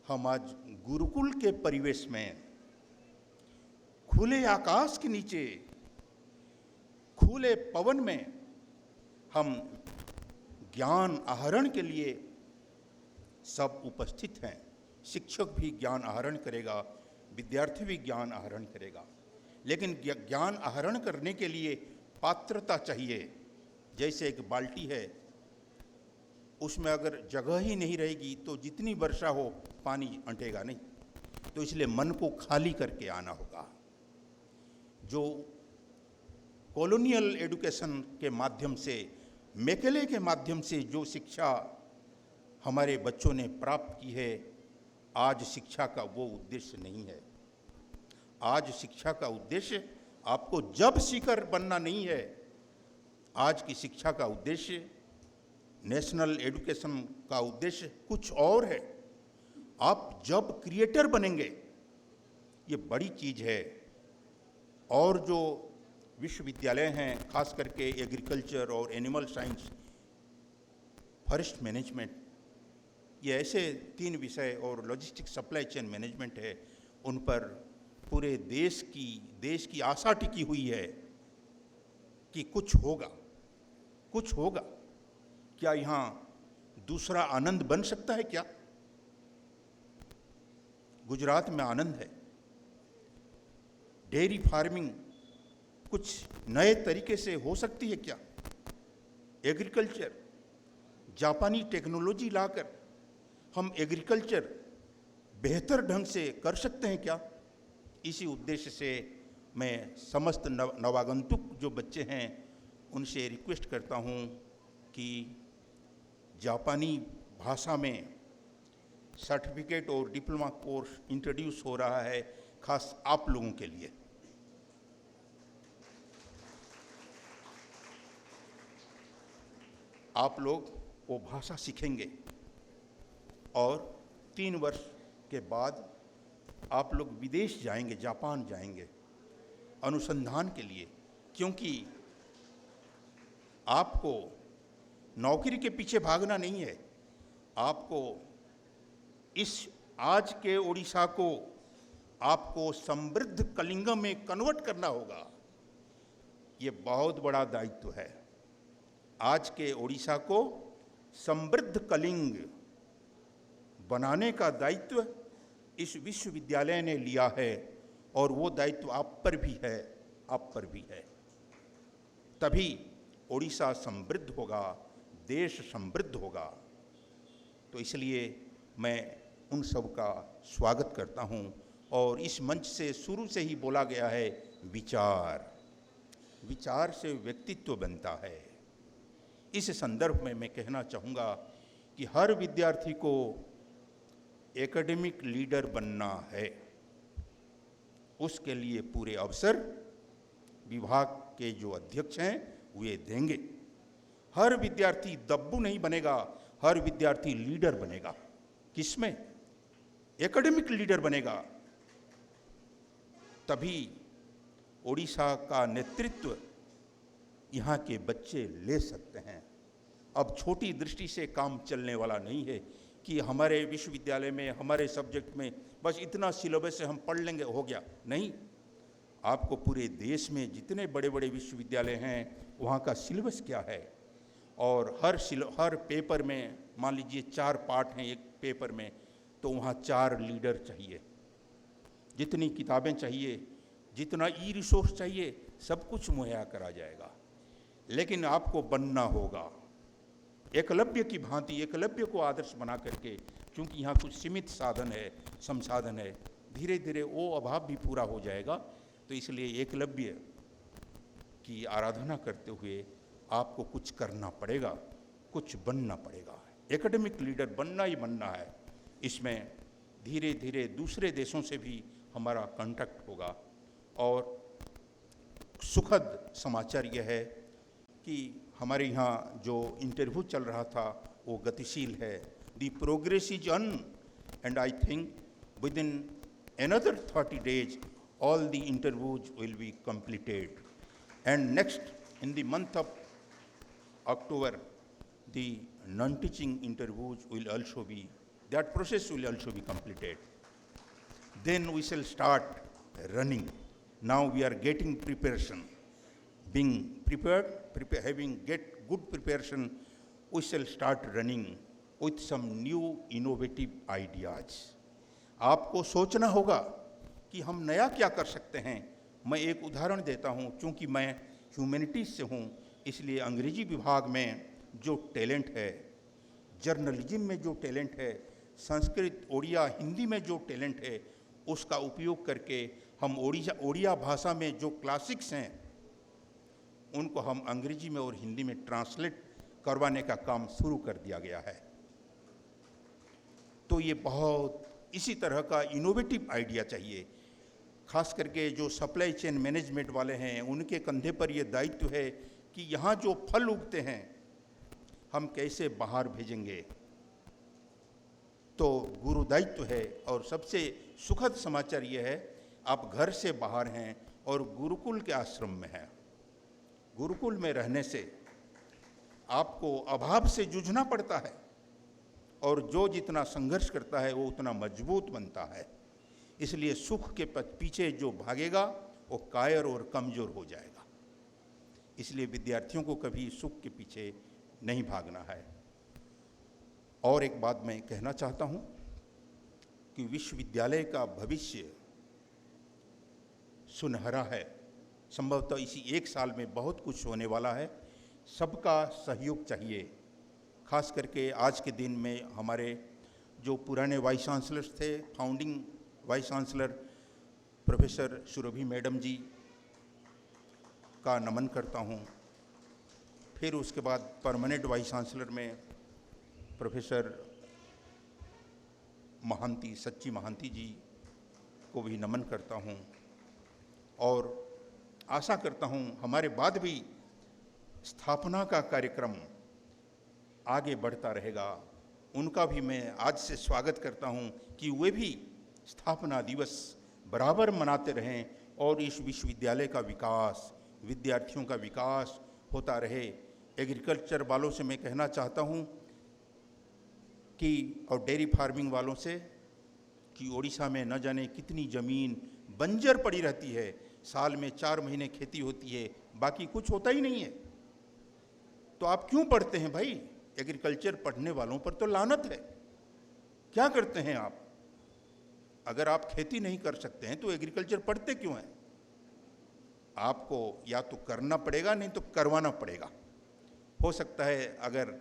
हम आज गुरुकुल के परिवेश में, खुले आकाश के नीचे, खुले पवन में हम ज्ञान आहरण के लिए सब उपस्थित हैं। शिक्षक भी ज्ञान आहरण करेगा, विद्यार्थी भी ज्ञान आहरण करेगा, लेकिन ज्ञान आहरण करने के लिए पात्रता चाहिए। जैसे एक बाल्टी है, उसमें अगर जगह ही नहीं रहेगी तो जितनी वर्षा हो पानी अंटेगा नहीं। तो इसलिए मन को खाली करके आना होगा। जो कॉलोनियल एजुकेशन के माध्यम से, मेकेले के माध्यम से जो शिक्षा हमारे बच्चों ने प्राप्त की है, आज शिक्षा का वो उद्देश्य नहीं है। आज शिक्षा का उद्देश्य आपको जब सीकर बनना नहीं है। आज की शिक्षा का उद्देश्य, नेशनल एजुकेशन का उद्देश्य कुछ और है। आप जब क्रिएटर बनेंगे, ये बड़ी चीज है। और जो विश्वविद्यालय हैं, खास करके एग्रीकल्चर और एनिमल साइंस, फॉरेस्ट मैनेजमेंट, ये ऐसे 3 विषय, और लॉजिस्टिक सप्लाई चेन मैनेजमेंट है, उन पर पूरे देश की आशा टिकी हुई है कि कुछ होगा। क्या यहाँ दूसरा आनंद बन सकता है क्या? गुजरात में आनंद है। डेयरी फार्मिंग कुछ नए तरीके से हो सकती है क्या? एग्रीकल्चर, जापानी टेक्नोलॉजी लाकर हम एग्रीकल्चर बेहतर ढंग से कर सकते हैं क्या? इसी उद्देश्य से मैं समस्त नवागंतुक जो बच्चे हैं उनसे रिक्वेस्ट करता हूं कि जापानी भाषा में सर्टिफिकेट और डिप्लोमा कोर्स इंट्रोड्यूस हो रहा है, खास आप लोगों के लिए। आप लोग वो भाषा सीखेंगे और 3 वर्ष के बाद आप लोग विदेश जाएंगे, जापान जाएंगे अनुसंधान के लिए। क्योंकि आपको नौकरी के पीछे भागना नहीं है, आपको इस आज के ओडिशा को आपको समृद्ध कलिंग में कन्वर्ट करना होगा। ये बहुत बड़ा दायित्व है। आज के ओडिशा को समृद्ध कलिंग बनाने का दायित्व इस विश्वविद्यालय ने लिया है, और वो दायित्व आप पर भी है। तभी ओडिशा समृद्ध होगा, देश समृद्ध होगा। तो इसलिए मैं उन सब का स्वागत करता हूं। और इस मंच से शुरू से ही बोला गया है विचार, विचार से व्यक्तित्व बनता है। इस संदर्भ में मैं कहना चाहूँगा कि हर विद्यार्थी को एकेडमिक लीडर बनना है। उसके लिए पूरे अवसर विभाग के जो अध्यक्ष हैं वे देंगे। हर विद्यार्थी दब्बू नहीं बनेगा, हर विद्यार्थी लीडर बनेगा। किसमें? एकेडमिक लीडर बनेगा। तभी ओडिशा का नेतृत्व यहाँ के बच्चे ले सकते हैं। अब छोटी दृष्टि से काम चलने वाला नहीं है कि हमारे विश्वविद्यालय में हमारे सब्जेक्ट में बस इतना सिलेबस से हम पढ़ लेंगे हो गया। नहीं, आपको पूरे देश में जितने बड़े बड़े विश्वविद्यालय हैं वहाँ का सिलेबस क्या है, और हर पेपर में मान लीजिए 4 पार्ट हैं एक पेपर में, तो वहाँ 4 लीडर चाहिए। जितनी किताबें चाहिए, जितना ई रिसोर्स चाहिए, सब कुछ मुहैया करा जाएगा। लेकिन आपको बनना होगा एकलव्य की भांति, एकलव्य को आदर्श बना करके, क्योंकि यहाँ कुछ सीमित साधन है, संसाधन है, धीरे धीरे वो अभाव भी पूरा हो जाएगा। तो इसलिए एकलव्य की आराधना करते हुए आपको कुछ करना पड़ेगा, कुछ बनना पड़ेगा। एकेडमिक लीडर बनना ही बनना है। इसमें धीरे धीरे दूसरे देशों से भी हमारा कांटेक्ट होगा। और सुखद समाचार यह है कि हमारे यहाँ जो इंटरव्यू चल रहा था वो गतिशील है। The progress is on and I think with in another 30 days all the interviews will be completed, and next in the month of October the non-teaching interviews will also be, that process will also be completed. Then we shall start running. Now we are getting preparation, being prepared, having get good preparation, we shall start running with some new innovative ideas. आपको सोचना होगा कि हम नया क्या कर सकते हैं। मैं एक उदाहरण देता हूं, क्योंकि मैं ह्यूमैनिटीज से हूं, इसलिए अंग्रेजी विभाग में जो टैलेंट है, जर्नलिज्म में जो टैलेंट है, संस्कृत, ओडिया, हिंदी में जो टैलेंट है, उसका उपयोग करके हम ओडिया भाषा में जो क्लासिक्स हैं उनको हम अंग्रेजी में और हिंदी में ट्रांसलेट करवाने का काम शुरू कर दिया गया है। तो ये बहुत इसी तरह का इनोवेटिव आइडिया चाहिए। खास करके जो सप्लाई चेन मैनेजमेंट वाले हैं उनके कंधे पर ये दायित्व है कि यहाँ जो फल उगते हैं हम कैसे बाहर भेजेंगे। तो गुरु दायित्व है। और सबसे सुखद समाचार ये है, आप घर से बाहर हैं और गुरुकुल के आश्रम में हैं। गुरुकुल में रहने से आपको अभाव से जूझना पड़ता है, और जो जितना संघर्ष करता है वो उतना मजबूत बनता है। इसलिए सुख के पीछे जो भागेगा वो कायर और कमज़ोर हो जाएगा। इसलिए विद्यार्थियों को कभी सुख के पीछे नहीं भागना है। और एक बात मैं कहना चाहता हूँ कि विश्वविद्यालय का भविष्य सुनहरा है। संभवतः इसी 1 साल में बहुत कुछ होने वाला है। सबका सहयोग चाहिए। खास करके आज के दिन में हमारे जो पुराने वाइस चांसलर्स थे, founding vice chancellor professor Surabhi madam ji का नमन करता हूँ। फिर उसके बाद परमानेंट वाइस चांसलर में प्रोफेसर महांती, सच्ची महांती जी को भी नमन करता हूँ। और आशा करता हूँ हमारे बाद भी स्थापना का कार्यक्रम आगे बढ़ता रहेगा। उनका भी मैं आज से स्वागत करता हूं कि वे भी स्थापना दिवस बराबर मनाते रहें और इस विश्वविद्यालय का विकास, विद्यार्थियों का विकास होता रहे। एग्रीकल्चर वालों से मैं कहना चाहता हूं कि, और डेयरी फार्मिंग वालों से, कि ओडिशा में न जाने कितनी ज़मीन बंजर पड़ी रहती है। साल में 4 महीने खेती होती है, बाकी कुछ होता ही नहीं है। तो आप क्यों पढ़ते हैं भाई? एग्रीकल्चर पढ़ने वालों पर तो लानत है। क्या करते हैं आप? अगर आप खेती नहीं कर सकते हैं तो एग्रीकल्चर पढ़ते क्यों हैं? आपको या तो करना पड़ेगा, नहीं तो करवाना पड़ेगा। हो सकता है अगर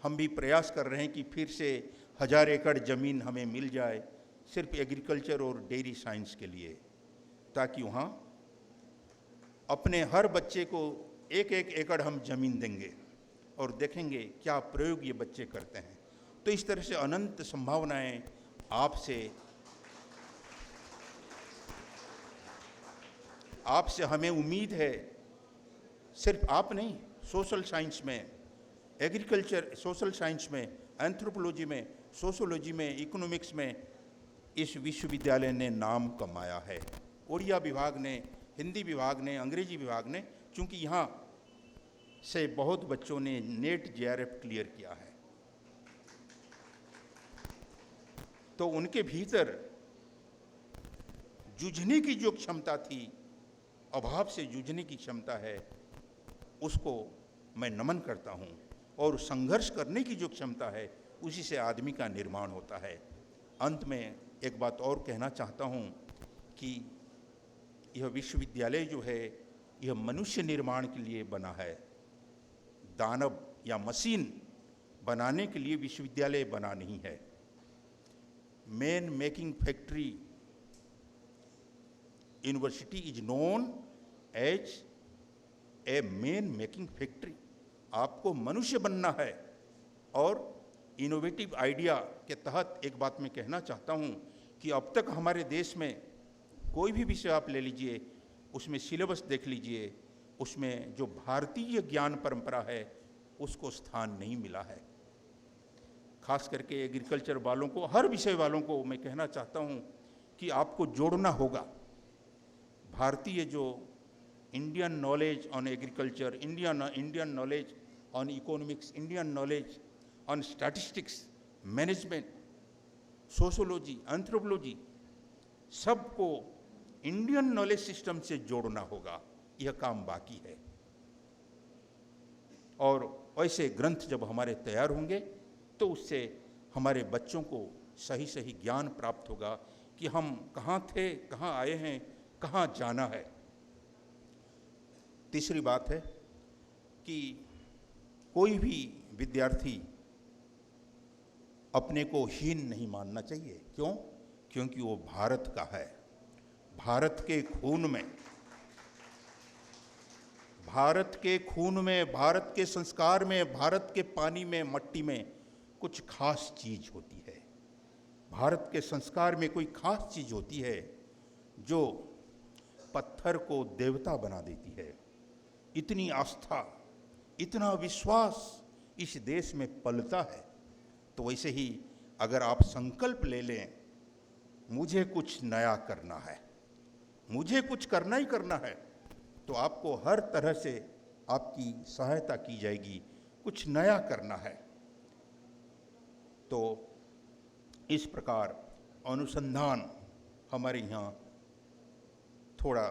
हम भी प्रयास कर रहे हैं कि फिर से 1000 एकड़ ज़मीन हमें मिल जाए सिर्फ एग्रीकल्चर और डेयरी साइंस के लिए, ताकि वहाँ अपने हर बच्चे को 1-1 एकड़ हम ज़मीन देंगे और देखेंगे क्या प्रयोग ये बच्चे करते हैं। तो इस तरह से अनंत संभावनाएं आपसे हमें उम्मीद है। सिर्फ आप नहीं, सोशल साइंस में, एग्रीकल्चर सोशल साइंस में, एंथ्रोपोलॉजी में, सोशोलॉजी में, इकोनॉमिक्स में इस विश्वविद्यालय ने नाम कमाया है। उड़िया विभाग ने, हिंदी विभाग ने, अंग्रेजी विभाग ने, चूंकि यहाँ से बहुत बच्चों ने नेट जेआरएफ क्लियर किया है, तो उनके भीतर जूझने की जो क्षमता थी, अभाव से जूझने की क्षमता है, उसको मैं नमन करता हूँ। और संघर्ष करने की जो क्षमता है, उसी से आदमी का निर्माण होता है। अंत में एक बात और कहना चाहता हूँ कि यह विश्वविद्यालय जो है, यह मनुष्य निर्माण के लिए बना है। दानव या मशीन बनाने के लिए विश्वविद्यालय बना नहीं है। Man making factory university is known as a man making factory. आपको मनुष्य बनना है। और इनोवेटिव आइडिया के तहत एक बात मैं कहना चाहता हूँ कि अब तक हमारे देश में कोई भी विषय आप ले लीजिए, उसमें सिलेबस देख लीजिए, उसमें जो भारतीय ज्ञान परंपरा है उसको स्थान नहीं मिला है। खास करके एग्रीकल्चर वालों को, हर विषय वालों को मैं कहना चाहता हूँ कि आपको जोड़ना होगा। भारतीय जो Indian knowledge on agriculture, Indian knowledge on economics, Indian knowledge on statistics, management, sociology, anthropology, सबको इंडियन नॉलेज सिस्टम से जोड़ना होगा। यह काम बाकी है। और ऐसे ग्रंथ जब हमारे तैयार होंगे तो उससे हमारे बच्चों को सही सही ज्ञान प्राप्त होगा कि हम कहाँ थे, कहाँ आए हैं, कहाँ जाना है। तीसरी बात है कि कोई भी विद्यार्थी अपने को हीन नहीं मानना चाहिए। क्यों? क्योंकि वो भारत का है। भारत के खून में, भारत के खून में, भारत के संस्कार में, भारत के पानी में, मट्टी में कुछ खास चीज होती है। भारत के संस्कार में कोई खास चीज होती है जो पत्थर को देवता बना देती है। इतनी आस्था, इतना विश्वास इस देश में पलता है। तो वैसे ही अगर आप संकल्प ले लें, मुझे कुछ नया करना है, मुझे कुछ करना ही करना है, तो आपको हर तरह से आपकी सहायता की जाएगी। कुछ नया करना है तो इस प्रकार अनुसंधान हमारे यहाँ थोड़ा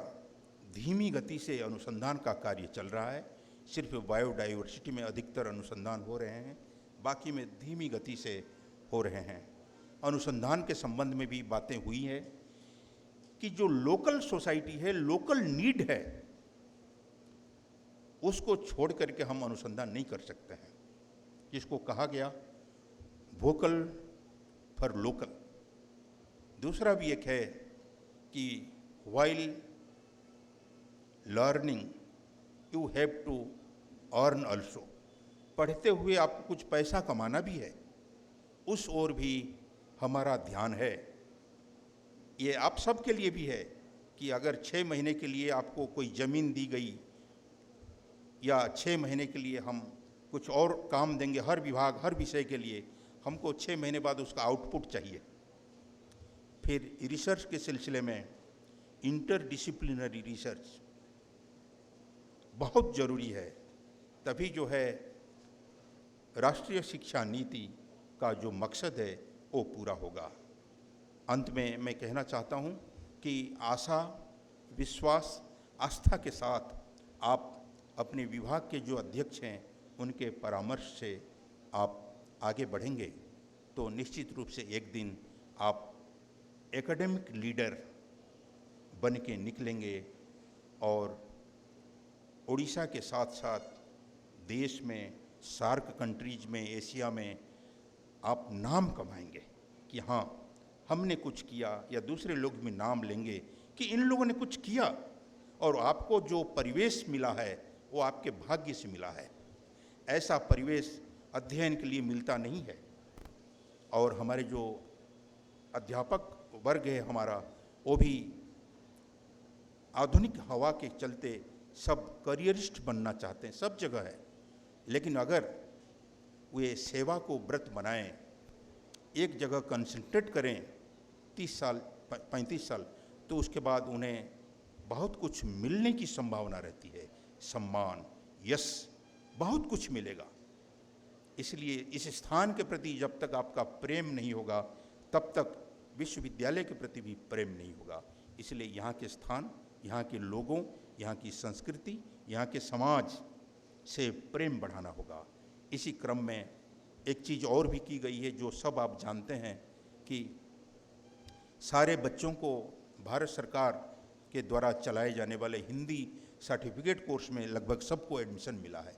धीमी गति से अनुसंधान का कार्य चल रहा है। सिर्फ बायोडाइवर्सिटी में अधिकतर अनुसंधान हो रहे हैं, बाकी में धीमी गति से हो रहे हैं। अनुसंधान के संबंध में भी बातें हुई हैं कि जो लोकल सोसाइटी है, लोकल नीड है, उसको छोड़ करके हम अनुसंधान नहीं कर सकते हैं। जिसको कहा गया वोकल फॉर लोकल। दूसरा भी एक है कि while learning you have to earn also. पढ़ते हुए आपको कुछ पैसा कमाना भी है, उस ओर भी हमारा ध्यान है। ये आप सब के लिए भी है कि अगर 6 महीने के लिए आपको कोई ज़मीन दी गई या 6 महीने के लिए हम कुछ और काम देंगे, हर विभाग, हर विषय के लिए हमको 6 महीने बाद उसका आउटपुट चाहिए। फिर रिसर्च के सिलसिले में इंटरडिसिप्लिनरी रिसर्च बहुत ज़रूरी है। तभी जो है राष्ट्रीय शिक्षा नीति का जो मकसद है वो पूरा होगा। अंत में मैं कहना चाहता हूँ कि आशा, विश्वास, आस्था के साथ आप अपने विभाग के जो अध्यक्ष हैं उनके परामर्श से आप आगे बढ़ेंगे तो निश्चित रूप से एक दिन आप एकेडमिक लीडर बन के निकलेंगे और उड़ीसा के साथ साथ देश में, सार्क कंट्रीज में, एशिया में आप नाम कमाएंगे कि हाँ हमने कुछ किया, या दूसरे लोग भी नाम लेंगे कि इन लोगों ने कुछ किया, और आपको जो परिवेश मिला है वो आपके भाग्य से मिला है। ऐसा परिवेश अध्ययन के लिए मिलता नहीं है। और हमारे जो अध्यापक वर्ग है हमारा, वो भी आधुनिक हवा के चलते सब करियरिस्ट बनना चाहते हैं, सब जगह है। लेकिन अगर वे सेवा को व्रत बनाएं, एक जगह कंसंट्रेट करें 30 साल 35 साल, तो उसके बाद उन्हें बहुत कुछ मिलने की संभावना रहती है। सम्मान, यश, बहुत कुछ मिलेगा। इसलिए इस स्थान के प्रति जब तक आपका प्रेम नहीं होगा, तब तक विश्वविद्यालय के प्रति भी प्रेम नहीं होगा। इसलिए यहाँ के स्थान, यहाँ के लोगों, यहाँ की संस्कृति, यहाँ के समाज से प्रेम बढ़ाना होगा। इसी क्रम में एक चीज़ और भी की गई है जो सब आप जानते हैं कि सारे बच्चों को भारत सरकार के द्वारा चलाए जाने वाले हिंदी सर्टिफिकेट कोर्स में लगभग सबको एडमिशन मिला है,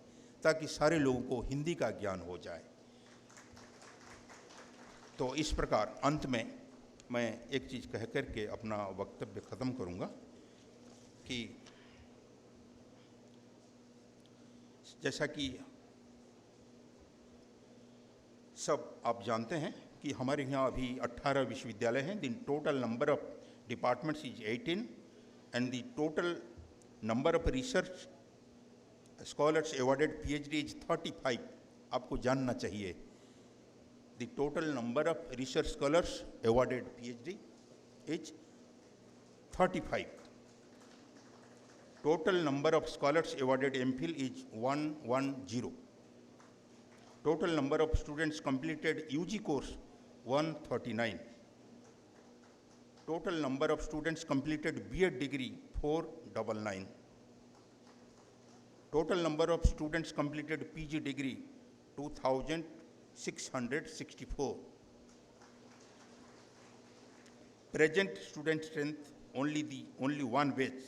ताकि सारे लोगों को हिंदी का ज्ञान हो जाए। तो इस प्रकार अंत में मैं एक चीज़ कह कर के अपना वक्तव्य ख़त्म करूँगा कि जैसा कि सब आप जानते हैं कि हमारे यहाँ अभी 18 विश्वविद्यालय हैं। The total number of departments is 18 and the total number of research scholars awarded PhD is 35। आपको जानना चाहिए, the total number of research scholars awarded PhD is 35. Total number of scholars awarded MPhil is 110. Total number of students completed UG course 139. Total number of students completed B.Ed degree 499. Total number of students completed PG degree 2664. Present student strength only one batch.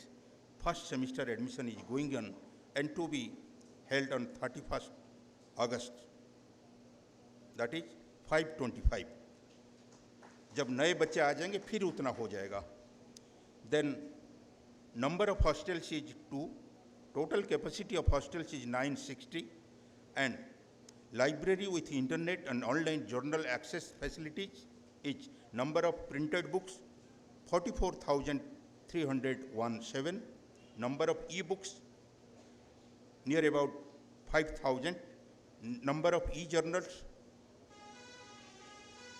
First semester admission is going on and to be held on 31st August. That is 525. जब नए बच्चे आ जाएंगे फिर उतना हो जाएगा. Then number of hostels is 2. Total capacity of hostels is 960 and library with internet and online journal access facilities is number of printed books 44,317. Number of e-books near about 5,000. Number of e-journals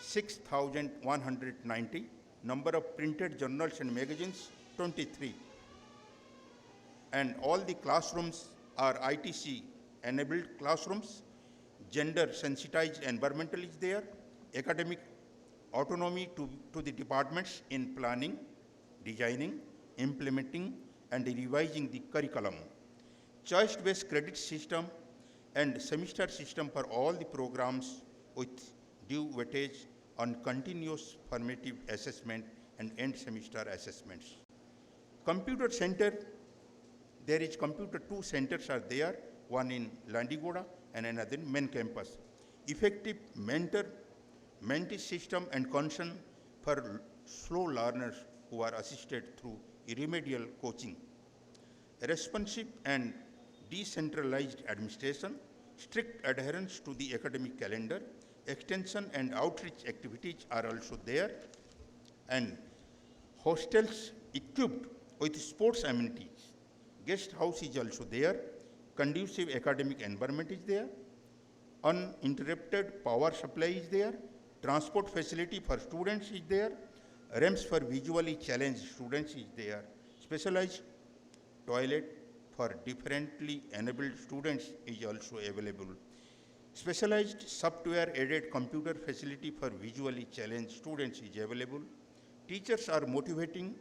6,190. Number of printed journals and magazines 23. And all the classrooms are ITC enabled classrooms. Gender sensitized environmental is there. Academic autonomy to the departments in planning, designing, implementing and revising the curriculum. Choice-based credit system and semester system for all the programs with due weightage on continuous formative assessment and end semester assessments. Computer center, there is two centers are there, one in Landigoda and another in main campus. Effective mentee system and concern for slow learners who are assisted through remedial coaching. Responsive and decentralized administration, strict adherence to the academic calendar, extension and outreach activities are also there, and hostels equipped with sports amenities. Guest house is also there, conducive academic environment is there, uninterrupted power supply is there, transport facility for students is there, ramps for visually challenged students is there, specialized toilet for differently enabled students is also available. Specialized software-aided computer facility for visually challenged students is available. Teachers are motivating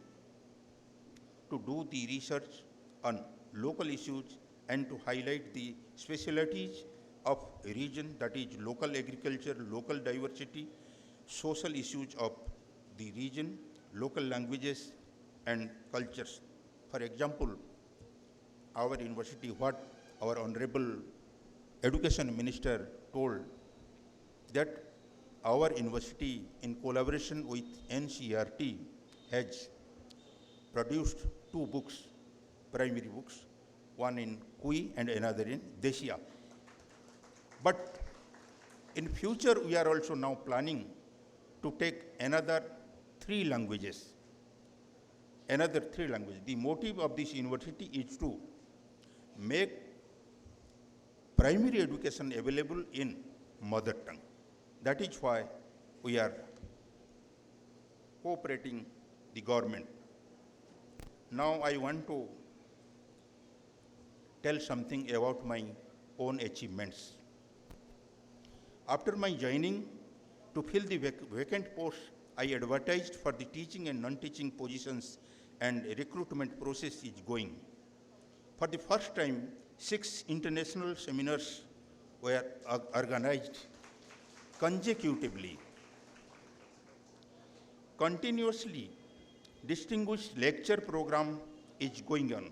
to do the research on local issues and to highlight the specialties of region, that is local agriculture, local diversity, social issues of the region, local languages and cultures. For example, our university, what our Honorable Education Minister told, that our university, in collaboration with NCERT, has produced two books, primary books, one in Kui and another in Desia. But in future, we are also now planning to take another three languages. The motive of this university is to make primary education available in mother tongue. That is why we are cooperating the government. Now I want to tell something about my own achievements. After my joining, to fill the vacant posts, I advertised for the teaching and non-teaching positions, and recruitment process is going. For the first time, 6 international seminars were organized consecutively. Continuously, distinguished lecture program is going on.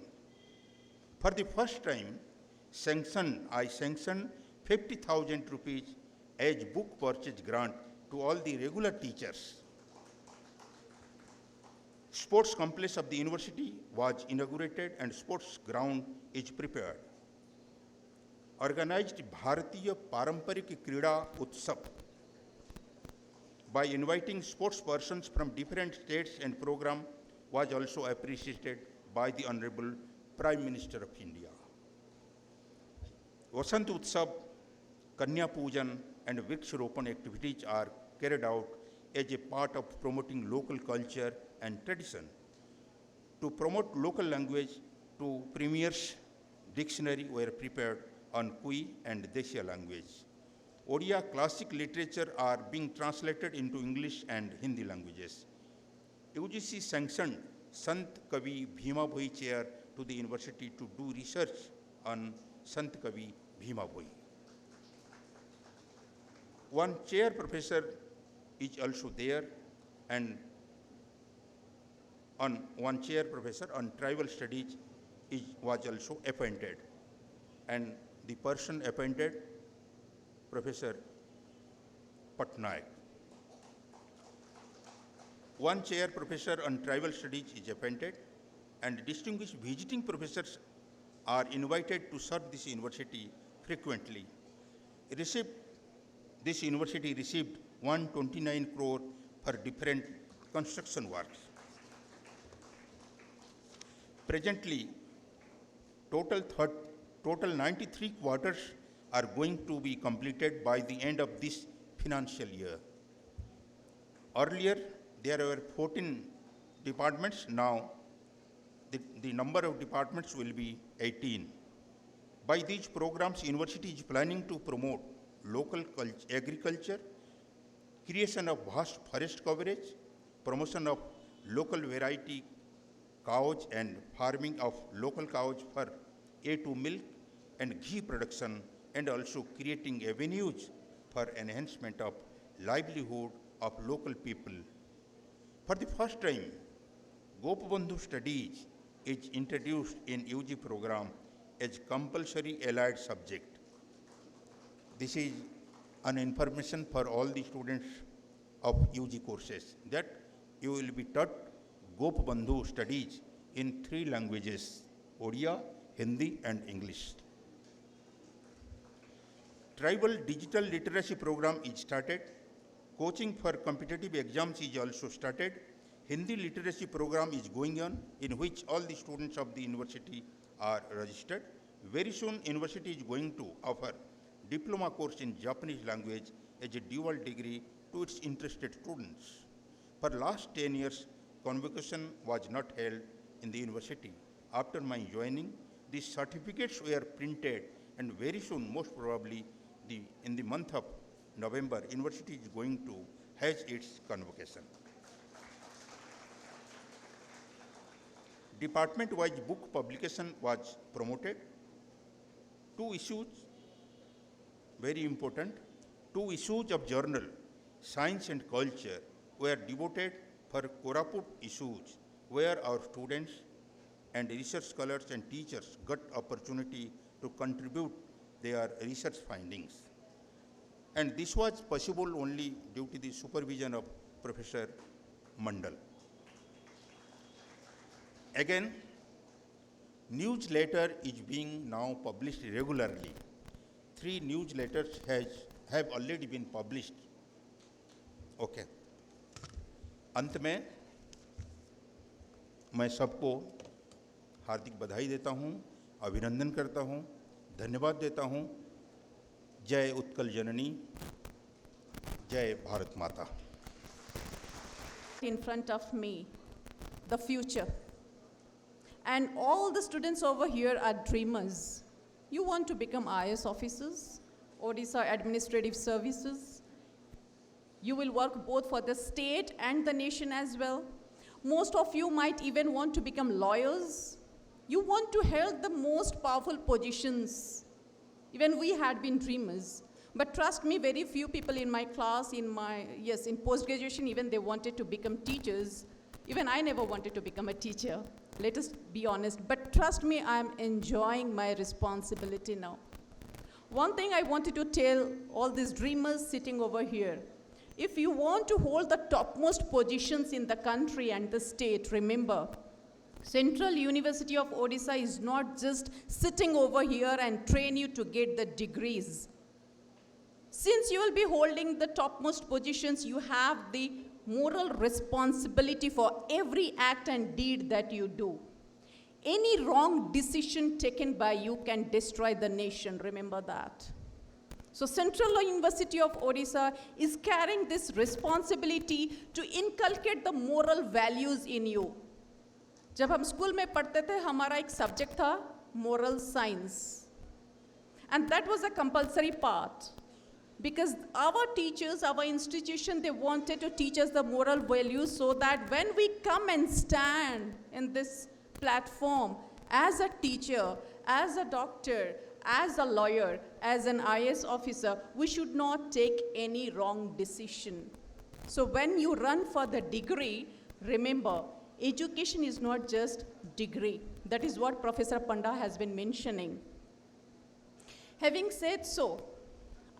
For the first time, I sanctioned 50,000 rupees as book purchase grant to all the regular teachers. Sports complex of the university was inaugurated and sports ground is prepared. Organized Bharatiya Paramparik Krida Utsav by inviting sports persons from different states and program was also appreciated by the Honorable Prime Minister of India. Vasant Utsav, Kanya Pujan and Vriksharopan activities are carried out as a part of promoting local culture and tradition. To promote local language, 2 premiers dictionary were prepared on Kui and Desia language. Odia classic literature are being translated into English and Hindi languages. UGC sanctioned Sant Kavi Bhima Bhoi chair to the university to do research on Sant Kavi Bhima Bhoi. One chair professor is also there, and one chair professor on tribal studies was also appointed, and the person appointed, Professor Patnaik. One chair professor on tribal studies is appointed, and distinguished visiting professors are invited to serve this university frequently. This university received 129 crore for different construction works. Presently, total 93 quarters are going to be completed by the end of this financial year. Earlier, there were 14 departments. Now, the number of departments will be 18. By these programs, university is planning to promote local agriculture, creation of vast forest coverage, promotion of local variety cows and farming of local cows for A2 milk and ghee production, and also creating avenues for enhancement of livelihood of local people. For the first time, Gopabandhu studies is introduced in UG program as compulsory allied subject. This is an information for all the students of UG courses that you will be taught Gopabandhu studies in 3 languages, Odia, Hindi and English. Tribal digital literacy program is started. Coaching for competitive exams is also started. Hindi literacy program is going on, in which all the students of the university are registered. Very soon, university is going to offer diploma course in Japanese language as a dual degree to its interested students. For last 10 years, convocation was not held in the university. After my joining, these certificates were printed, and very soon, most probably in the month of November, university is going to have its convocation. Department-wise book publication was promoted. 2 issues, very important, 2 issues of journal, Science and Culture, were devoted for Koraput issues, where our students and research scholars and teachers got opportunity to contribute their research findings. and this was possible only due to the supervision of Professor Mandal. Again, newsletter is being now published regularly. 3 newsletters have already been published. Okay. अंत में मैं सबको हार्दिक बधाई देता हूं, अभिनंदन करता हूं, धन्यवाद देता हूं। जय उत्कल जननी, जय भारत माता। In front of me, the future. And all the students over here are dreamers. You want to become IS officers, Odisha Administrative Services. You will work both for the state and the nation as well. Most of you might even want to become lawyers. You want to hold the most powerful positions. Even we had been dreamers. But trust me, very few people in my class, in post-graduation, even they wanted to become teachers. Even I never wanted to become a teacher. Let us be honest. But trust me, I am enjoying my responsibility now. One thing I wanted to tell all these dreamers sitting over here. If you want to hold the topmost positions in the country and the state, remember, Central University of Odisha is not just sitting over here and train you to get the degrees. Since you will be holding the topmost positions, you have the moral responsibility for every act and deed that you do. Any wrong decision taken by you can destroy the nation, remember that. So Central University of Odisha is carrying this responsibility to inculcate the moral values in you. जब हम school में पढ़ते थे, हमारा एक subject था moral science. And that was a compulsory part. Because our teachers, our institution, they wanted to teach us the moral values so that when we come and stand in this platform as a teacher, as a doctor, as a lawyer, as an IS officer, we should not take any wrong decision. So when you run for the degree, remember, education is not just degree. That is what Professor Panda has been mentioning. Having said so,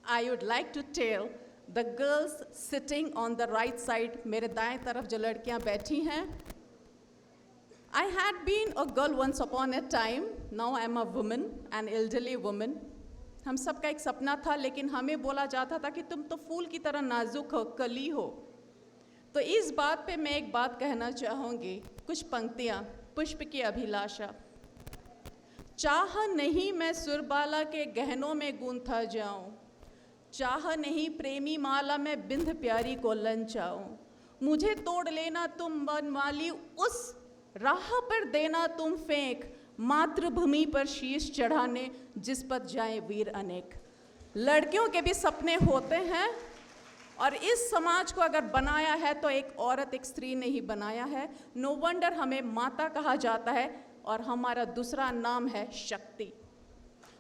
I would like to tell the girls sitting on the right side, मेरे दाएं तरफ जो लड़कियां बैठी हैं, I had been a girl once upon a time, now I am a woman, an elderly woman. हम सबका एक सपना था, लेकिन हमें बोला जाता था कि तुम तो फूल की तरह नाजुक हो, कली हो। तो इस बात पे मैं एक बात कहना चाहूँगी, कुछ पंक्तियाँ, पुष्प की अभिलाषा। चाह नहीं मैं सुरबाला के गहनों में गूंथा जाऊँ, चाह नहीं प्रेमी माला में बिंध प्यारी को लंचाऊँ, मुझे तोड़ लेना तुम बनमाली, उस राह पर देना तुम फेंक, मातृभूमि पर शीश चढ़ाने जिस पर जाए वीर अनेक। लड़कियों के भी सपने होते हैं, और इस समाज को अगर बनाया है तो एक औरत, एक स्त्री ने ही बनाया है। नो वंडर हमें माता कहा जाता है, और हमारा दूसरा नाम है शक्ति।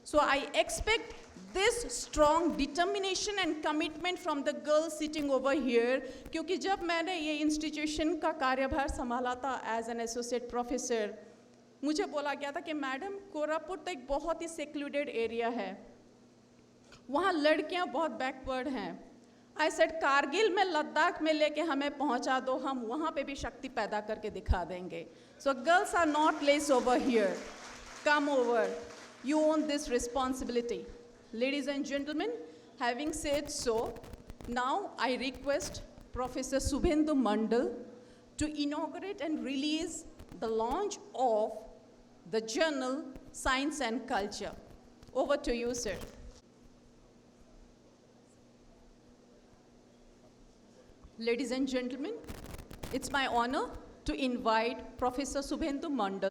So I expect this strong determination and commitment from the girls sitting over here, क्योंकि जब मैंने ये इंस्टीट्यूशन का कार्यभार संभाला था as an associate professor, मुझे बोला गया था कि मैडम कोरापुट तो एक बहुत ही secluded area है, वहाँ लड़कियाँ बहुत बैकवर्ड हैं। I said कारगिल में, लद्दाख में लेके हमें पहुँचा दो, हम वहाँ पे भी शक्ति पैदा करके दिखा देंगे। So girls are not less over here. Come over. You own this responsibility. Ladies and gentlemen, having said so, now I request Professor Subhendu Mandal to inaugurate and release the launch of the journal Science and Culture. Over to you, sir. Ladies and gentlemen, it's my honor to invite Professor Subhendu Mandal.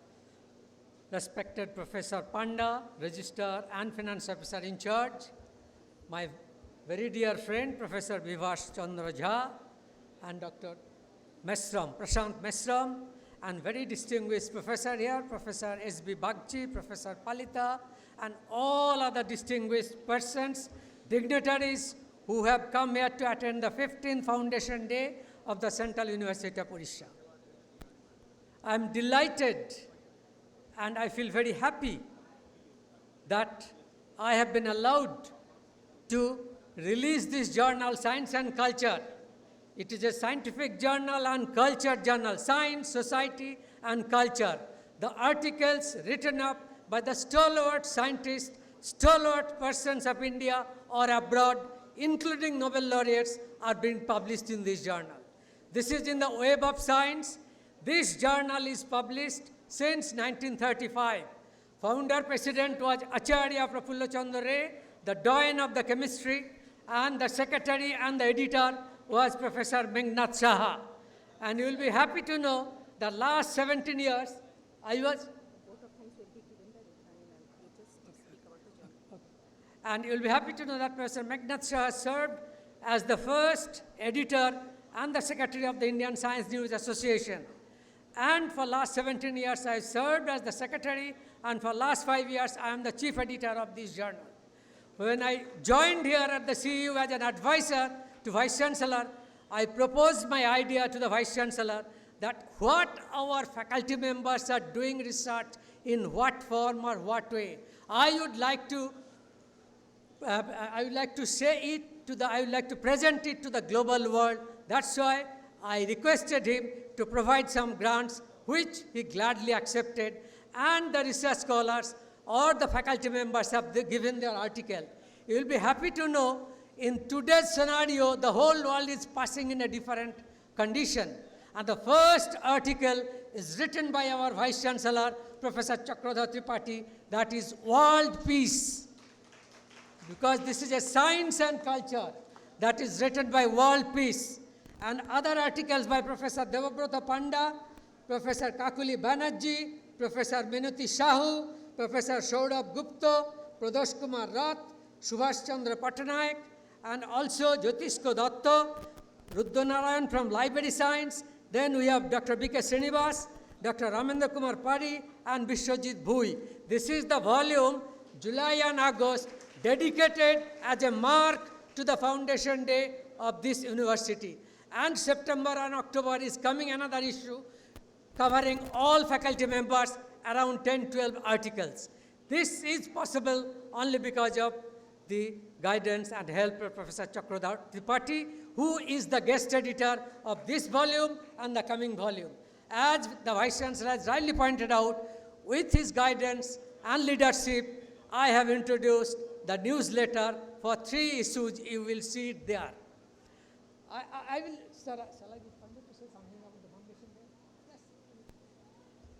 Respected Professor Panda, Registrar and Finance Officer in charge, my very dear friend Professor Vivash Chandra Jha and Dr. Mesram, Prashant Mesram, and very distinguished professor here, Professor S.B. Bagchi, Professor Palita, and all other distinguished persons, dignitaries who have come here to attend the 15th Foundation Day of the Central University of Odisha. I am delighted and I feel very happy that I have been allowed to released this journal, Science and Culture. It is a scientific journal and culture journal, Science, Society, and Culture. The articles written up by the stalwart scientists, stalwart persons of India or abroad, including Nobel laureates, are being published in this journal. This is in the Web of Science. This journal is published since 1935. Founder president was Acharya Prafulla Chandra Ray, the doyen of the chemistry, and the secretary and the editor was Professor Meghnad Saha. And you will be happy to know that last 17 years, I was... And you will be happy to know that Professor Meghnad Saha served as the first editor and the secretary of the Indian Science News Association. And for last 17 years, I served as the secretary, and for last 5 years, I am the chief editor of this journal. When I joined here at the CEU as an advisor to Vice Chancellor, I proposed my idea to the Vice Chancellor that what our faculty members are doing research in what form or what way. I would like to say it to the, I would like to present it to the global world. That's why I requested him to provide some grants, which he gladly accepted, and the research scholars or the faculty members have given their article. You will be happy to know, in today's scenario, the whole world is passing in a different condition. And the first article is written by our Vice Chancellor, Professor Chakradhar Tripathi, that is World Peace. Because this is a science and culture that is written by World Peace. And other articles by Professor Devabrata Panda, Professor Kakuli Banerjee, Professor Minuti Shahu, Professor Saurabh Gupta, Pradosh Kumar Rath, Subhash Chandra Patnaik, and also Jyotisko Datta, Rudra from Library Science. Then we have Dr. B.K. Srinivas, Dr. Ramendra Kumar Pari, and Vishwajit Bhui. This is the volume, July and August, dedicated as a mark to the foundation day of this university. And September and October is coming another issue covering all faculty members, around 10-12 articles. This is possible only because of the guidance and help of Professor Chakradhar Tripathi, who is the guest editor of this volume and the coming volume. As the Vice Chancellor has rightly pointed out, with his guidance and leadership, I have introduced the newsletter for 3 issues. You will see it there. I will, sir, shall I be permitted to say something about the Foundation Day? Yes.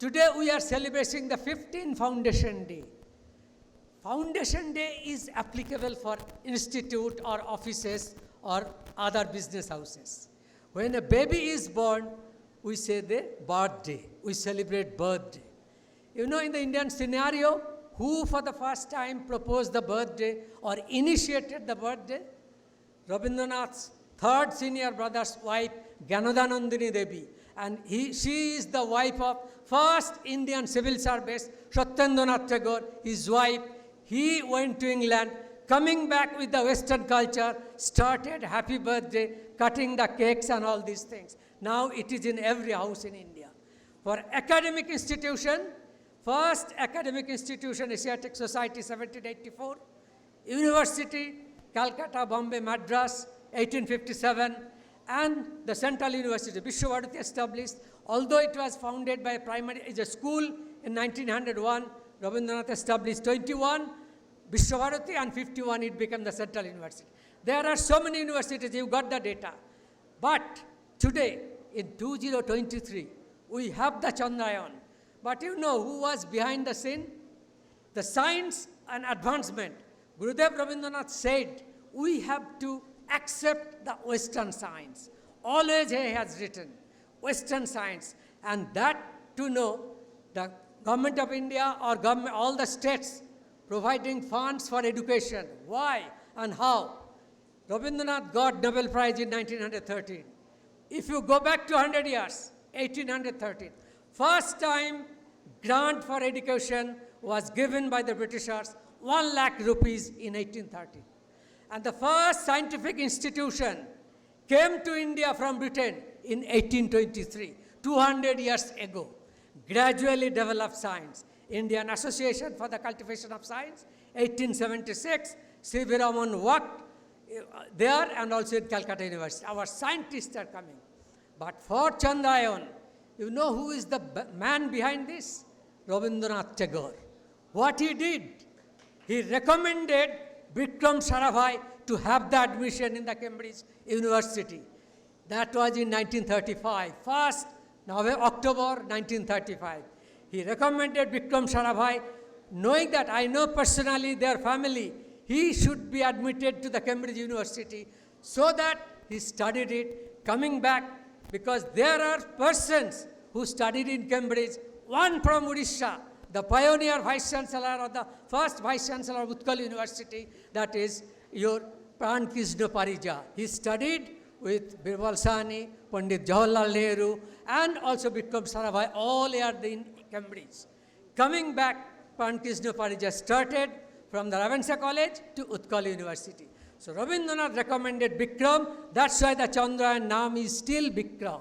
Today we are celebrating the 15th Foundation Day. Foundation Day is applicable for institute or offices or other business houses. When a baby is born, we say the birthday. We celebrate birthday. You know, in the Indian scenario, who for the first time proposed the birthday or initiated the birthday? Rabindranath's third senior brother's wife, Gyanodanandini Devi. And she is the wife of first Indian civil service, Satyendranath Tagore, his wife. He went to England, coming back with the Western culture, started happy birthday, cutting the cakes and all these things. Now it is in every house in India. For academic institution, first academic institution, Asiatic Society, 1784, University, Calcutta, Bombay, Madras, 1857, and the Central University, Vishwabharati, established. Although it was founded by a school in 1901, Rabindranath established 21, Vishwabharati, and 51 it became the Central University. There are so many universities, you got the data. But today, in 2023, we have the Chandrayaan. But you know who was behind the scene? The science and advancement. Gurudev Rabindranath said, we have to accept the Western science. Always he has written, Western science. And that to know, the government of India or government, all the states providing funds for education. Why and how? Rabindranath got Nobel Prize in 1913. If you go back to 100 years, 1813, first time grant for education was given by the Britishers, 1 lakh rupees in 1830. And the first scientific institution came to India from Britain in 1823, 200 years ago. Gradually developed science. Indian Association for the Cultivation of Science, 1876, C.V. Raman worked there and also in Calcutta University. Our scientists are coming. But for Chandrayaan, you know who is the man behind this? Rabindranath Tagore. What he did, he recommended Bikram Sarabhai to have the admission in the Cambridge University. That was in 1935, 1st October 1935. He recommended Bikram Sarabhai, knowing that I know personally their family, he should be admitted to the Cambridge University, so that he studied it, coming back, because there are persons who studied in Cambridge, one from Odisha, the pioneer vice chancellor or the first vice chancellor of Utkal University, that is your Pran Krishna Parija. He studied with Birbal Sahni, Pandit Jawaharlal Nehru, and also Bikram Sarabhai, all are in Cambridge. Coming back, Pran Krishna Parija started from the Ravenshaw College to Utkal University. So Rabindranath recommended Bikram, that's why the Chandrayaan name is still Bikram.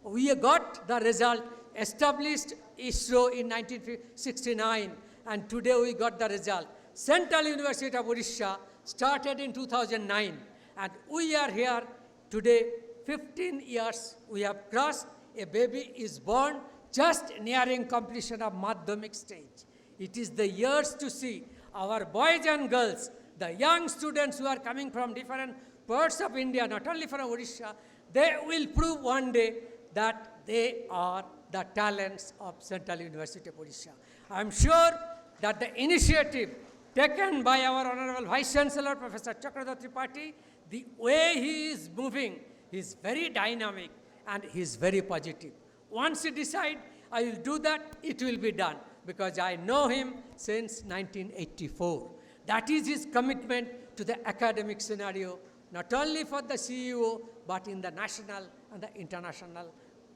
We got the result, established ISRO in 1969, and today we got the result. Central University of Odisha started in 2009, and we are here today, 15 years we have crossed. A baby is born just nearing completion of Madhyamik stage. It is the years to see our boys and girls, the young students who are coming from different parts of India, not only from Odisha, they will prove one day that they are the talents of Central University of Odisha. I am sure that the initiative taken by our Honorable Vice Chancellor, Professor Chakravarti Tripathi, the way he is moving, he is very dynamic and he is very positive. Once he decides, I will do that, it will be done, because I know him since 1984. That is his commitment to the academic scenario, not only for the CEO, but in the national and the international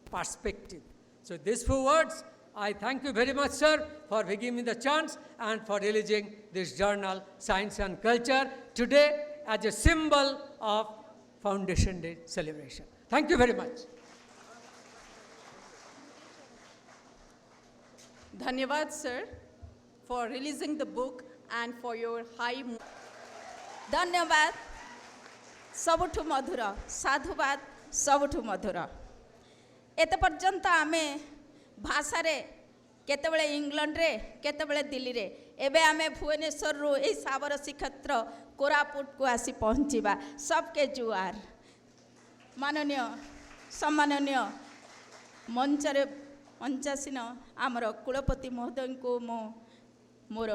perspective. So these few words, I thank you very much, sir, for giving me the chance and for releasing this journal, Science and Culture, today as a symbol of Foundation Day celebration. Thank you very much. Dhanyavad, sir, for releasing the book and for your high. धन्यवाद सबुठु मधुर साधुवाद सबुठु मधुर एते पर्यंत आमे भाषा रे केतेबेले England रे केतेबेले दिल्ली रे एबे आमे भुवनेश्वर रु ए साबर श्रीक्षेत्र कोरापुट को आसी पहुंचीबा सबके जुआर माननीय सम्माननीय मंच रे मंचासीन आमर कुलपति महोदय को मो मोर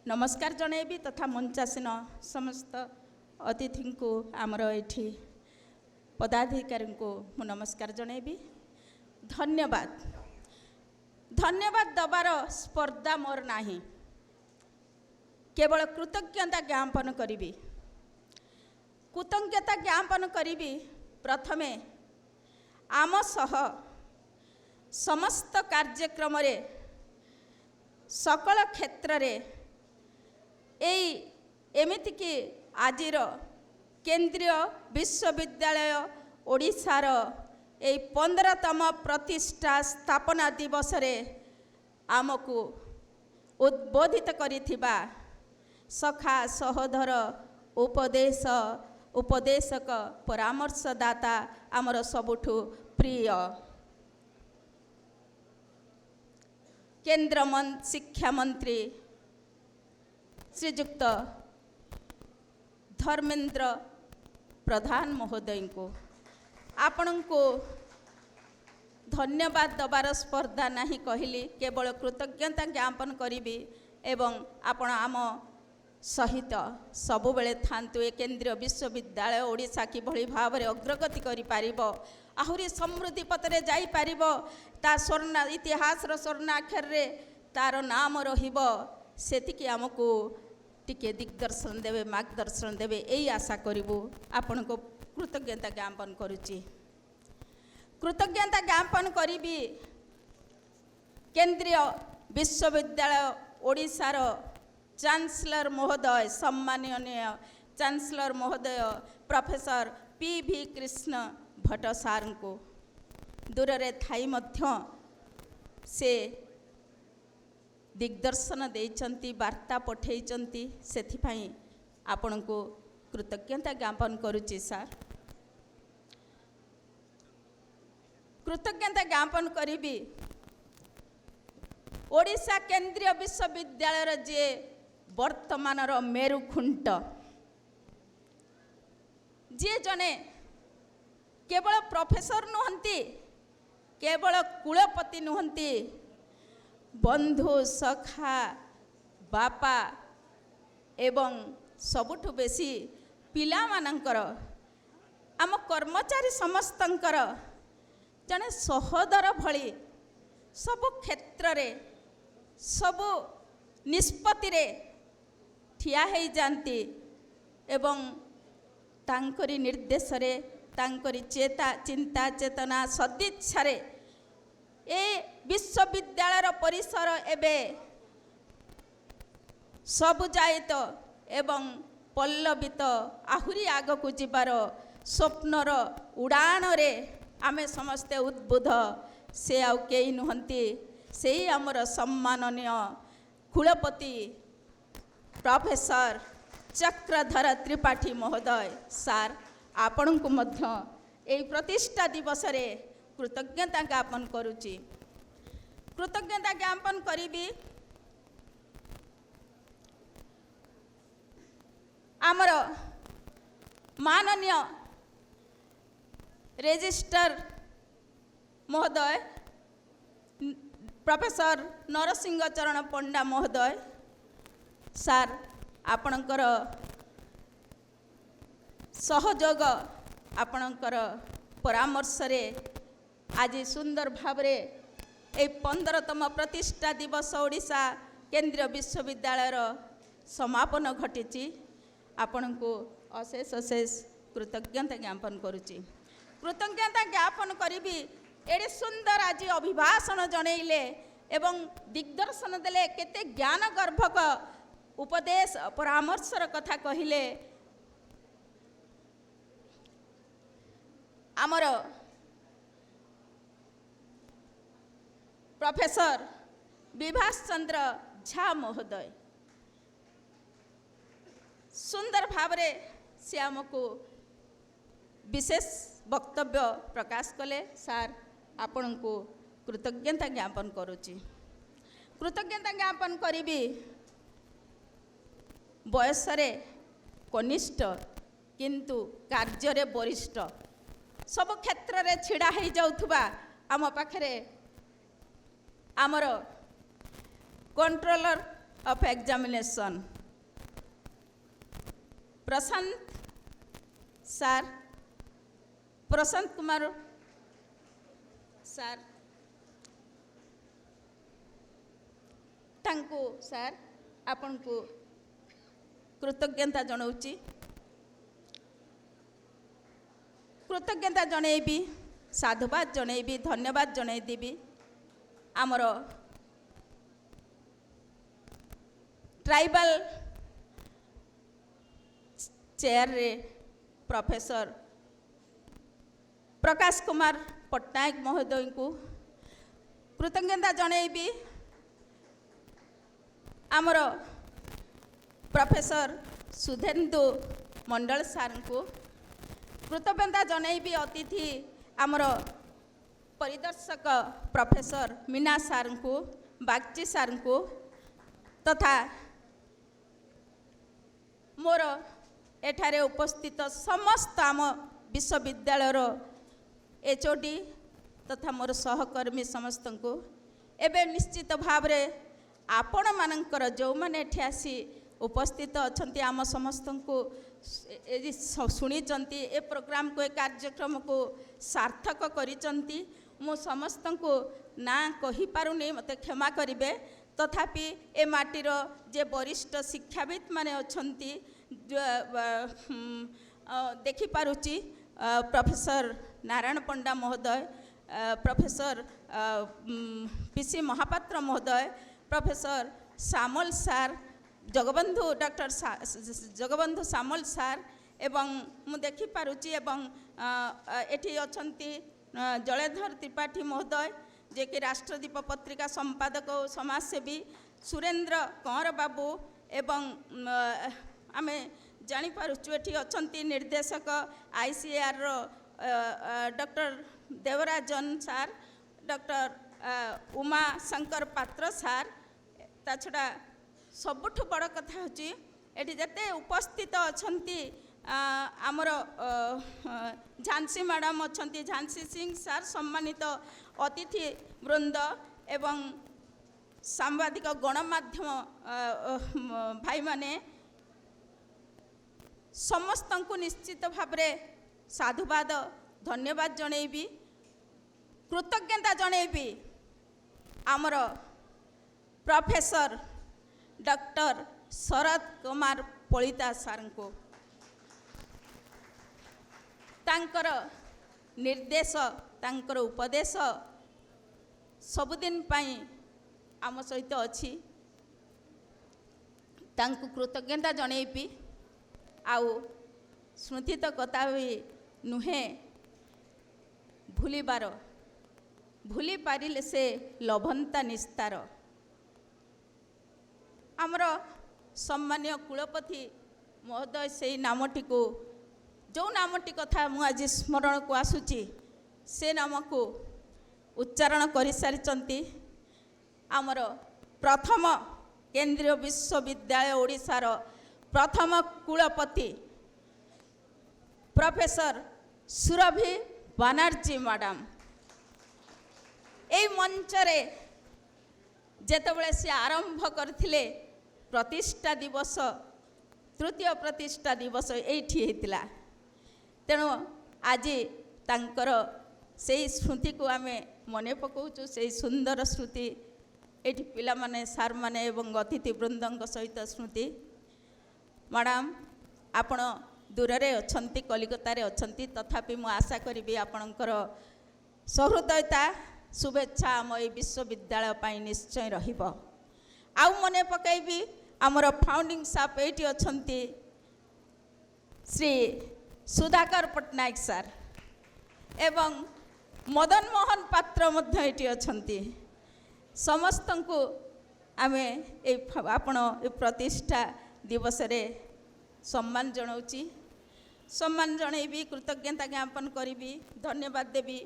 नमस्कार जणेबी तथा मंचासीन समस्त अतिथि को आमर एठी पदाधिकारी को मु नमस्कार जणेबी धन्यवाद धन्यवाद दबार स्पर्धा मोर नाही केवल कृतज्ञता ज्ञापन करी कृतज्ञता ज्ञापन करी प्रथमे आम सह समस्त कार्यक्रम रे सकल क्षेत्र रे एमिति कि आजिर केंद्रीय विश्वविद्यालय ओडिशार 15तम प्रतिष्ठा स्थापना दिवस रे आमको उद्बोधित करिथिबा सखा सहोदर उपदेशक परामर्शदाता आमर सबुठु प्रिय केंद्र शिक्षा मंत्री श्रीजुक्त धर्मेंद्र प्रधान महोदय को आपण को धन्यवाद दबार स्पर्धा नहीं कहली केवल कृतज्ञता ज्ञापन करी एवं आपण आम सहित सबु बेले थांतु ए केंद्रीय विश्वविद्यालय ओडिशा किभली भाव में अग्रगति करि पारिबो आहुरी समृद्धि पथरे जाई पारिबो ता स्वर्ण इतिहास रो स्वर्णाक्षर रे तार नाम रहिबो सेतिकी आमको टिके दिग्दर्शन देवे मार्गदर्शन देवे यही आशा करिबु आपण को कृतज्ञता ज्ञापन करुची कृतज्ञता ज्ञापन करी केंद्रीय विश्वविद्यालय ओडिशार चांसलर महोदय सम्माननीय चांसलर महोदय प्रोफेसर पी.भी. कृष्ण भट्ट सार को दूर रे थाई मध्य से दिग्दर्शन देइचंती वार्ता पठेइचंती सेथिपाई आपण को कृतज्ञता ज्ञापन करुच्ची सार कृतज्ञता ज्ञापन करी ओडिशा केंद्रीय विश्वविद्यालय जे वर्तमान मेरुखुंट जी जने केवल प्रोफेसर नुहंती केवल कुलपति नुहंती बंधु सखा बापा एवं सबुठु बेसी पिला मानकर आम कर्मचारी समस्तंकर जने सहोदर भली सबु क्षेत्र रे सबु निष्पत्ति रे ठिया है जानती एवं तांकरी निर्देश रे तांकरी चिंता चेतना सदिच्छा रे ए विश्वविद्यालय परिसर एबे सबुजायित एवं पल्लवित आहुरी आग को जीवार स्वप्नर उड़ान रे आमे समस्ते उद्बुद्ध से आउ केई नुहंती से आमर सम्माननीय कुलपति प्रोफेसर चक्रधर त्रिपाठी महोदय सार आपण को मध्य एई प्रतिष्ठा दिवस रे कृतज्ञता ज्ञापन करुची कृतज्ञता ज्ञापन करी आमर माननीय रेजिस्टर महोदय प्रोफेसर नरसिंह चरण पंडा महोदय सार आपणकर सहयोग आपणकर परामर्श रे आज सुंदर भावरे ए 15तम प्रतिष्ठा दिवस ओडिशा केंद्रीय विश्वविद्यालय समापन घटी आपण को अशेष अशेष कृतज्ञता ज्ञापन करुच्ची कृतज्ञता ज्ञापन करी एडे सुंदर आज अभिभाषण जनइले एवं दिग्दर्शन देले केते ज्ञान गर्भक उपदेश परामर्शर कथा कहिले आमर प्रोफेसर विभाष चंद्र झा महोदय सुंदर भावरे से आमको विशेष वक्तव्य प्रकाश कले सार आपण को कृतज्ञता ज्ञापन करुच्ची कृतज्ञता ज्ञापन करी बयस रे कनिष्ठ किंतु कार्य रे वरिष्ठ सब क्षेत्र रे छिड़ा हो जाउथुबा आम पाखरे आमर कंट्रोलर ऑफ एग्जामिनेशन प्रशांत सार प्रशांत कुमार सार तांको सार आपण को कृतज्ञता जनाऊँची कृतज्ञता जनइबी साधुवाद जनइबी धन्यवाद जनइदेवी आमर ट्राइबल चेयर रे प्रोफेसर प्रकाश कुमार पट्टनायक महोदय को कृतज्ञता जनइबी आमर प्रोफेसर सुधेन्दु मंडल सार को कृतज्ञता जनइबी अतिथि आमर परिदर्शक प्रोफेसर मीना सार को बागची सार को तथा मोर एठारे उपस्थित समस्त आम विश्वविद्यालयर एचओडी तथा मोर सहकर्मी समस्त को एवं निश्चित भाव रे आपण मानकर जो माने एठी आसी उपस्थित अच्छा आम समस्त को शुणी ए प्रोग्राम को ए कार्यक्रम को सार्थक करिचंती मु समस्त को ना कहि पारुनी मते क्षमा करिवे तथापि ए माटीर जे वरिष्ठ शिक्षाविद माने अछंती देखि पारुची प्रोफेसर नारायण पंडा महोदय प्रोफेसर पीसी महापात्र महोदय प्रोफेसर सामल सार जगबंधु डॉक्टर जगबंधु सामल सार एवं मु देखि पारुची एवं एठी अछंती जलेधर त्रिपाठी महोदय जे कि राष्ट्रदीप पत्रिका संपादक और समाजसेवी सुरेंद्र कंवर बाबू एवं आमे जापारुचु एठी अछंती निर्देशक आईसीआर रो डॉक्टर देवराजन सार, डॉक्टर उमा शंकर पात्र सार, ता छड़ा सबुठ बड़ कथा होची एठी जते उपस्थित अछंती आमर झांसी मैडम अछंती, झांसी सिंह सार, सम्मानित अतिथि वृंद एवं सांबादिक गणमाध्यम भाई माने समस्त को निश्चित भाव साधुवाद धन्यवाद जनइबी, कृतज्ञता जनइबी आमर प्रोफेसर डॉक्टर शरद कुमार पलिता सार को तांकर निर्देश तांकर उपदेश सबुदिन पाई आम सहित अच्छी, तांकु कृतज्ञता जनइबी। आउ स्मृति तो कथा भी नुहे भूलिबार, भूली पारिले से लभंता निस्तार। आमर सम्मान्य कुलपति महोदय से नामटी को जो नामटी कथा मु आज स्मरण को आसुची से नाम को उच्चारण कर सारी। आमर प्रथम केंद्रीय विश्वविद्यालय ओडिशार प्रथम कुलपति प्रोफेसर सुरभि बनर्जी मैडम ए मंचरे जेतबेले से आरंभ करथिले प्रतिष्ठा दिवस, तृतीय प्रतिष्ठा दिवस एठी हेतिला। तेणु आज तांकर से स्मृति को आमे मने पकाउछु, से सुंदर स्मृति एठी पिला माने सार माने एवं अतिथि वृंदଙ୍କ सहित स्मृति। मैडम आपण दूर रे अछंती, कलिकता रे अछंती, तथापि मु आशा करिबी आपणकर सहृदयता शुभेच्छा आम ए विश्वविद्यालय पाई निश्चय रहिबो। आउ मने पकाइबी आमर फाउंडिंग स्टाफ एठी अछंती श्री सुधाकर पट्टनायक सर एवं मदन मोहन पात्र मध्य एठी अछंती। समस्त को आमे आपण ए प्रतिष्ठा दिवस रे सम्मान जनाऊँगी, सम्मान जनइबी, कृतज्ञता ज्ञापन करी, धन्यवाद देवी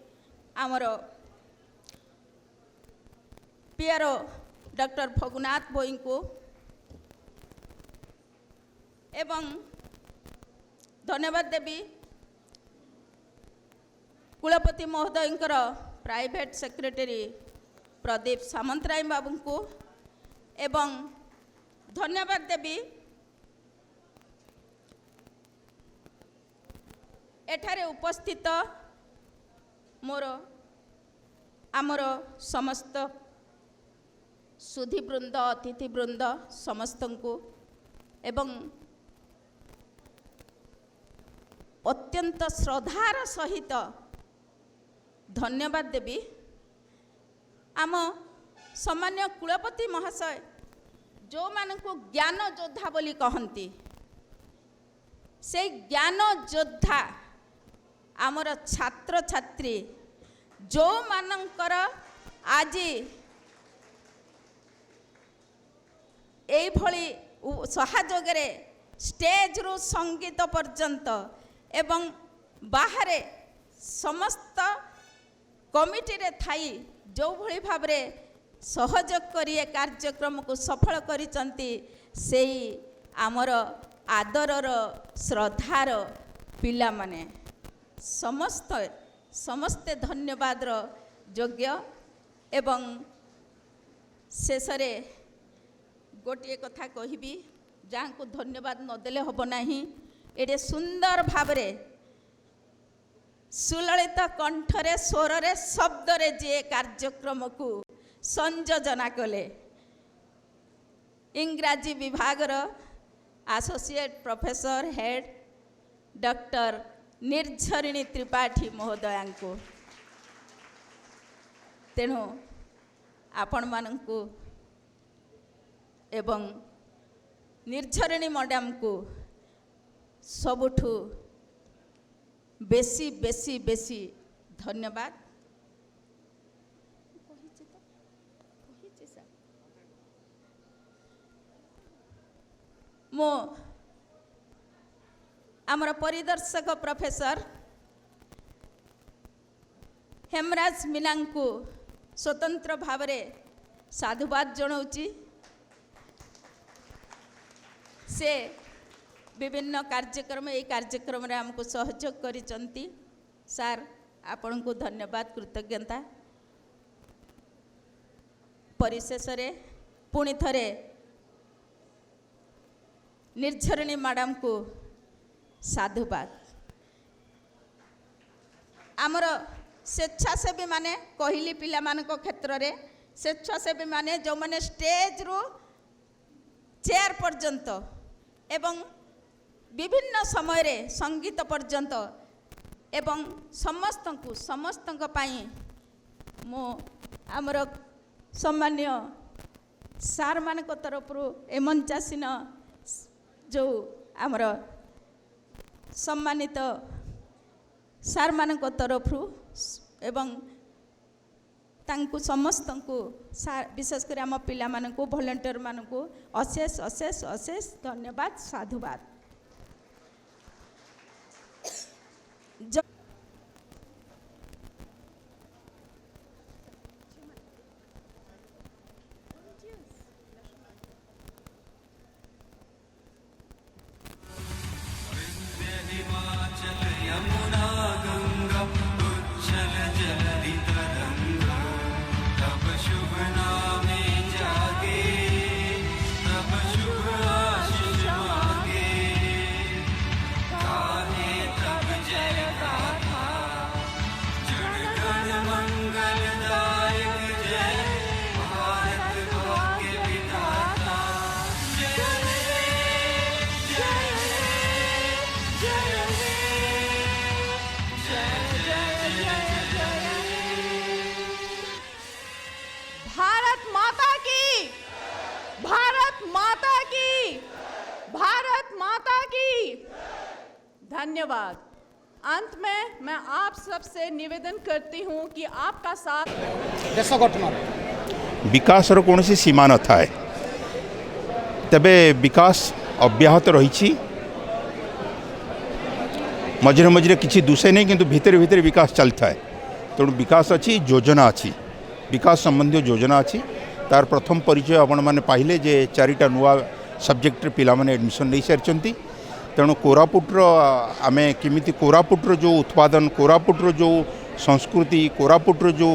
आमर पीआरओ डॉक्टर फगुनाथ भोई को एवं धन्यवाद देवी कुलपति महोदयंकर प्राइवेट सेक्रेटरी प्रदीप सामंतराय बाबू को एवं धन्यवाद देवी एठारे उपस्थित मोर आमर समस्त सुधीवृंद, अतिथिवृंद समस्त को एवं अत्यंत श्रद्धार सहित धन्यवाद देवी आम सामान्य कुलपति महाशय जो मानकु ज्ञान योद्धा बोली कहती, से ज्ञान योद्धा आमर छात्र छात्री जो मानकर आज एभली सहयोगरे स्टेज रु संगीत पर्यंत एवं बाहर समस्त कमिटी रे थाई जो भली भाबरे सहयोग करी कार्यक्रम को सफल करिसंती, सेई आमर आदरर श्रद्धार पिला माने समस्त समस्ते धन्यवाद योग्य। एवं शेष रे गोटे कथा कहबी जहाँ को धन्यवाद नदेले हब नाही। एडे सुंदर भावरे सुललित कंठरे स्वरे शब्दरे जे कार्यक्रम को संयोजना कले इंग्राजी विभागर associate professor head doctor Nirjharini Tripathi महोदया को। तेणु आपण मानकु एवं निर्झरिणी मैडम को सबुठु बेसी बेसी बेसी धन्यवाद। मो आमर परिदर्शक प्रोफेसर हेमराज मीना को स्वतंत्र भाव में साधुवाद जनाऊँगी। से विभिन्न कार्यक्रम ये कार्यक्रम रे हमको सहयोग करिसंती। सार आपण को धन्यवाद कृतज्ञता। परिशेष रे पुणी थरे निर्झरणी मैडम को साधुवाद। आमर स्वेच्छासेवी माने कहली पिला मानक क्षेत्र रे स्वेच्छासेवी माने जो माने स्टेज रु चेयर पर्यंत एवं विभिन्न समय रे संगीत पर्यंत एवं समस्त मो आमर सम्मान्य सार मान तरफ एमंचासीन जो आमर सम्मानित सार मान तरफ एवं तांकु समस्त को विशेषकर आम पिला मानकु वॉलंटियर मानकु अशेष अशेष अशेष धन्यवाद साधुवाद। धन्यवाद। अंत में मैं आप सबसे निवेदन करती हूं कि आपका साथ देश गठन विकास रो कौन सी सीमा न थाए तबे विकास अब्याहत रही मझे मझे किसी दूसरे नहीं किंतु भीतर भीतर विकास चलता है। तेणु विकास अच्छी योजना अच्छी विकास संबंधी योजना अच्छी तार प्रथम परिचय आपण मैंने पाइले जे 4टा नुआ सब्जेक्ट पिला माने एडमिशन नहीं सारी। तेणु कोरापुटर आमे केमिति कोरापुटर जो उत्पादन कोरापुटर जो संस्कृति कोरापुटर जो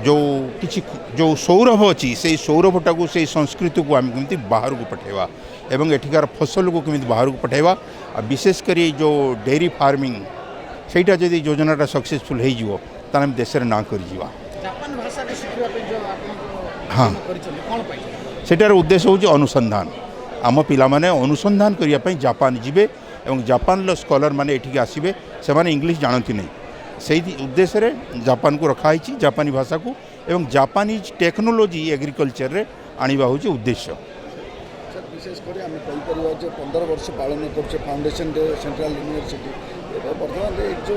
जो किसी जो सौरभ अच्छी से सौरभटा को से संस्कृति को आम केमिति बाहर को पठेवा एवं एठिकार फसल को केमिति बाहर को पठेवा। विशेषकर जो डेयरी फार्मिंग सेटा जदि योजनाटा सक्सेसफुल हो जिवो ताने देश रे ना करि जिवा। जापान भाषा के शिखिबा पे जो आपण हाँ कोन पाइ सेटार उद्देश्य होची अनुसंधान। आम पिला माने अनुसंधान करिया पई जापान जिबे एवं जापान लो स्कॉलर माने एठिक आसीबे से माने इंग्लिश जानती नहीं से उद्देश्य रे जापान को रखा है जापानी भाषा को एवं जापानीज टेक्नोलोजी एग्रीकल्चर रे आनिबा होची उद्देश्य। सर विशेषकर आम कहीपर 15 वर्ष पालन कर फाउंडेशन डे सेंट्रल यूनिवर्सिटी बर्तमान जो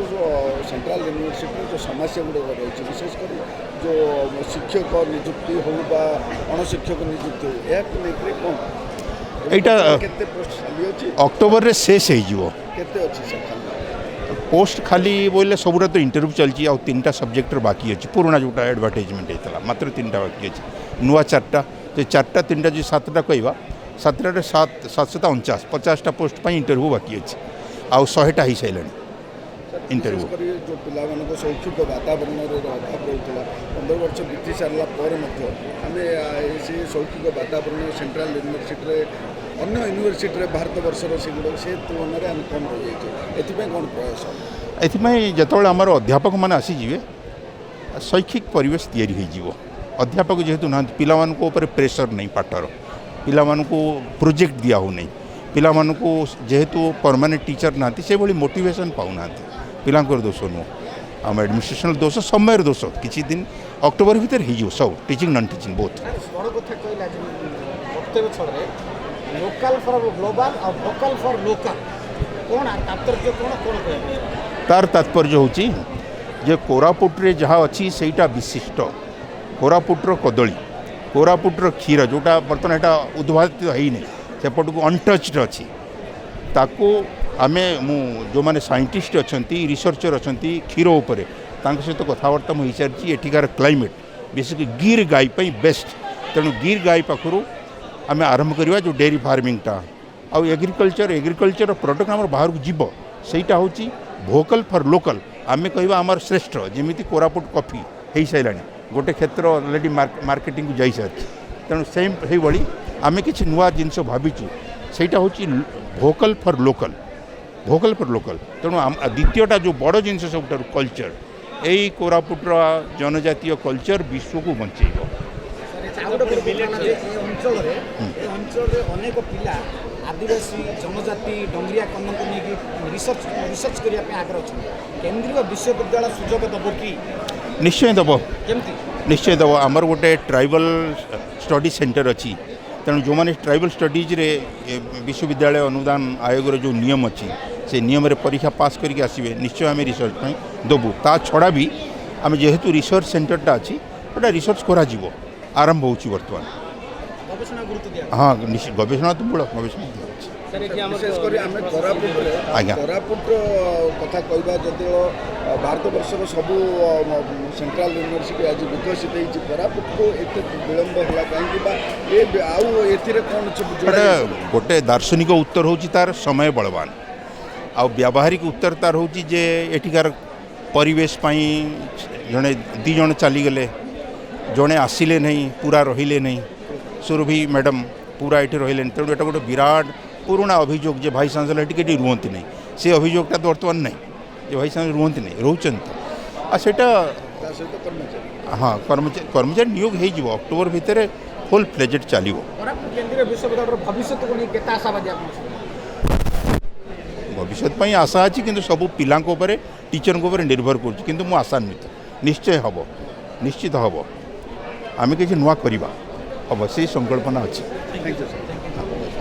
सेंट्रल यूनिवर्सिटी जो समस्या गुड़ाक रही विशेषकर जो शिक्षक नियुक्ति हो अणशिक्षक नियुक्ति हो या कौन यहाँ अक्टोबर रे शेष हो पोस्ट खाली बोले सबुरा तो इंटरव्यू चलती आ 3टा सब्जेक्ट बाकी अच्छी पुराना जोटा एडवर्टाइजमेंट होता मात्र 3टा बाकी अच्छी नुआ 4टा तो 4टा 3टा जो 7टा कहवा 7टा 749 50टा पोस्ट पर इंटरव्यू बाकी अच्छी आ 100टा हो सारे इंटरव्यू जो पिला शैक्षिक वातावरण अभाव रही 15 वर्ष बीती सारा आम से शैक्षिक वातावरण सेंट्रल यूनिवर्सिटी अन्य यूनिवर्सिटी भारत वर्षर से गुड़ा से तुलन में कम रही है कौन प्रयास एथि जिते आमर अध्यापक मैंने आसीजे शैक्षिक परिवेश या अध्यापक जेहेतु ना पिला प्रेसर नहीं पाठर पिला प्रोजेक्ट दिया हो नहीं पिला जेहेतु परमानेंट टीचर ना से भाई मोटिवेशन पाऊना पिला दोष नुह आम एडमिनिस्ट्रेशन दोष समय दोष किसी दिन अक्टोबर भितर हो सब teaching non teaching both local for global और वोकल फॉर लोकल कौन तात्पर्य कौन तार तात्पर्य होची जे कोरापुट रे जहाँ अच्छी सेटा विशिष्ट कोरापुटर कदली कोरापुटर क्षीर जोटा बर्तमान यहाँ उद्भावित है नहीं सेपट को अनटच्ड अच्छी ताको आमे जो माने साइंटिस्ट अछंती रिसर्चर अछंती क्षीर उपरे तांक सहित कथबार्ता मुझे सारी एठिकार क्लाइमेट विशेष गिर गाई बेस्ट तेणु गिर गाई पाखु आम आरंभ करवा जो डेयरी फार्मिंगटा आउ एग्रिकल्चर प्रोडक्ट आम बाहर को जीव सहीटा हूँ भोकल फॉर लोकल आम कहवा आमर श्रेष्ठ जमीती कोरापुट कॉफी हो सारा गोटे क्षेत्र ऑलरेडी मार्केटिंग को जाई सारी तेणु सेम भाई आम कि नुआ जिनस भाविचु सहीटा हूँ भोकल फॉर लोकल तेणु द्वितीयटा जो बड़ जिनस सब कल्चर यही कोरापुटर जनजातीय कल्चर विश्व को बंचेब अनेक पिला आदिवासी जनजाति डंगरिया कन्न को लेकिन रिसर्च करने आग्रह अच्छा केंद्रीय विश्वविद्यालय सुजोग दब कि निश्चय दब आमर गोटे ट्राइबल स्टडी सेंटर अच्छी तेणु जो मैंने ट्राइबल स्टडीज रे विश्वविद्यालय अनुदान आयोग जो नियम अच्छी से नियम रे परीक्षा पास करके आसवे निश्चय आम रिसर्च दबू ता छड़ा भी आम जेहेतु रिसर्च सेंटरटा अच्छी गोटा रिसर्च करा आरंभ हो बर्तमान हाँ गवेषणा तो मूल गवेषणा कोरापुट कथा कहवा जदि भारत वर्षर सबू सेंट्रल यूनिवर्सिटी आज विकसित होती कोरापुट को एत विलंब है कौन गोटे दार्शनिक उत्तर हूँ तार समय बलवान आ व्यावहारिक उत्तर तार हूँ जे एठिकार परिवेश जड़े दी जन चलीगले जड़े आसिले नहीं पूरा रहिले नहीं सुरभि मैडम पूरा ये रही तेणु एटा गोटे विराट पुराना अभियोग जे भाई चांसलर ये रुहति नहीं से अभियोगटा तो बर्तमान नहीं जो भाई चांसलर रुहति नहीं रोचन सेटा हाँ कर्मचारी नियोग हो अक्टोबर भितर फुल प्लेजेट चलो भविष्य आशा अच्छी कि सब पिला टीचर निर्भर कर आशान्वित निश्चय हम निश्चित हम आम कि नुआ करवा हम से संकल्पना अच्छी।